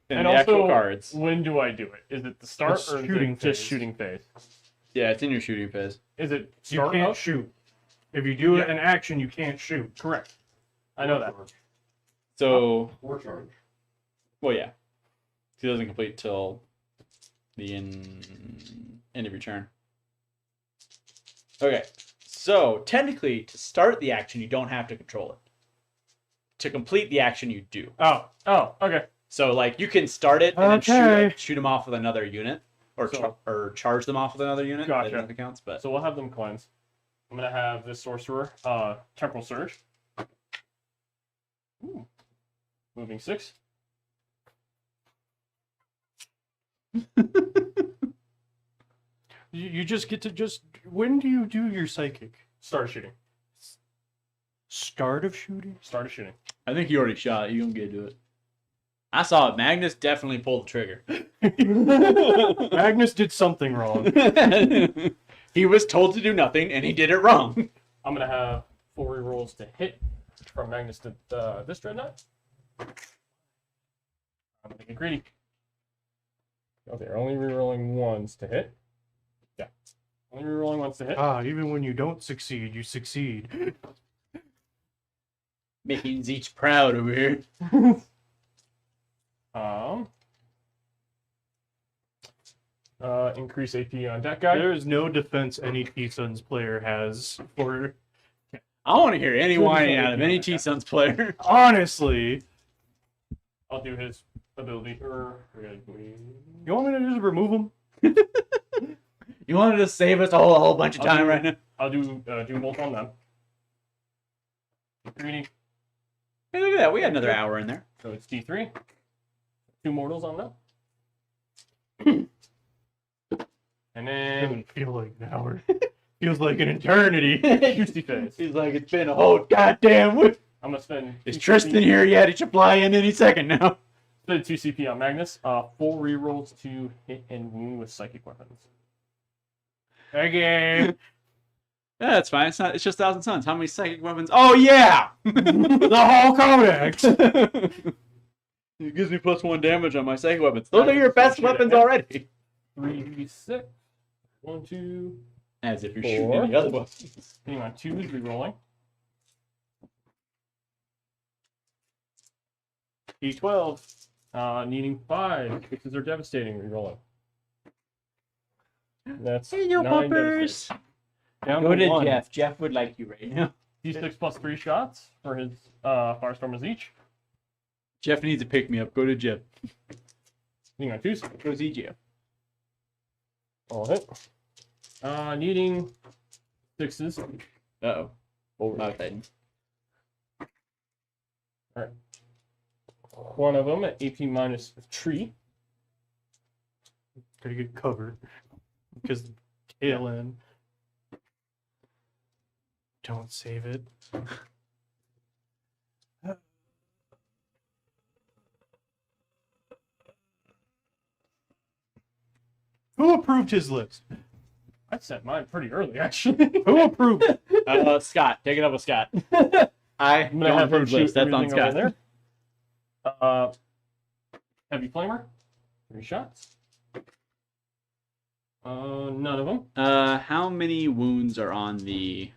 In and the also actual cards. when do I do it? Is it the start It's or is shooting it just phase. shooting phase? Yeah, it's in your shooting phase. Is it You start can't up? shoot. If you do Yeah. an action, you can't shoot. Correct. I know that. So, War charge. well, yeah. He doesn't complete till the end of your turn. Okay. So, technically, to start the action, you don't have to control it. To complete the action, you do. Oh. Oh, okay. So, like, you can start it and then Okay. shoot them off with another unit, or So- or charge them off with another unit. Gotcha. That definitely counts, but So we'll have them cleanse. I'm gonna have this sorcerer, temporal surge. Ooh. Moving 6. You just get to just. When do you do your psychic? Start shooting. Start of shooting? Start of shooting. I think you already shot. You don't get to do it. I saw it. Magnus definitely pulled the trigger. Magnus did something wrong. He was told to do nothing, and he did it wrong. I'm gonna have 4 rerolls to hit from Magnus to this dreadnought. I'm gonna get greedy. Oh, they're only rerolling ones to hit. Yeah, only rerolling ones to hit. Even when you don't succeed, you succeed. Making Zeech proud over here. Increase AP on that guy. There is no defense any T-Sons player has for. I want to hear any whining out of any T-Sons player. Honestly, I'll do his ability. you want me to just remove them? You wanted to save us a whole bunch of I'll time do- right now. I'll do both on them. Greedy. Hey, look at that. We got another hour in there. So it's D3. 2 mortals on them. And then Doesn't feel like an hour. Feels like an eternity. juicy phase. He's like, it's been a whole goddamn week. I'm gonna spend. Is 2 Tristan CP here yet? He should fly in any second now. Spend 2 CP on Magnus. 4 rerolls to hit and wound with psychic weapons. Okay. Yeah, that's fine. It's not. It's just Thousand Suns. How many psychic weapons? Oh yeah, The whole codex. It gives me +1 damage on my psychic weapons. Those are your So best shoot it. weapons already. 3d6. 1, 2. As if you're 4. shooting any other weapons. Hitting on 2 is rerolling. D12. Needing 5 because they're devastating rerolling. That's Hey, you 9 puppers. Down Go to to 1. Jeff. Jeff would like you right now. D6 plus 3 shots for his Firestormers each. Jeff needs to pick me up. Go to Jeff. Hitting on 2s. Go see Jeff. All hit. Needing 6s. Uh-oh. Over. My Titan. One of them at AP minus 3. Gotta get covered. Because tail end. Don't save it. Who approved his list? I set mine pretty early, actually. Who approved it? Scott. Take it up with Scott. I I'm gonna have him shoot list. That's on everything over Scott. there. Heavy flamer, 3 shots. None of them. How many wounds are on the...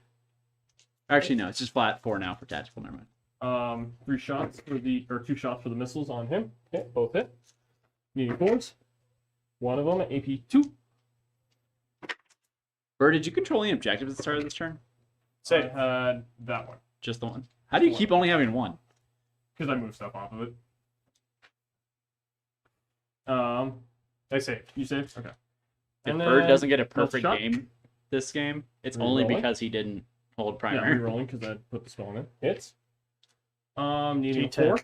Actually, no. It's just flat 4 now for tactical. Never mind. 3 shots for the, or 2 shots for the missiles on him. Hit, both hit. Needing 4s. One of them at AP 2. Bird, did you control any objectives at the start of this turn? I had that one Just the one. How do you keep only having one? because I moved stuff off of it. I saved. You saved? Okay. If And Bird then doesn't get a plus perfect shot. game, this game. It's only Rerolling? because he didn't hold Yeah, primary. rerolling because I put the spell in. Hits. Needing a D10. 4.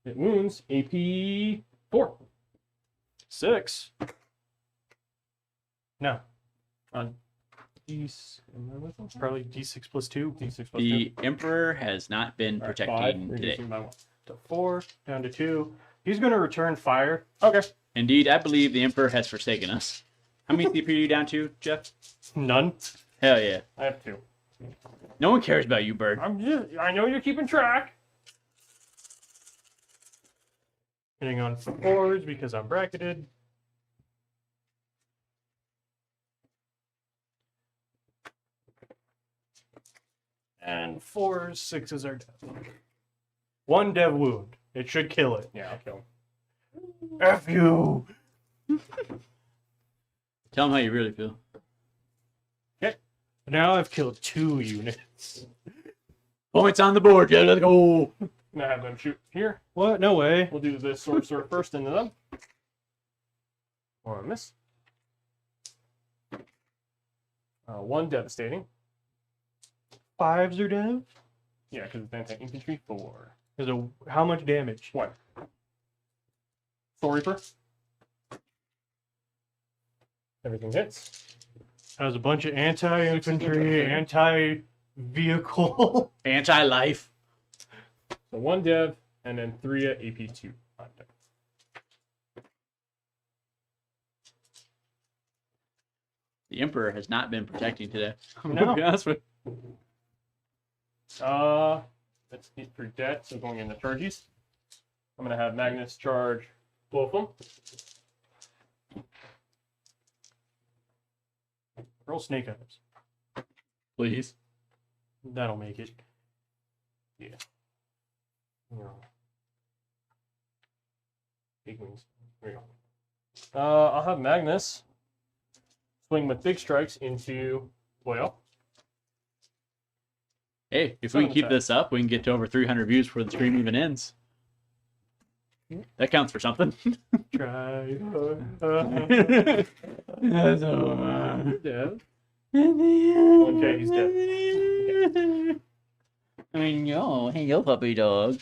It wounds. AP 4. 6. No, It's probably D6 plus 2. D6 plus The Emperor has not been 2. All right, protecting 5, today. reducing by 1. To 4, down to 2. He's going to return fire. Okay. Indeed, I believe the Emperor has forsaken us. How many CP are you down to, Jeff? None. Hell yeah. I have 2. No one cares about you, Bird. I know you're keeping track. Hitting on 4s because I'm bracketed. And 4s, 6s are dead. 1 dev wound. It should kill it. Yeah, I'll kill him. F you! Tell him how you really feel. Now I've killed 2 units. Points on the board, yeah, let's go. I'm gonna have them shoot here. What? No way. We'll do the sorcerer first into them. Or a miss. 1 devastating. 5s are dev? Yeah, because it's anti-infantry. 4. How much damage? 1. Soul Reaper. Everything hits. Has a bunch of anti-infantry, anti-vehicle. Anti-life. So 1 dev, and then 3 at AP2. The Emperor has not been protecting today. I'm No. gonna be honest with That's for debt, so going into charges. I'm gonna have Magnus charge both of them. Roll snake eyes. please. That'll make it. Yeah. Big wings. There you go. I'll have Magnus swing with big strikes into Boyle. Hey, if we can keep this up, we can get to over 300 views before the stream even ends. That counts for something. Try. Dev. Okay, he's dead. I know. Hey, yo, puppy dog.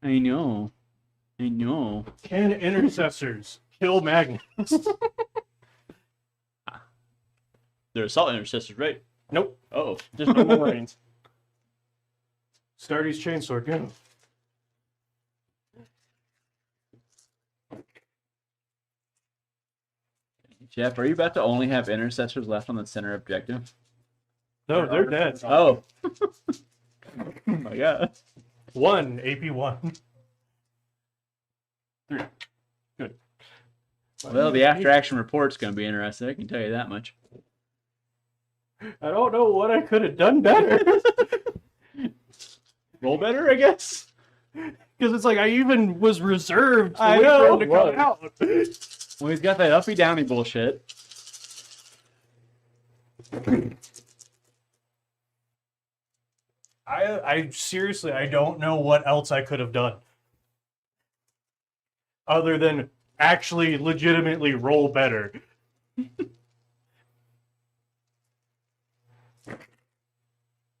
I know. I know. Can intercessors kill Magnus? They're assault intercessors, right? Nope. Oh. Just normal Marines. Stardy's chainsword, go. Jeff, are you about to only have intercessors left on the center objective? No, they're dead. Oh. Oh my god. 1, AP1. 3. Good. Well, the after action report's going to be interesting. I can tell you that much. I don't know what I could have done better. Roll better, I guess. Because it's like I even was reserved to I wait for know. him to come out. Well, he's got that uppy downy bullshit. I seriously, I don't know what else I could have done. Other than actually legitimately roll better.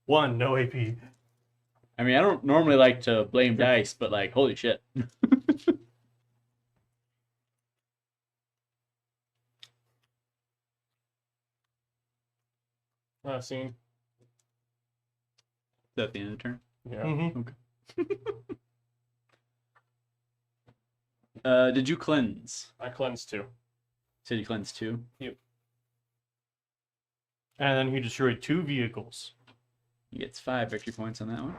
One, no AP. I mean, I don't normally like to blame dice, but like, holy shit. Scene. Is that the end of the turn? Yeah. Mm-hmm. Did you cleanse? I cleanse 2. Said you cleansed 2? Yep. And then he destroyed 2 vehicles. He gets 5 victory points on that one.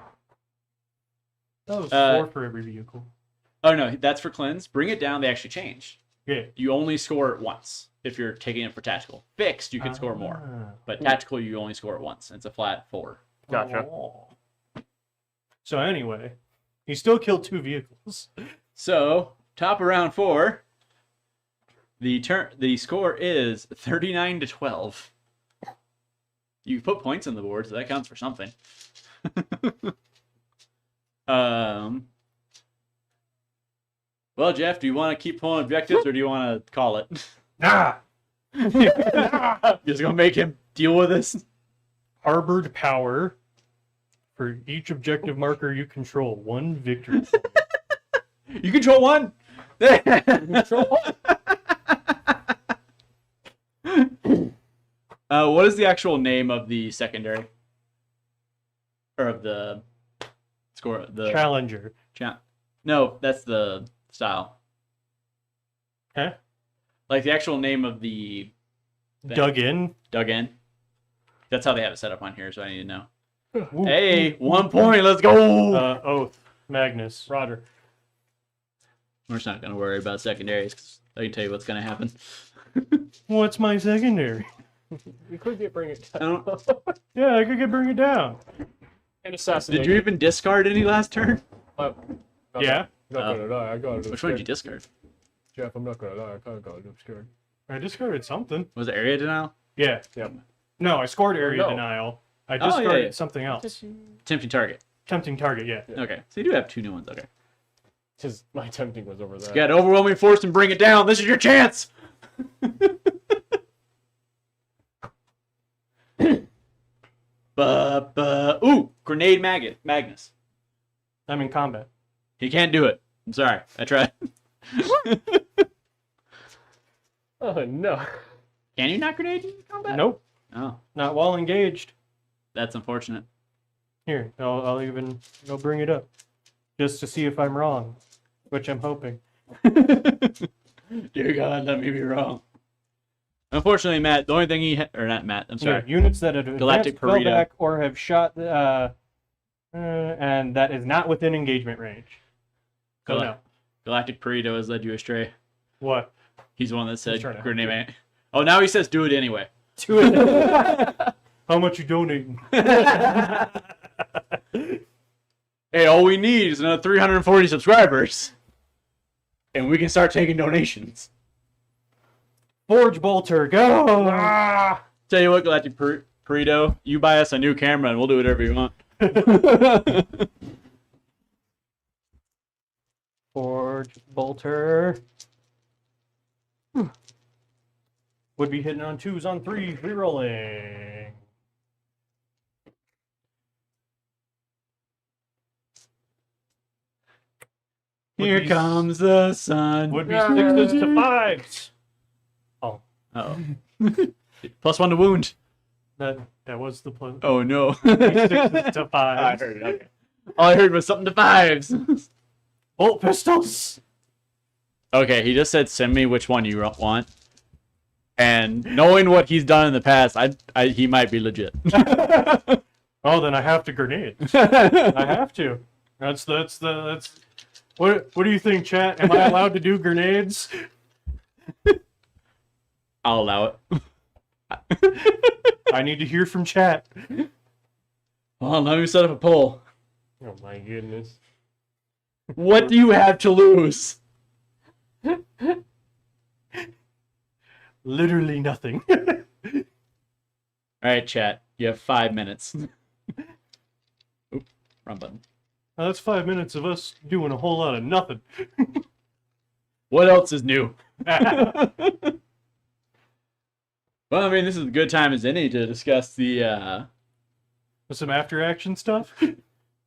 That was 4 for every vehicle. Oh no, that's for cleanse. Bring it down, they actually changed. Yeah. You only score it once if you're taking it for tactical. Fixed, you can score more. But tactical, you only score it once. It's a flat 4. Gotcha. Oh. So anyway, he still killed 2 vehicles. So, top of round 4, the score is 39-12. You put points on the board, so that counts for something. Well, Jeff, do you want to keep pulling objectives, or do you want to call it? Ah! Just gonna make him deal with this. Harbored power. For each objective marker you control, 1 victory. You control one. What is the actual name of the secondary? Or of the score? The Challenger. No, that's the style. Huh? Like the actual name of the thing. Dug in. Dug in. That's how they have it set up on here, so I need to know. Ooh, Hey, 1 point. Let's go. Oath. Magnus. Roger. We're just not gonna worry about secondaries because I can tell you what's gonna happen. What's my secondary? We could get bring it I down. don't- Yeah, I could bring it down. And assassinate. Did you even discard any last turn? Yeah. Not gonna lie, I got it. Which one did you discard? Jeff, I'm not gonna lie, I kinda got it scared. I discarded something. Was it area denial? Yeah. Yep. No, I scored area No. denial. I Oh, yeah, discarded yeah. something else. Tempting target. Tempting target, yeah. Yeah. Okay, so you do have 2 new ones. Okay. Because my tempting was over there. Get overwhelming force and bring it down. This is your chance. Ooh, grenade Magnus. I'm in combat. He can't do it. I'm sorry. I tried. Oh no. Can you not grenade in combat? Nope. Oh, Not while engaged. that's unfortunate. Here, I'll even go bring it up. Just to see if I'm wrong. Which I'm hoping. Dear God, let me be wrong. Unfortunately, Matt, the only thing or not Matt, I'm sorry. Yeah, units that have Galactic advanced, fell Burrito. back, or have shot, and that is not within engagement range. So no. Galactic Burrito has led you astray. What? He's the one that said trying to grenade man. Oh, now he says do it anyway. Do it. How much you donating? Hey, all we need is another 340 subscribers. And we can start taking donations. Forge Bolter, go! Ah! Tell you what, Galactic Burrito, you buy us a new camera and we'll do whatever you want. Forge Bolter. Would be hitting on 2s on 3s, rerolling. Here be- comes the sun. Would be 6s to 5s. Uh-oh. +1 to wound. That was the plan. Oh, no. 6s to 5s. I heard it. Okay. All I heard was something to 5s. Bolt pistols. Okay, he just said send me which one you want. And knowing what he's done in the past, he might be legit. Oh, then I have to grenade. I have to. That's what do you think, chat? Am I allowed to do grenades? I'll allow it. I need to hear from chat. Well, let me set up a poll. Oh my goodness. What do you have to lose? Literally nothing. All right, chat. You have 5 minutes. Oop, wrong button. Now, that's 5 minutes of us doing a whole lot of nothing. What else is new? Well, I mean, this is a good time as any to discuss the, Some after action stuff.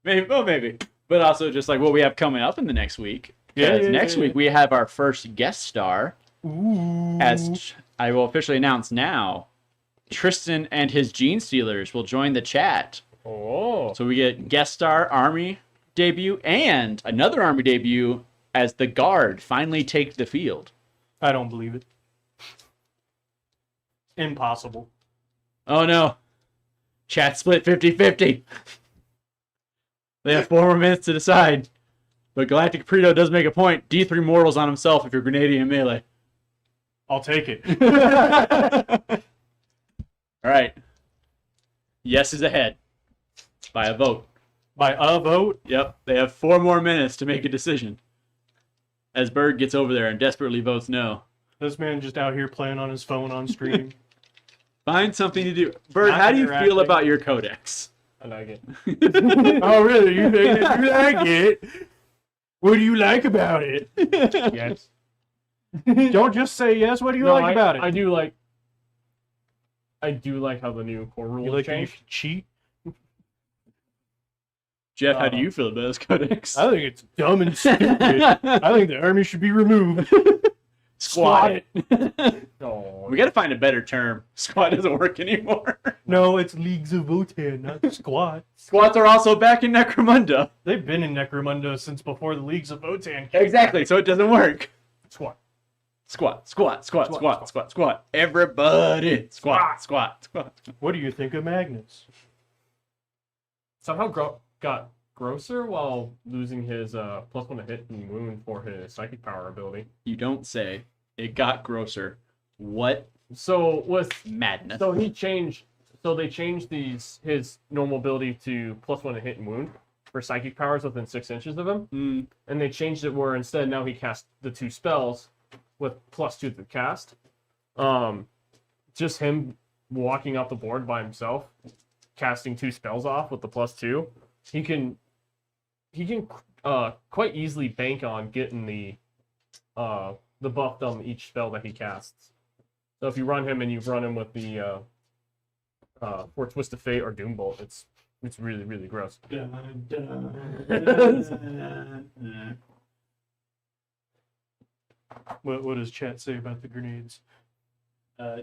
maybe. But also just like what we have coming up in the next week. Yeah, Because yeah, next yeah, week we have our first guest star. Ooh. As I will officially announce now, Tristan and his Gene Stealers will join the chat. Oh. So we get guest star Army debut and another Army debut as the Guard finally take the field. I don't believe it. Impossible. Oh no. Chat split 50-50. They have 4 more minutes to decide. But Galactic Preto does make a point. D3 mortals on himself if you're grenading in melee. I'll take it. Alright. Yes is ahead. By a vote. By a vote? Yep. They have 4 more minutes to make a decision. As Berg gets over there and desperately votes no. This man just out here playing on his phone on stream. Find something to do. Berg, Not how do you feel interacting. about your codex? I like it. Oh, really? You like it? What do you like about it? Yes. Don't just say yes. What do you like about it? I do like. I do like how the new core You rules like that you changed. can cheat? Jeff, how do you feel about this codex? I think it's dumb and stupid. I think the army should be removed. Squat. Oh, We gotta find a better term. Squat doesn't work anymore. No, it's Leagues of Votan, not squat. Squats are also back in Necromunda. They've been in Necromunda since before the Leagues of Votan. Exactly, so it doesn't work. squat. Squat, squat, squat, squat, squat, squat. Everybody, squat, squat, squat. What do you think of Magnus? Somehow got grosser while losing his +1 to hit and wound for his psychic power ability. You don't say. It got grosser. What So with madness? so he changed. So they changed his normal ability to +1 to hit and wound for psychic powers within 6 inches of him, and they changed it where instead now he casts the 2 spells with +2 to the cast. Just him walking off the board by himself, casting 2 spells off with the +2, he can quite easily bank on getting the buff on each spell that he casts. So if you run him and you run him with the or Twist of Fate or Doombolt, it's really, really gross. What does chat say about the grenades?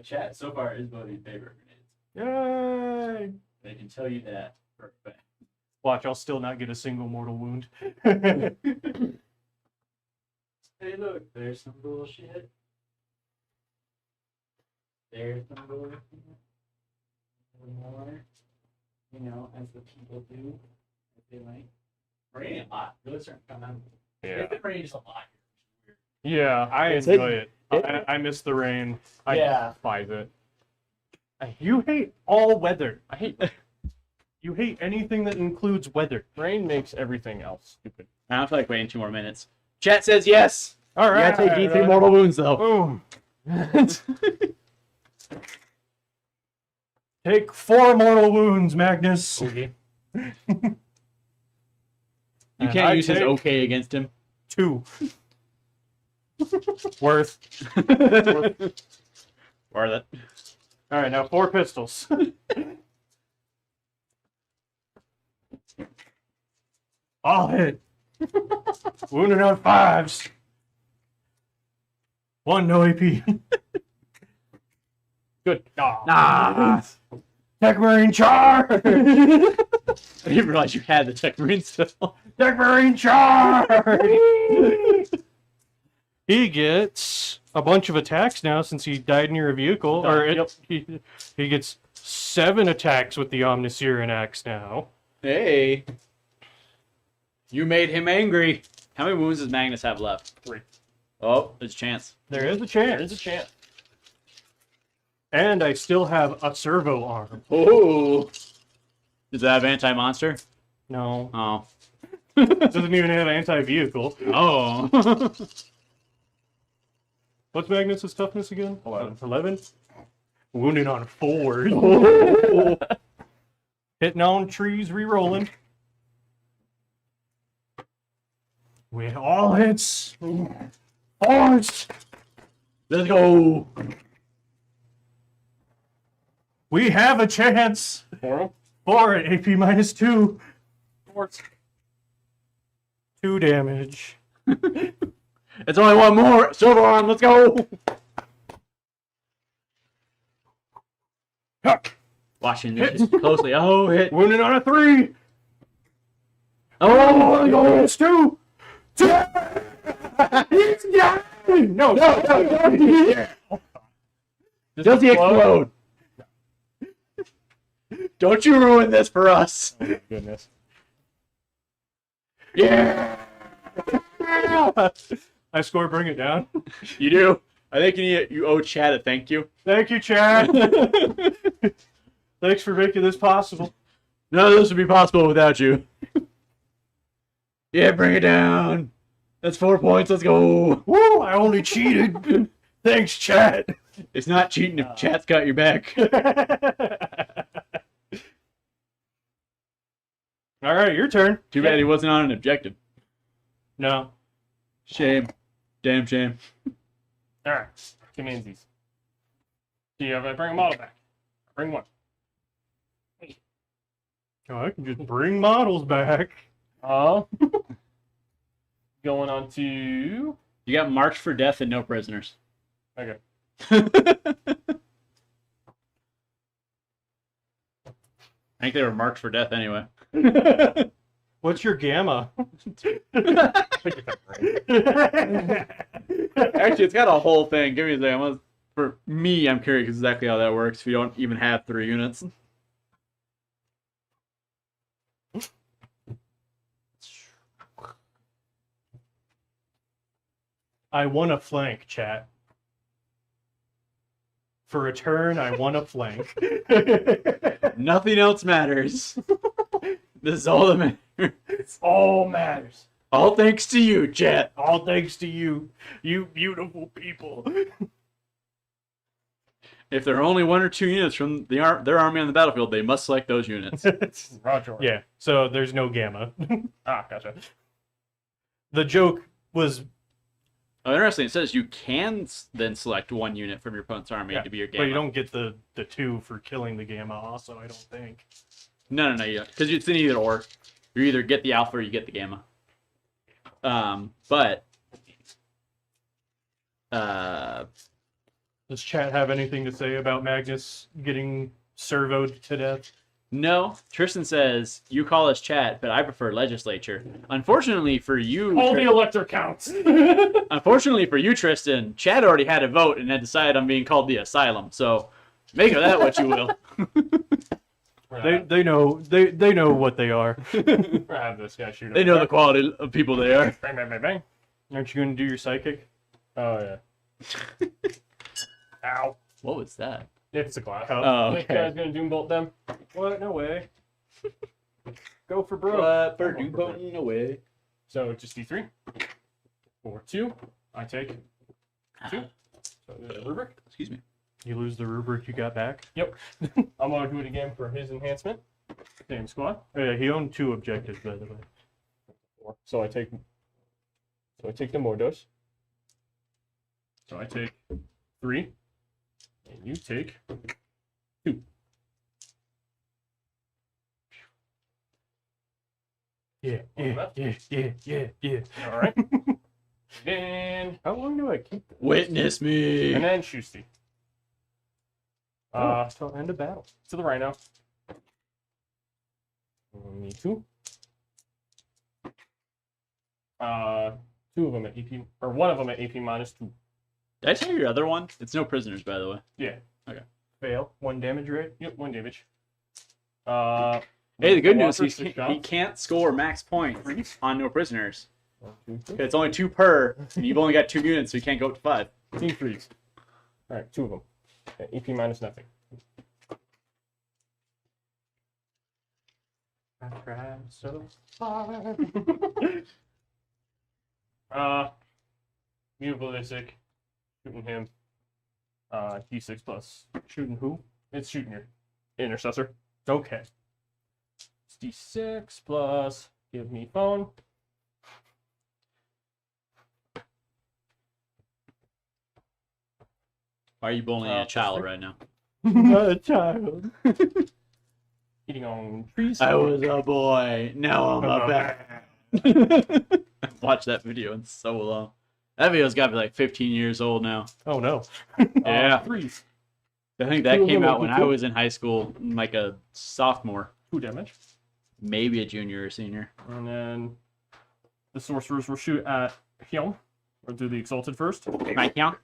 Chat so far is voting favorite Yay! grenades. I can tell you that for a fact. Watch, I'll still not get a single mortal wound. Hey, look, there's some bullshit. There's some bullshit. More, as the people do, as they like. Raining a lot. Really starting to come out. Yeah. It's been raining just a lot here. Yeah, I enjoy it. I miss the rain. I Yeah. despise it. You hate all weather. I hate You hate anything that includes weather. rain makes everything else stupid. I don't feel like waiting 2 more minutes. Chat says yes. All You gotta take D3 mortal wounds though. Boom. Take 4 mortal wounds, Magnus. Okay. You And can't I use his take okay against him. 2. Worth. Or that. All right, now 4 pistols. All hit. Wounded on 5s. 1 no AP. Good. Nah. Tech Marine charge! I didn't realize you had the Tech Marine still. Tech Marine charge! He gets a bunch of attacks now since he died near a vehicle. He gets 7 attacks with the Omniseran axe now. Hey. You made him angry. How many wounds does Magnus have left? 3. Oh, there's a chance. There is a There chance. is a chance. And I still have a servo arm. Oh. Does that have anti-monster? No. Oh. Doesn't even have anti-vehicle. Oh. What's Magnus's toughness again? 11. 11? Wounded on 4. Hitting on trees, re-rolling. With all hits. Force. Let's go. We have a chance. 4. 4 at AP minus 2. 4. 2 damage. It's only 1 more. Silver on. Let's go. Watching this closely. Oh, hit. Wounded on a 3. Oh, let's go. It's 2. He's dying. No. Does he explode? Don't you ruin this for us. Oh my goodness. Yeah. I score, bring it down. You do. I think you owe Chad a thank you. Thank you, Chad. Thanks for making this possible. None of this would be possible without you. Yeah, bring it down. That's 4 points. Let's go. Woo! I only cheated. Thanks, Chad. It's not cheating if Chat's got your back. All right, your turn. Too bad he wasn't on an objective. No. Shame. Damn shame. Alright. Commansies. Do you have a bring a model back? Bring one. Oh, I can just bring models back. Going on to... You got marked for death and no prisoners. Okay. I think they were marked for death anyway. What's your gamma? Actually, it's got a whole thing. Give me a second. For me, I'm curious exactly how that works if you don't even have 3 units. I want a flank, chat. For a turn, I want a flank. Nothing else matters. This is all that matters. All matters. All thanks to you, chat. All thanks to you, you beautiful people. If there are only 1 or 2 units from their army on the battlefield, they must select those units. Roger. Yeah, so there's no gamma. Gotcha. The joke was... Oh, interesting. It says you can then select 1 unit from your opponent's army to be your gamma. But you don't get the 2 for killing the gamma also, I don't think. No, you don't. Because it's an either or. You either get the alpha or you get the gamma. But... Does chat have anything to say about Magnus getting servoed to death? No. Tristan says, you call us chat, but I prefer legislature. Unfortunately for you... All the elector counts. Unfortunately for you, Tristan, Chad already had a vote and had decided on being called the Asylum. So make of that what you will. They know what they are. Have this guy shoot him. They know the quality of people they are. Bang, bang, bang, bang. Aren't you going to do your psychic? Oh, yeah. Ow. What was that? It's a glass. Oh, This okay. guy's gonna doombolt them. What? No way. Go for broke. away. So just D3. For 2. I take 2. So there's a rubric. Excuse me. You lose the rubric you got back? Yep. I'm gonna do it again for his enhancement. Same squad. Oh, yeah, he owned 2 objectives, by the way. So I take the Mordos. So I take 3. And you take 2. Yeah. Alright. Then How long do I keep this? Witness me. and then Shusty. Till end of battle. To the rhino. Me 2. 2 of them at AP, or 1 of them at AP -2. Did I tell you your other one? It's no prisoners, by the way. Yeah. Fail. 1 damage rate. Yep. 1 damage. Hey, the good news Walker, is 6 he shots. can't score max points on no prisoners. 1, 2, 3. It's only 2 per, and you've only got 2 units, so you can't go up to 5. Team freeze. All right, 2 of them. At AP -0. I tried so hard. Mutabilistic. Shooting him. D6 plus. Shooting who? It's shooting your intercessor. Okay. It's D6 plus. Give me phone. Why are you bullying a child right now? Not a child. Eating on trees. I was a boy. Now I'm a man. I've watched that video in so long. That video's got to be like 15 years old now. Oh no. Yeah. 3s. I think that Two came little out when I people. was in high school, like a sophomore, 2 damage. maybe a junior or senior. And then the sorcerers will shoot at him. Or do the exalted first. Right here.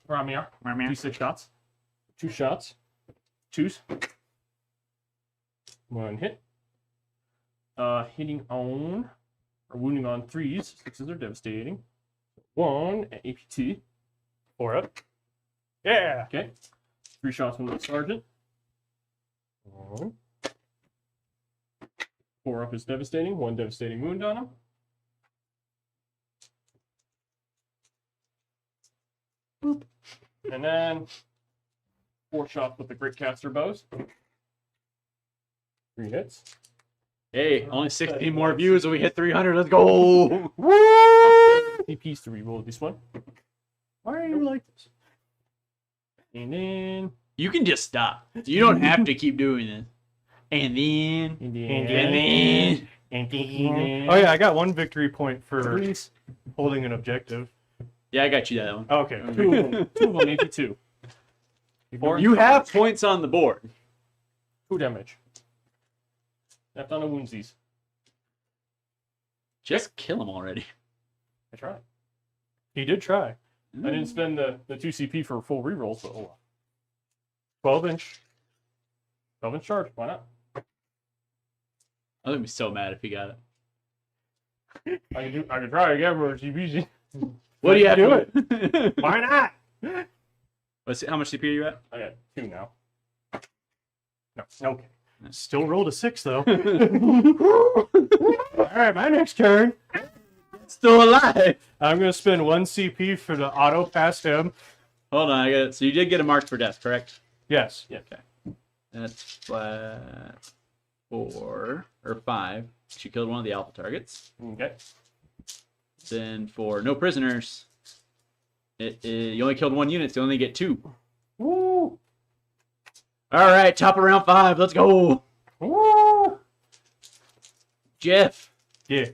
Ramir. D6 shots. 2 shots. 2s. 1 hit. Hitting on or wounding on 3s. 6s are devastating. 1 at APT. 4 up. Yeah. Okay. 3 shots from the sergeant. 1. 4 up is devastating. 1 devastating wound on him. Boop. And then 4 shots with the Great Caster bows. 3 hits. Hey, only 16 more views and we hit 300. Let's go. AP's to reroll this one. Why are you like this? And then You can just stop. You don't have to keep doing this. And then. Oh yeah, I got 1 victory point for holding an objective. Yeah, I got you that one. Okay. Two of them, maybe two. You have points on the board. 2 damage. Left on the woundsies. Just kill them already. I tried. He did try. I didn't spend the 2 CP for full rerolls, but oh well. 12-inch. 12-inch charge. Why not? I would be so mad if he got it. I can try again for GBG. What do you have do to it? Why not? Let's see, how much CP are you at? I got 2 now. No. Okay. Still rolled a 6 though. All right, my next turn. Still alive. I'm gonna spend 1 CP for the auto past him. Hold on, I got it. So you did get a mark for death, correct? Yes. Yeah. Okay. That's flat 4 or 5. She killed one of the alpha targets. Okay. Then for no prisoners, you only killed 1 unit, so you only get 2. Woo! All right, top of round 5. Let's go. Woo! Jeff. Yeah.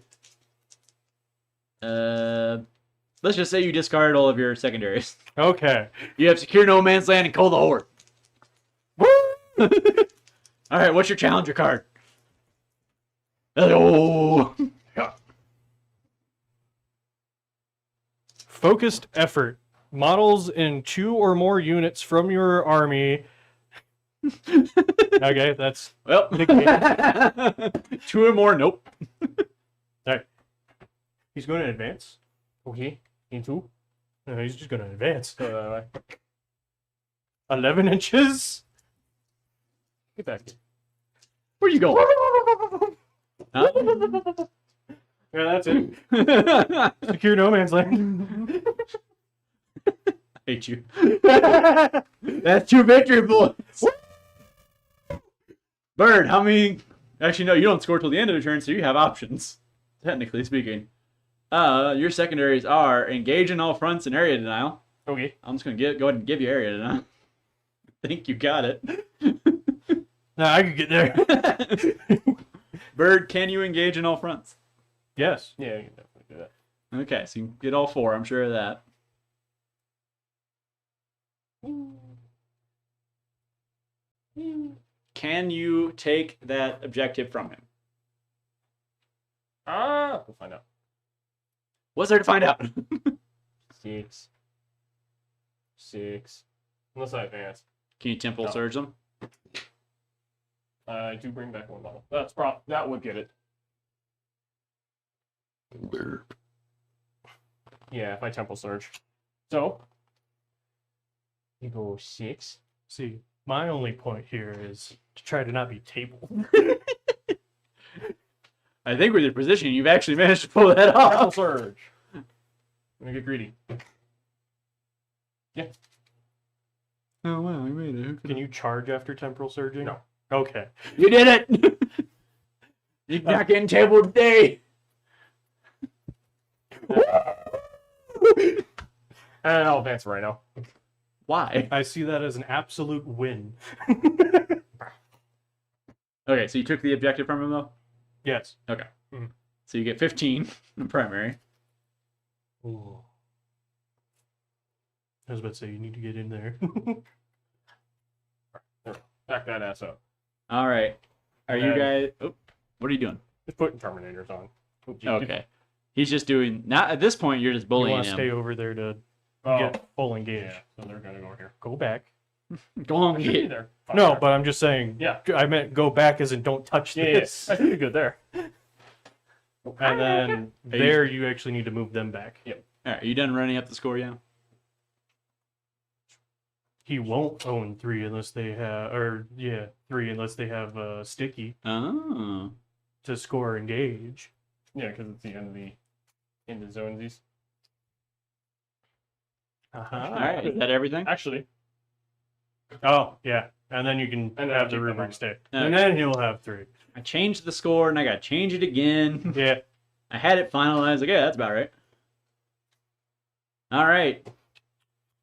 Let's just say you discard all of your secondaries. Okay. You have secure no man's land and Cull the Horde. All right, what's your challenger card? Let's go. Focused effort. Models in 2 or more units from your army. Okay, that's Well, 2 or more. Nope. he's going to advance. Okay. Into. No, he's just going to advance. Go that way. 11 inches. Get back here. Where you going? Huh? Yeah, that's it. Secure no man's land. Hate you. That's 2 victory points. Bird, how many? Actually, no, you don't score till the end of the turn, so you have options, technically speaking. Your secondaries are engage in all fronts and area denial. Okay. I'm just gonna go ahead and give you area denial. I think you got it. No, I could get there. Bird, can you engage in all fronts? Yes. Yeah, you can definitely do that. Okay, so you can get all 4. I'm sure of that. Can you take that objective from him? We'll find out. What's there to find out? 6. Unless I advance. Can you temple No. surge them? I do bring back 1 model. That would get it. Yeah, if I temple surge. So you go 6. See, my only point here is to try to not be tabled. I think with your position, you've actually managed to pull that Temple off. surge. I'm gonna get greedy. Yeah. Oh wow, you made it. Can you charge after temporal surging? No. Okay. You did it! You're not getting tabled today. And I'll advance right now. Why? I see that as an absolute win. Okay, so you took the objective from him though? Yes. Okay. So you get 15 in primary. Ooh. I was about to say, you need to get in there. Back that ass up. All right. Are you guys? Oh, what are you doing? Just putting Terminators on. Okay. He's just doing. Not at this point. You're just You bullying want to stay him. over there to Oh, get full engage. yeah. So they're gonna go here. Go back. Go on, Should be get. there. No, Fine. but I'm just saying. Yeah. I meant go back as in don't touch Yeah, this. I think you're good there. And then there you actually need to move them back. All right. Are you done running up the score yet? He won't own 3 unless they have, 3 unless they have sticky Oh. to score engage. Yeah, because it's the end of zonesies. Uh-huh. All right. Is that everything? Actually, Oh, yeah. And then you can And then have the keep them rubric on. stay. Okay. And then he'll have 3. I changed the score and I got to change it again. Yeah. I had it finalized. Like, yeah, that's about right. All right.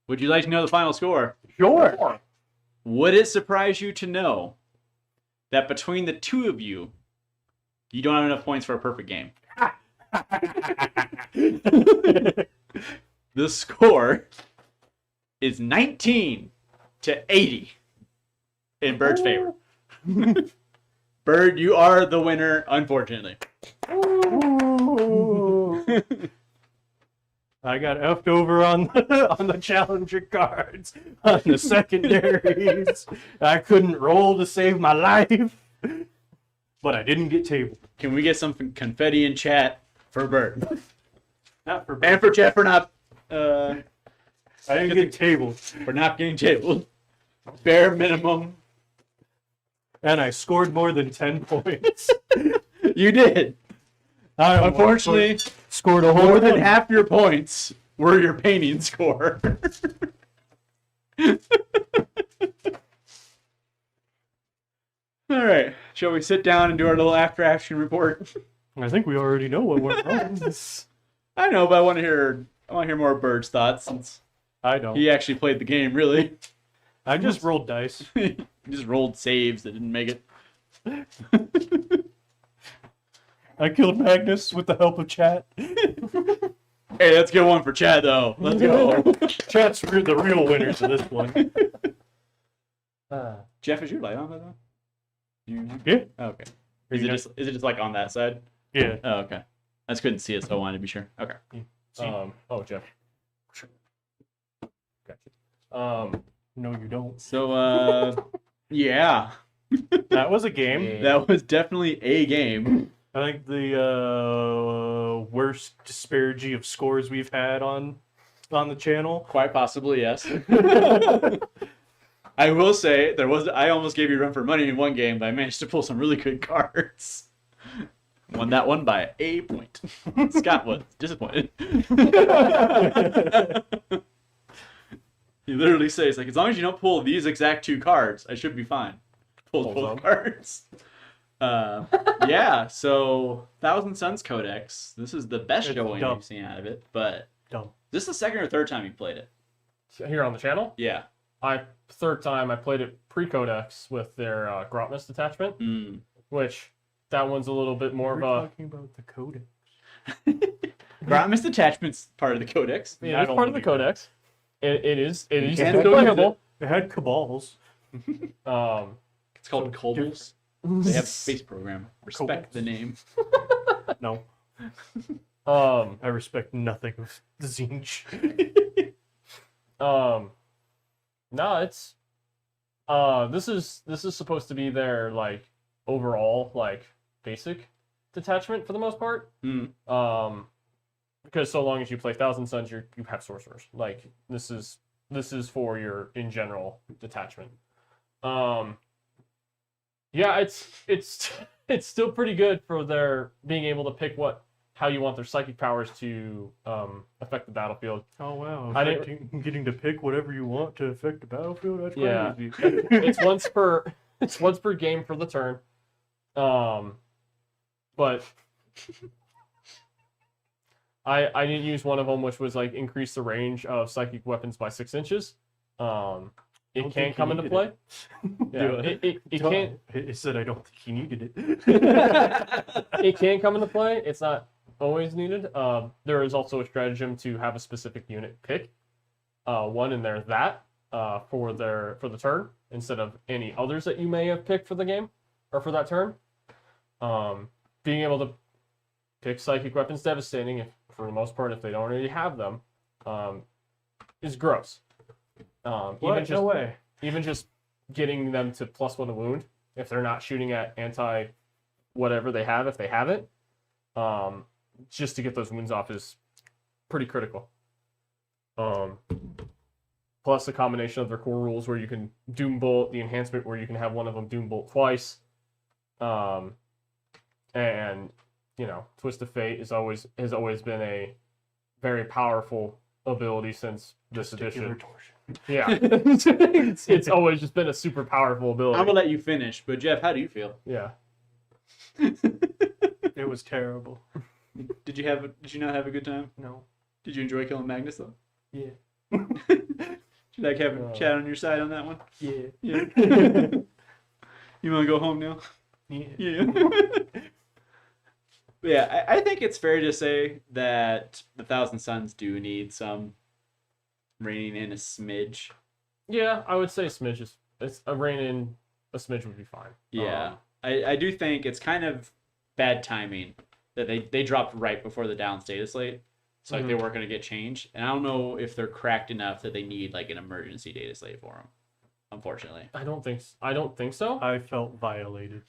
Would you like to know the final score? sure. would it surprise you to know that between the two of you, you don't have enough points for a perfect game? The score is 19 to 80 in Bird's favor. Bird, you are the winner, unfortunately. I got effed over on the challenger cards, on the secondaries. I couldn't roll to save my life, but I didn't get tabled. Can we get some confetti in chat for Bird? Not for And for chat for not I didn't get tabled, for not getting tabled. Bare minimum. and I scored more than 10 points. You did. I Unfortunately, scored a whole more than one. half your points were your painting score. All right. Shall we sit down and do our little after action report? I think we already know what went wrong. I know, but I want to hear more of Bird's thoughts since I don't. he actually played the game. Really, I just rolled dice. he just rolled saves that didn't make it. I killed Magnus with the help of chat. Hey, let's get one for Chad though. Let's go. Chat's the real winners of this one. Jeff, is your light on by the way? Yeah. Oh, okay. Is it just like on that side? Yeah. Oh, okay. I just couldn't see it, so I wanted to be sure. Okay. Jeff. Gotcha. No, you don't. So, yeah, That was a game. that was definitely a game. I think the worst disparity of scores we've had on the channel. Quite possibly, yes. I will say I almost gave you a run for money in one game, but I managed to pull some really good cards. Won that one by a point. Scott was disappointed. He literally says, like, as long as you don't pull these exact two cards, I should be fine. Pulled both cards. Yeah, so Thousand Suns Codex. This is the best It's showing dumb. we've seen out of it, but Dumb. this is the second or third time you played it. Here on the channel, Yeah. third time I played it pre-Codex with their Grotmus detachment, Mm. which that one's a little bit more We're of a. talking about the codex. Grotmus detachment's part of the Codex. Yeah, I it's don't part of the believe that. Codex. It is can't still still use playable. It had cabals. It's called Kobolds. They have a space program. Respect the name. No, Um, I respect nothing of the Zinch. No, it's this is supposed to be their like overall like basic detachment for the most part. Mm. Because so long as you play Thousand Suns, you have sorcerers. Like this is for your in general detachment. Yeah, it's still pretty good for their being able to pick how you want their psychic powers to affect the battlefield. Oh wow! I didn't- Getting to pick whatever you want to affect the battlefield. That's Yeah. crazy. It's once per game for the turn. But I didn't use one of them, which was like increase the range of psychic weapons by 6 inches. It Don't can think come he into needed play. Yeah, Do it can It said I don't think he needed it. it can come into play. It's not always needed. There is also a stratagem to have a specific unit pick one in there for the turn instead of any others that you may have picked for the game or for that turn. Being able to pick psychic weapons devastating, if for the most part, if they don't already have them, is gross. What? No way. Even just getting them to +1 to wound if they're not shooting at anti whatever they have if they haven't, just to get those wounds off is pretty critical. Plus the combination of their core rules where you can Doom Bolt, the enhancement where you can have one of them Doom Bolt twice, and Twist of Fate has always been a very powerful ability since this edition. Torsion. Yeah, it's always just been a super powerful ability. I'm gonna let you finish, but Jeff, how do you feel? Yeah. It was terrible. Did you not have a good time? No. Did you enjoy killing Magnus though? Yeah. Should I have a chat on your side on that one? Yeah. Yeah. You want to go home now? Yeah. But yeah, I think it's fair to say that the Thousand Suns do need some reining in a smidge. Yeah, I would say a smidge is a rein in a smidge would be fine. Yeah, I do think it's kind of bad timing that they dropped right before the down data slate. So like they weren't going to get changed, and I don't know if they're cracked enough that they need like an emergency data slate for them. Unfortunately, I don't think so. I felt violated.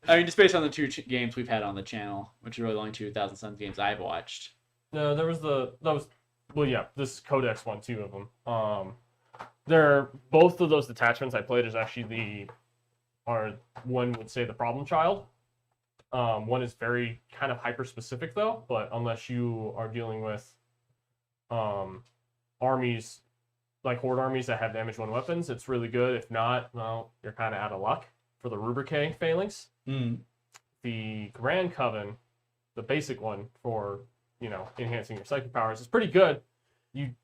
I mean, just based on the two games we've had on the channel, which are really the only 2,000 Suns games I've watched. No, this Codex one, two of them. They're both of those detachments I played is actually one would say the problem child. One is very kind of hyper specific though, but unless you are dealing with armies like horde armies that have damage one weapons, it's really good. If not, well, you're kind of out of luck for the rubrique phalanx. The Grand Coven, the basic one for enhancing your psychic powers, is pretty good. You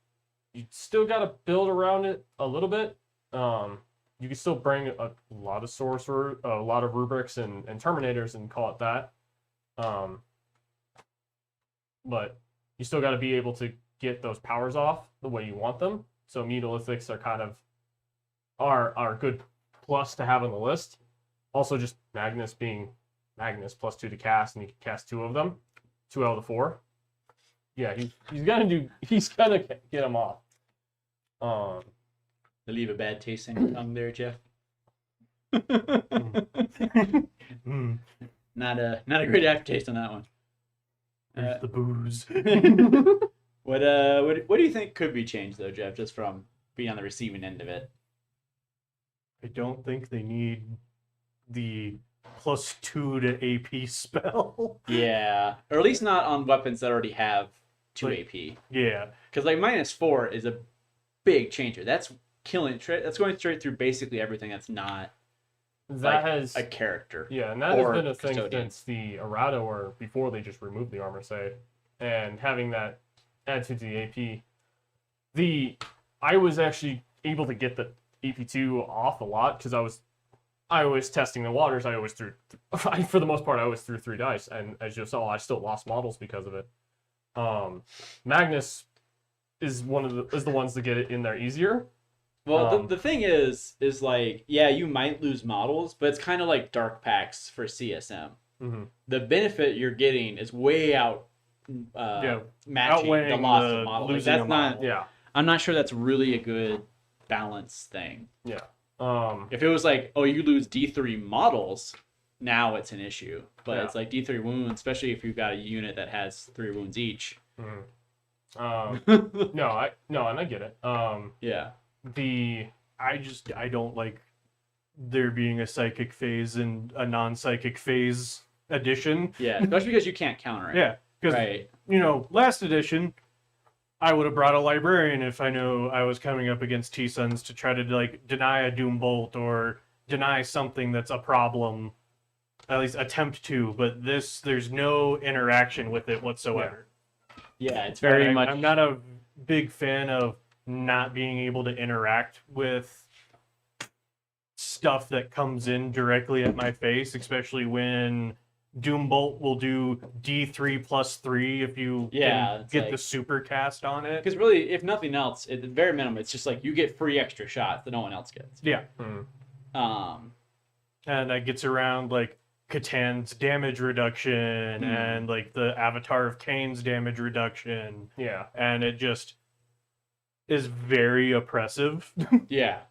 still got to build around it a little bit. You can still bring a lot of sorcerer, a lot of rubrics and terminators and call it that. But you still got to be able to get those powers off the way you want them. So Mutalithics are kind of are a good plus to have on the list. Also, just Magnus being Magnus +2 to cast, and you can cast 2 of them, 2 out of the 4. Yeah, he's gonna get them off. They leave a bad taste in your tongue there, Jeff. Not a great aftertaste on that one. There's the booze. What do you think could be changed though, Jeff, just from being on the receiving end of it? I don't think they need the +2 to AP spell. Yeah, or at least not on weapons that already have 2 Like, AP. Yeah. Because like -4 is a big changer. That's killing. That's going straight through basically everything that's not Has a character. Yeah, and that has or been a thing custodian. since the errata, or before they just removed the armor save, and having that add to the AP. I was actually able to get the AP2 off a lot because I was testing the waters. I always threw, for the most part, I always threw 3 dice, and as you saw, I still lost models because of it. Magnus is the ones that get it in there easier. Well, the thing is like, yeah, you might lose models, but it's kind of like dark packs for CSM. Mm-hmm. The benefit you're getting is way out matching the outweighing loss the of model. Like, losing that's a not. model. Yeah, I'm not sure that's really a good balance thing. yeah. If it was like, oh, you lose D3 models, now it's an issue. But Yeah. it's like D3 wounds, especially if you've got a unit that has 3 wounds each. Mm-hmm. No, and I get it. Yeah. I don't like there being a psychic phase and a non-psychic phase edition. Yeah, especially because you can't counter it. Yeah, because Right. last edition, I would have brought a librarian if I know I was coming up against T-Suns to try to like deny a Doom Bolt or deny something that's a problem, at least attempt to. But there's no interaction with it whatsoever. Yeah, it's very much. I'm not a big fan of not being able to interact with stuff that comes in directly at my face, especially when Doom Bolt will do D3 + 3 if you Yeah, can it's get like- the super cast on it. Because really, if nothing else, at the very minimum, it's just like you get free extra shots that no one else gets. Yeah, Um, and that gets around like Catan's damage reduction and like the Avatar of Kane's damage reduction, Yeah. and it just is very oppressive. yeah.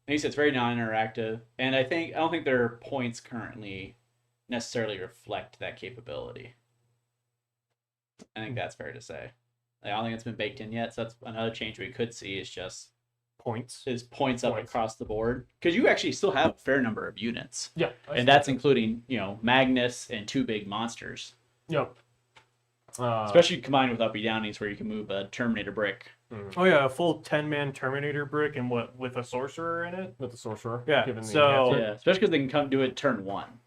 And he said it's very non-interactive, and I don't think their points currently necessarily reflect that capability. I think that's fair to say. I don't think it's been baked in yet, so that's another change we could see is just Points. points up across the board, because you actually still have a fair number of units, Yeah. and that's including Magnus and 2 big monsters, Yep. especially combined with uppy downies where you can move a Terminator brick. Oh yeah, a full 10-man Terminator brick and with a sorcerer in it. With the sorcerer. Yeah, given the so- enhancement. Yeah, especially because they can come do it turn 1.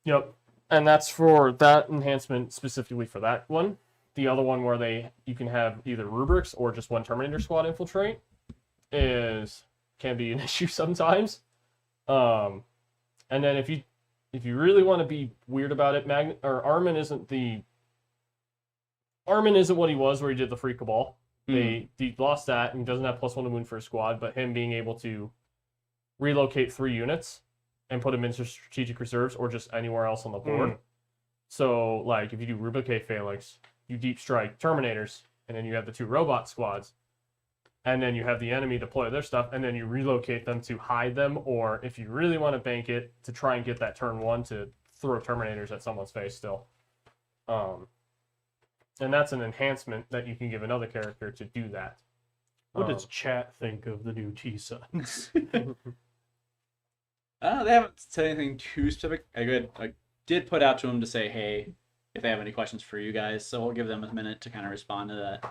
Yep. And that's for that enhancement specifically for that one. The other one where you can have either rubrics or just 1 Terminator squad infiltrate. can be an issue sometimes. And then if you really want to be weird about it, Armin isn't what he was where he did the free cabal. He lost that and he doesn't have +1 to wound for his squad, but him being able to relocate 3 units and put them into strategic reserves or just anywhere else on the board. So, like, if you do Rubique Phalanx, you deep strike Terminators, and then you have the 2 robot squads, and then you have the enemy deploy their stuff, and then you relocate them to hide them, or if you really want to bank it, to try and get that turn 1 to throw Terminators at someone's face still. And that's an enhancement that you can give another character to do that. What does chat think of the new T-Suns? They haven't said anything too specific. I did put out to them to say, hey, if they have any questions for you guys, so we'll give them a minute to kind of respond to that.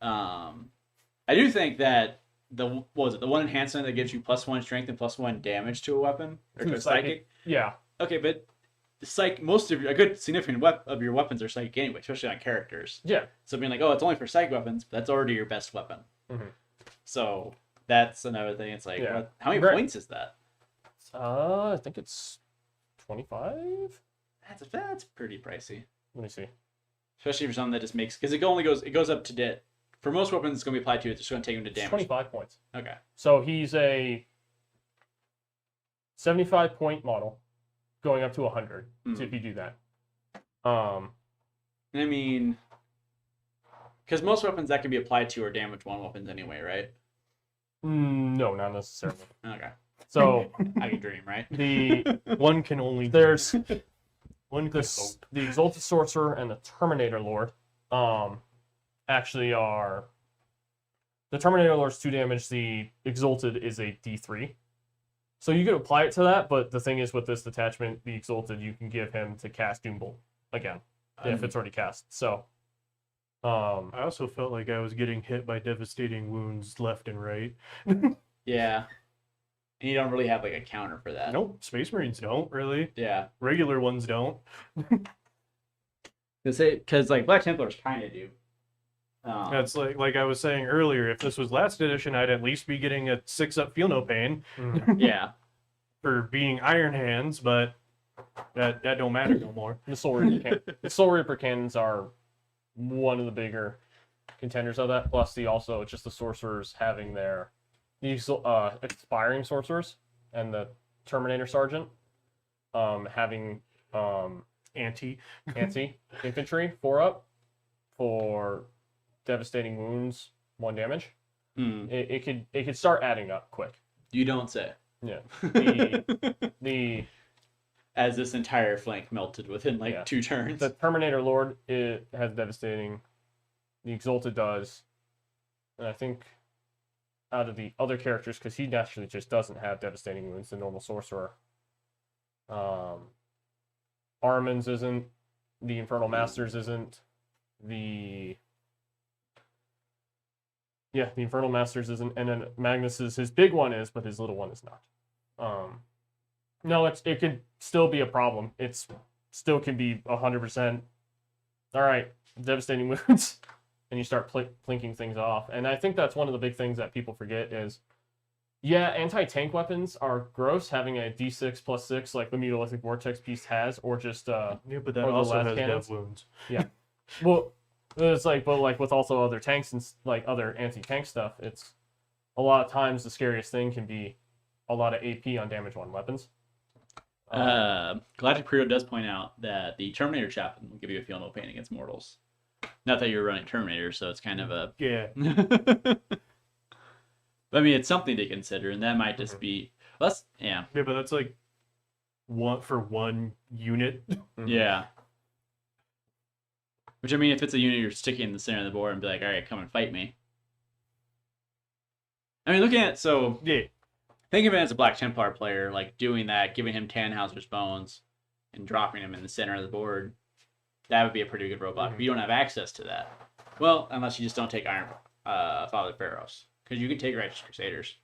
I do think that the one enhancement that gives you +1 strength and +1 damage to a weapon or to a psychic. Yeah. Okay, but most of a good significant of your weapons are psychic anyway, especially on characters. Yeah. So being like, oh, it's only for psychic weapons, but that's already your best weapon. Mm-hmm. So that's another thing. It's like, Yeah. how many points is that? I think it's 25. That's pretty pricey. Let me see. Especially for something that just makes, because it goes up to debt. For most weapons, it's going to be applied to it. It's just going to take them to It's damage. 25 points. Okay. So he's a 75-point model, going up to 100. So if you do that, I mean, because most weapons that can be applied to are damage 1 weapons anyway, right? No, not necessarily. Okay. So I can dream, right? One can only there's one can hope. the Exalted Sorcerer and the Terminator Lord. Actually are the Terminator Lord's 2 damage. The Exalted is a D3. So you could apply it to that, but the thing is with this detachment, the Exalted, you can give him to cast Doombolt again if it's already cast. So, I also felt like I was getting hit by devastating wounds left and right. Yeah. And you don't really have like a counter for that. Nope, Space Marines don't really. Yeah. Regular ones don't. Because like Black Templars kind of do. That's like I was saying earlier. If this was last edition, I'd at least be getting a 6-up Feel No Pain Yeah. for being Iron Hands, but that don't matter no more. the Soul Reaper cannons are one of the bigger contenders of that. Plus, just the sorcerers having their expiring sorcerers and the Terminator Sergeant having Anti infantry 4-up for devastating wounds, 1 damage. It could start adding up quick. You don't say. Yeah. The As this entire flank melted within like 2 turns. The Terminator Lord has devastating. The Exalted does, and I think out of the other characters, because he naturally just doesn't have devastating wounds, the normal sorcerer. Armin's isn't. The Infernal Masters isn't. The Infernal Masters isn't, and then Magnus's his big one is, but his little one is not. No, it could still be a problem. It's still can be 100%. All right, devastating wounds, and you start plinking things off. And I think that's one of the big things that people forget is, anti-tank weapons are gross, having a D6 + 6 like the Mutalistic Vortex piece has, or just but that or the also last has cannons. dev wounds. Yeah. Well, it's like, but like with also other tanks and like other anti-tank stuff, it's a lot of times the scariest thing can be a lot of AP on damage 1 weapons. Galactic Prio does point out that the Terminator Chaplain will give you a Feel No Pain against mortals. Not that you're running Terminator, so it's kind of a... Yeah. I mean, it's something to consider, and that might just be... Let's... Yeah. Yeah, but that's like one for 1 unit. Yeah. Which, I mean, if it's a unit you're sticking in the center of the board and be like, all right, come and fight me. I mean, looking at... So... Yeah. Think of it as a Black Templar player, like doing that, giving him Tannhauser's Bones, and dropping him in the center of the board. That would be a pretty good robot. If you don't have access to that, well, unless you just don't take Iron Father Pharaohs, because you can take Righteous Crusaders.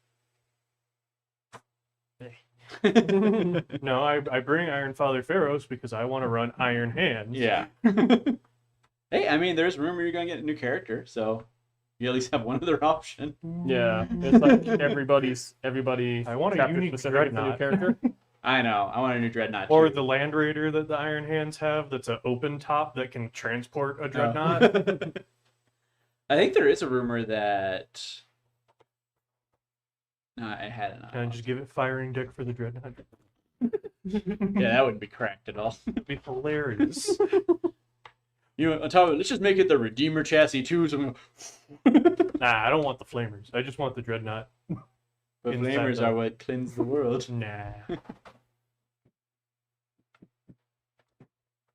No, I bring Iron Father Pharaohs because I want to run Iron Hands. Yeah. Hey, I mean, there's rumor you're gonna get a new character, so You at least have one other option. Yeah, it's like everybody. I want a chapter unique specific for the new dreadnought. character. I know. I want a new dreadnought. Or too. the Land Raider that the Iron Hands have that's an open top that can transport a Oh. dreadnought. I think there is a rumor that. No, I had it. And just give it firing deck for the dreadnought. Yeah, that wouldn't be cracked at all. It'd be hilarious. You know, on top of it, let's just make it the Redeemer chassis too. So we go, Nah, I don't want the flamers. I just want the dreadnought. but Inside flamers the- are what cleanse the world. Nah.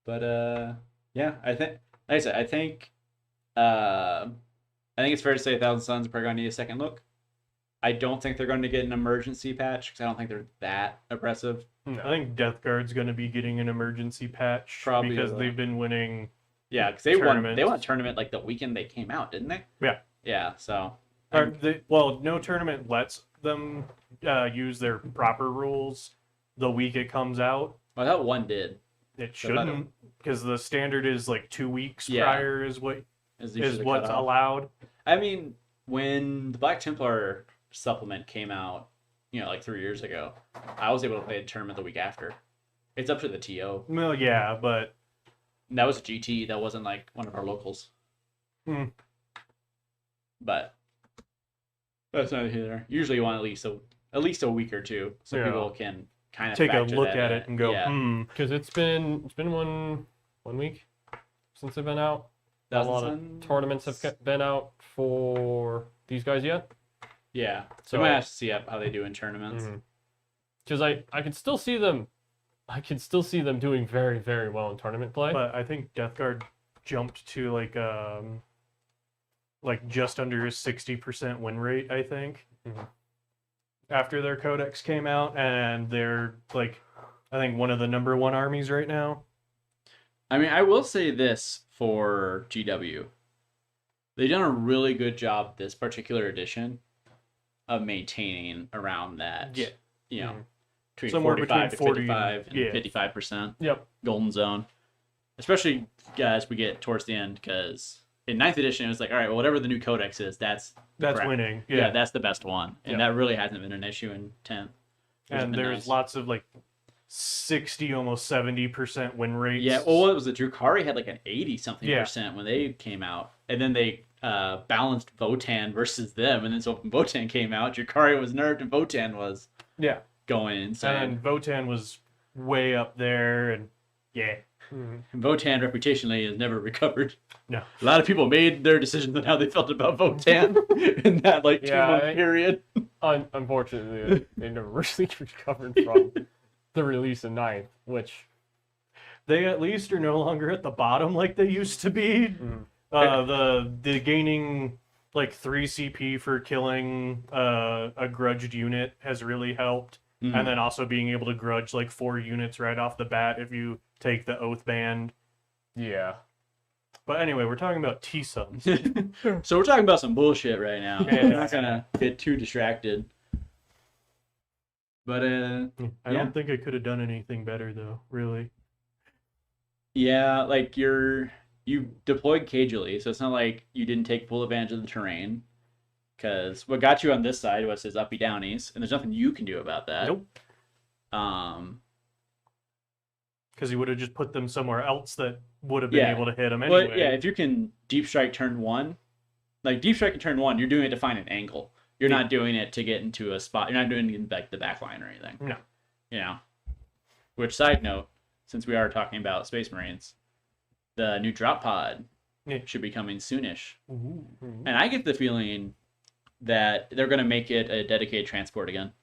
But yeah, I think, like I said, I think it's fair to say 1,000 Suns are probably going to need a second look. I don't think they're going to get an emergency patch because I don't think they're that aggressive. I think DeathGuard's going to be getting an emergency patch Probably because will. they've been winning. Yeah, because they won Tournaments. a tournament like the weekend they came out, didn't they? Yeah. Yeah, so Well, no tournament lets them use their proper rules the week it comes out. I thought one did. It So that- shouldn't, because the standard is like 2 weeks Yeah. prior is Usually the what's cutoff. allowed. I mean, when the Black Templar supplement came out, like 3 years ago, I was able to play a tournament the week after. It's up to the TO. Well, yeah, but And that was a GT. That wasn't like one of our locals. Hmm. But that's neither here nor there. Usually you want at least a week or two, so Yeah. people can kind of take a factor look that at in. it and go, yeah. Because it's been one week since they've been out. Not a 1,000 lot Suns? of tournaments have been out for these guys yet. Yeah, so So- we might have to see how they do in tournaments. Because I can still see them. I can still see them doing very, very well in tournament play. but I think DeathGuard jumped to like just under a 60% win rate, I think. Mhm. After their codex came out, and they're like, I think one of the number one armies right now. I mean, I will say this for GW. They've done a really good job this particular edition of maintaining around that. Yeah. Mhm. Between Somewhere 45 between 40 to 55 and yeah. 55% Yep. golden zone. Especially as we get towards the end, because in 9th edition, it was like, all right, well, whatever the new codex is, that's correct. Winning. Yeah, that's the best one. And Yeah. that really hasn't been an issue in 10th. which has And been there's nice. lots of like 60, almost 70% win rates. Yeah, well, what was it? Drukari had like an 80-something Yeah. percent when they came out. And then they balanced Votan versus them. And then so when Votan came out, Drukari was nerfed and Votan was Yeah. going insane. And Votan was way up there, and yeah. And Votan reputationally has never recovered. No. A lot of people made their decisions on how they felt about Votan in that like 2-month period. Unfortunately, they never really recovered from the release in 9th, which They at least are no longer at the bottom like they used to be. The gaining like 3 CP for killing a grudged unit has really helped. Mhm. And then also being able to grudge like 4 units right off the bat if you take the oath band. yeah. But anyway, we're talking about T-Suns. So we're talking about some bullshit right now. Yeah. We're not gonna get too distracted. But I Yeah. don't think I could have done anything better though, really. yeah, like you deployed cagely, so it's not like you didn't take full advantage of the terrain. Because what got you on this side was his uppy downies, and there's nothing you can do about that. Nope. Um, Because he would have just put them somewhere else that would have been Yeah. able to hit them anyway. But yeah, if you can deep strike turn 1, like deep strike in turn 1, you're doing it to find an angle. You're not doing it to get into a spot. You're not doing it in like the back line or anything. No. You know. Which, side note, since we are talking about Space Marines, the new drop pod Yeah. should be coming soonish. Ooh. And I get the feeling that they're going to make it a dedicated transport again.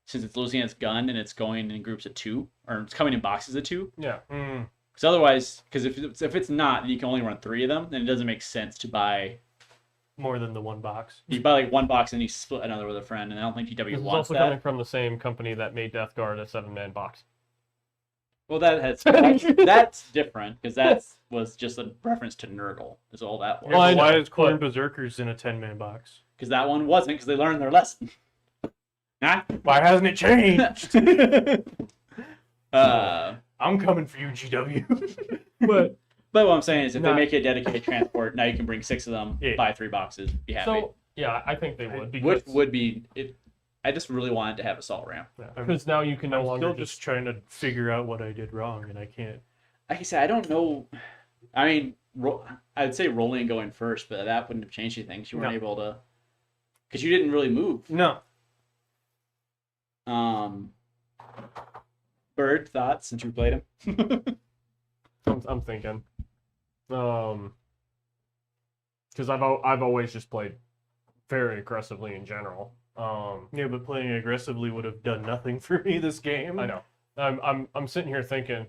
Since it's losing its gun and it's going in groups of 2, or it's coming in boxes of 2. Yeah. Because otherwise, because if it's not, then you can only run 3 of them, then it doesn't make sense to buy. More than the one box. You buy like one box and you split another with a friend, and I don't think GW This is wants also that. coming from the same company that made DeathGuard a 7-man box. Well, that's different because that was just a reference to Nurgle. Is all that was. Well, I know, Why is Corn but- Berserkers in a 10-man box? Because that one wasn't, because they learned their lesson. Nah. Why hasn't it changed? Uh, I'm coming for you, GW. But But what I'm saying is, if they Not- make it a dedicated transport, now you can bring 6 of them, Yeah. buy 3 boxes, be happy. So yeah, I think they would Which because would be it. I just really wanted to have assault ramp. because now you can no I'm longer still just trying to figure out what I did wrong, and I can't. Like I said, I don't know. I mean, I'd say rolling going first, but that wouldn't have changed anything. You weren't able to, because you didn't really move. No. Bird, thoughts since you played him? I'm thinking, because I've always just played very aggressively in general. Yeah, but playing aggressively would have done nothing for me this game. I know. I'm sitting here thinking,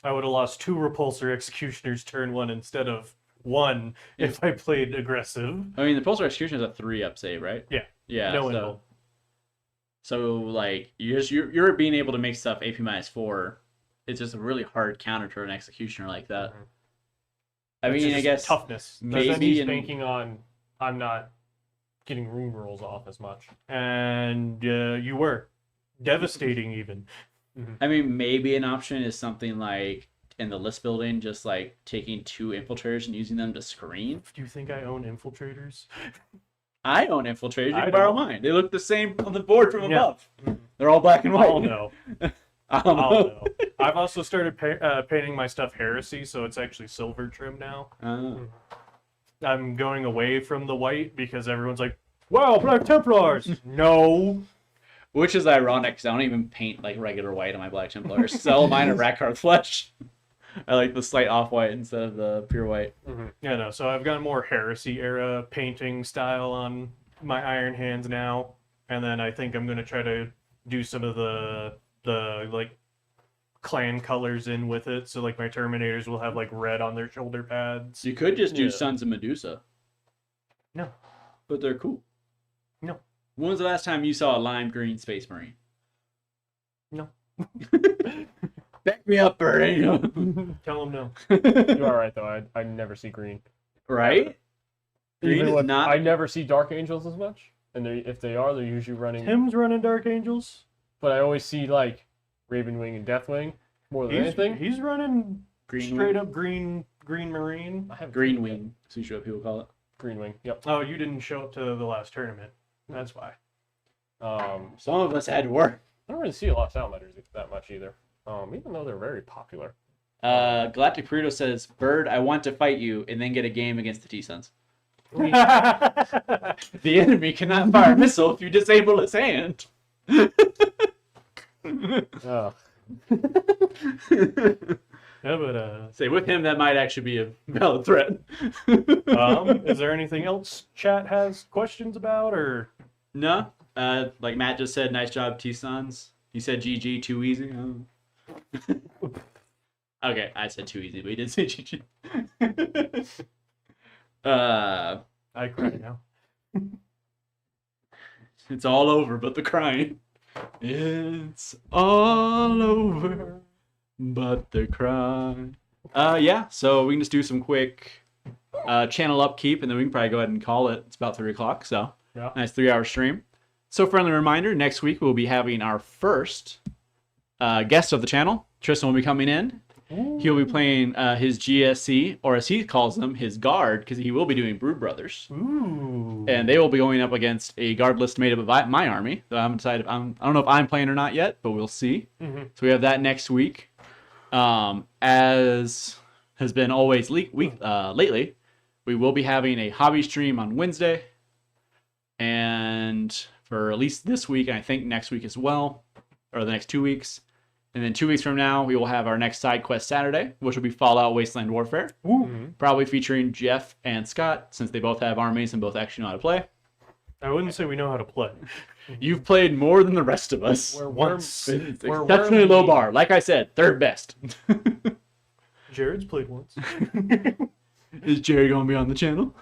I would have lost 2 repulsor executioners turn 1 instead of 1 if I played aggressive. I mean, the Pulsar Execution is a 3-up save, right? Yeah. Yeah. No so, invul. so like you're being able to make stuff AP -4. It's just a really hard counter to an executioner like that. I It's mean, I just guess toughness. because then maybe he's in- banking on I'm not getting rune rolls off as much. And you were devastating even. I mean, maybe an option is something like in the list building, just like taking 2 infiltrators and using them to screen. Do you think I own infiltrators? I own infiltrators. You I can borrow don't. mine. They look the same on the board from Yeah. above. They're all black and white. I'll know. I'll I'll know. know. I've also started painting my stuff heresy, so it's actually silver trim now. I'm going away from the white because everyone's like, "Wow, Black Templars!" No. Which is ironic because I don't even paint like regular white on my Black Templars. So all mine are Rackard flesh. I like the slight off-white instead of the pure white. Yeah, no. So I've got more heresy era painting style on my Iron Hands now, and then I think I'm gonna try to do some of the like clan colors in with it. So like my Terminators will have like red on their shoulder pads. You could just do Yeah. Sons of Medusa, No. but they're cool. No. When was the last time you saw a lime green Space Marine? No. Back me up, Bird. Tell them no. You're all right though. I never see green. Right? Green Even is with- not. I never see Dark Angels as much, and if they are, they're usually running. Tim's running Dark Angels. But I always see like Ravenwing and Deathwing more than anything. He's running Green straight wing? up green Marine. I have Green Wing. So you what people call it. Green Wing. Yep. Oh, you didn't show up to the last tournament. That's why. Some of us had to work. I don't really see a lot of Salamanders that much either. Even though they're very popular. Galactic Burrito says, Bird, I want to fight you and then get a game against the T-Suns. The enemy cannot fire a missile if you disable his hand. Oh. Yeah, but Say, with him, that might actually be a valid threat. is there anything else chat has questions about, or No. Like Matt just said, nice job, T-Suns. He said GG, too easy. Okay, I said too easy, but he did say GG. I cry now? It's all over but the crying. It's all over but the crying. Yeah, so we can just do some quick channel upkeep, and then we can probably go ahead and call it. It's about 3 o'clock, so Yeah. nice 3-hour stream. So friendly reminder, next week we'll be having our first guest of the channel. Tristan will be coming in. He'll be playing his GSC, or as he calls them, his guard, because he will be doing Brood Brothers. Ooh. And they will be going up against a guard list made up of my army. So I haven't decided. I don't know if I'm playing or not yet, but we'll see. Mhm. So we have that next week. As has been always lately, we will be having a hobby stream on Wednesday, and for at least this week, and I think next week as well, or the next 2 weeks. And then 2 weeks from now, we will have our next side quest Saturday, which will be Fallout Wasteland Warfare. Probably featuring Jeff and Scott, since they both have armies and both actually know how to play. I wouldn't say we know how to play. You've played more than the rest of us. We're Once. It's we're exceptionally low wormy. bar. Like I said, third best. Jared's played once. Is Jerry going to be on the channel?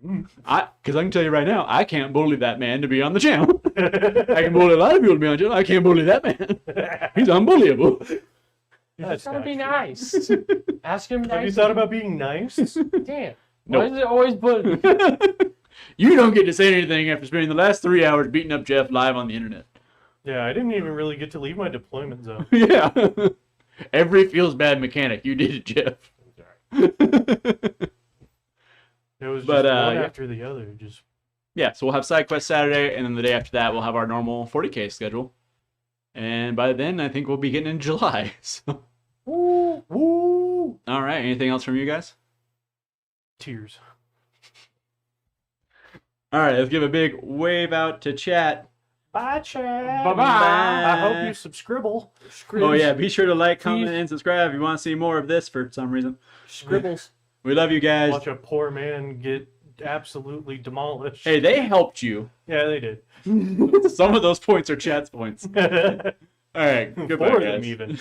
Because I can tell you right now, I can't bully that man to be on the channel. I can bully a lot of people to be on the channel. I can't bully that man. He's unbullyable. That's Gotta be not nice. Ask him true. Have you nice. thought about being nice? Damn. Nope. Why is it always bullying? You don't get to say anything after spending the last 3 hours beating up Jeff live on the internet. Yeah, I didn't even really get to leave my deployment zone. Yeah. Every feels bad mechanic. You did it, Jeff. It was just But, one yeah. after the other. Just Yeah, so we'll have side quest Saturday, and then the day after that we'll have our normal 40k schedule. And by then, I think we'll be getting in July. So, woo, woo. all right. Anything else from you guys? Tears. All right, let's give a big wave out to chat. Bye, Chad. Bye-bye. I hope you subscribble. Oh yeah, be sure to like, comment, and subscribe if you want to see more of this for some reason. Scribbles. We love you guys. Watch a poor man get absolutely demolished. Hey, they helped you. Yeah, they did. Some of those points are chat's points. All right, goodbye, Four of guys. them even.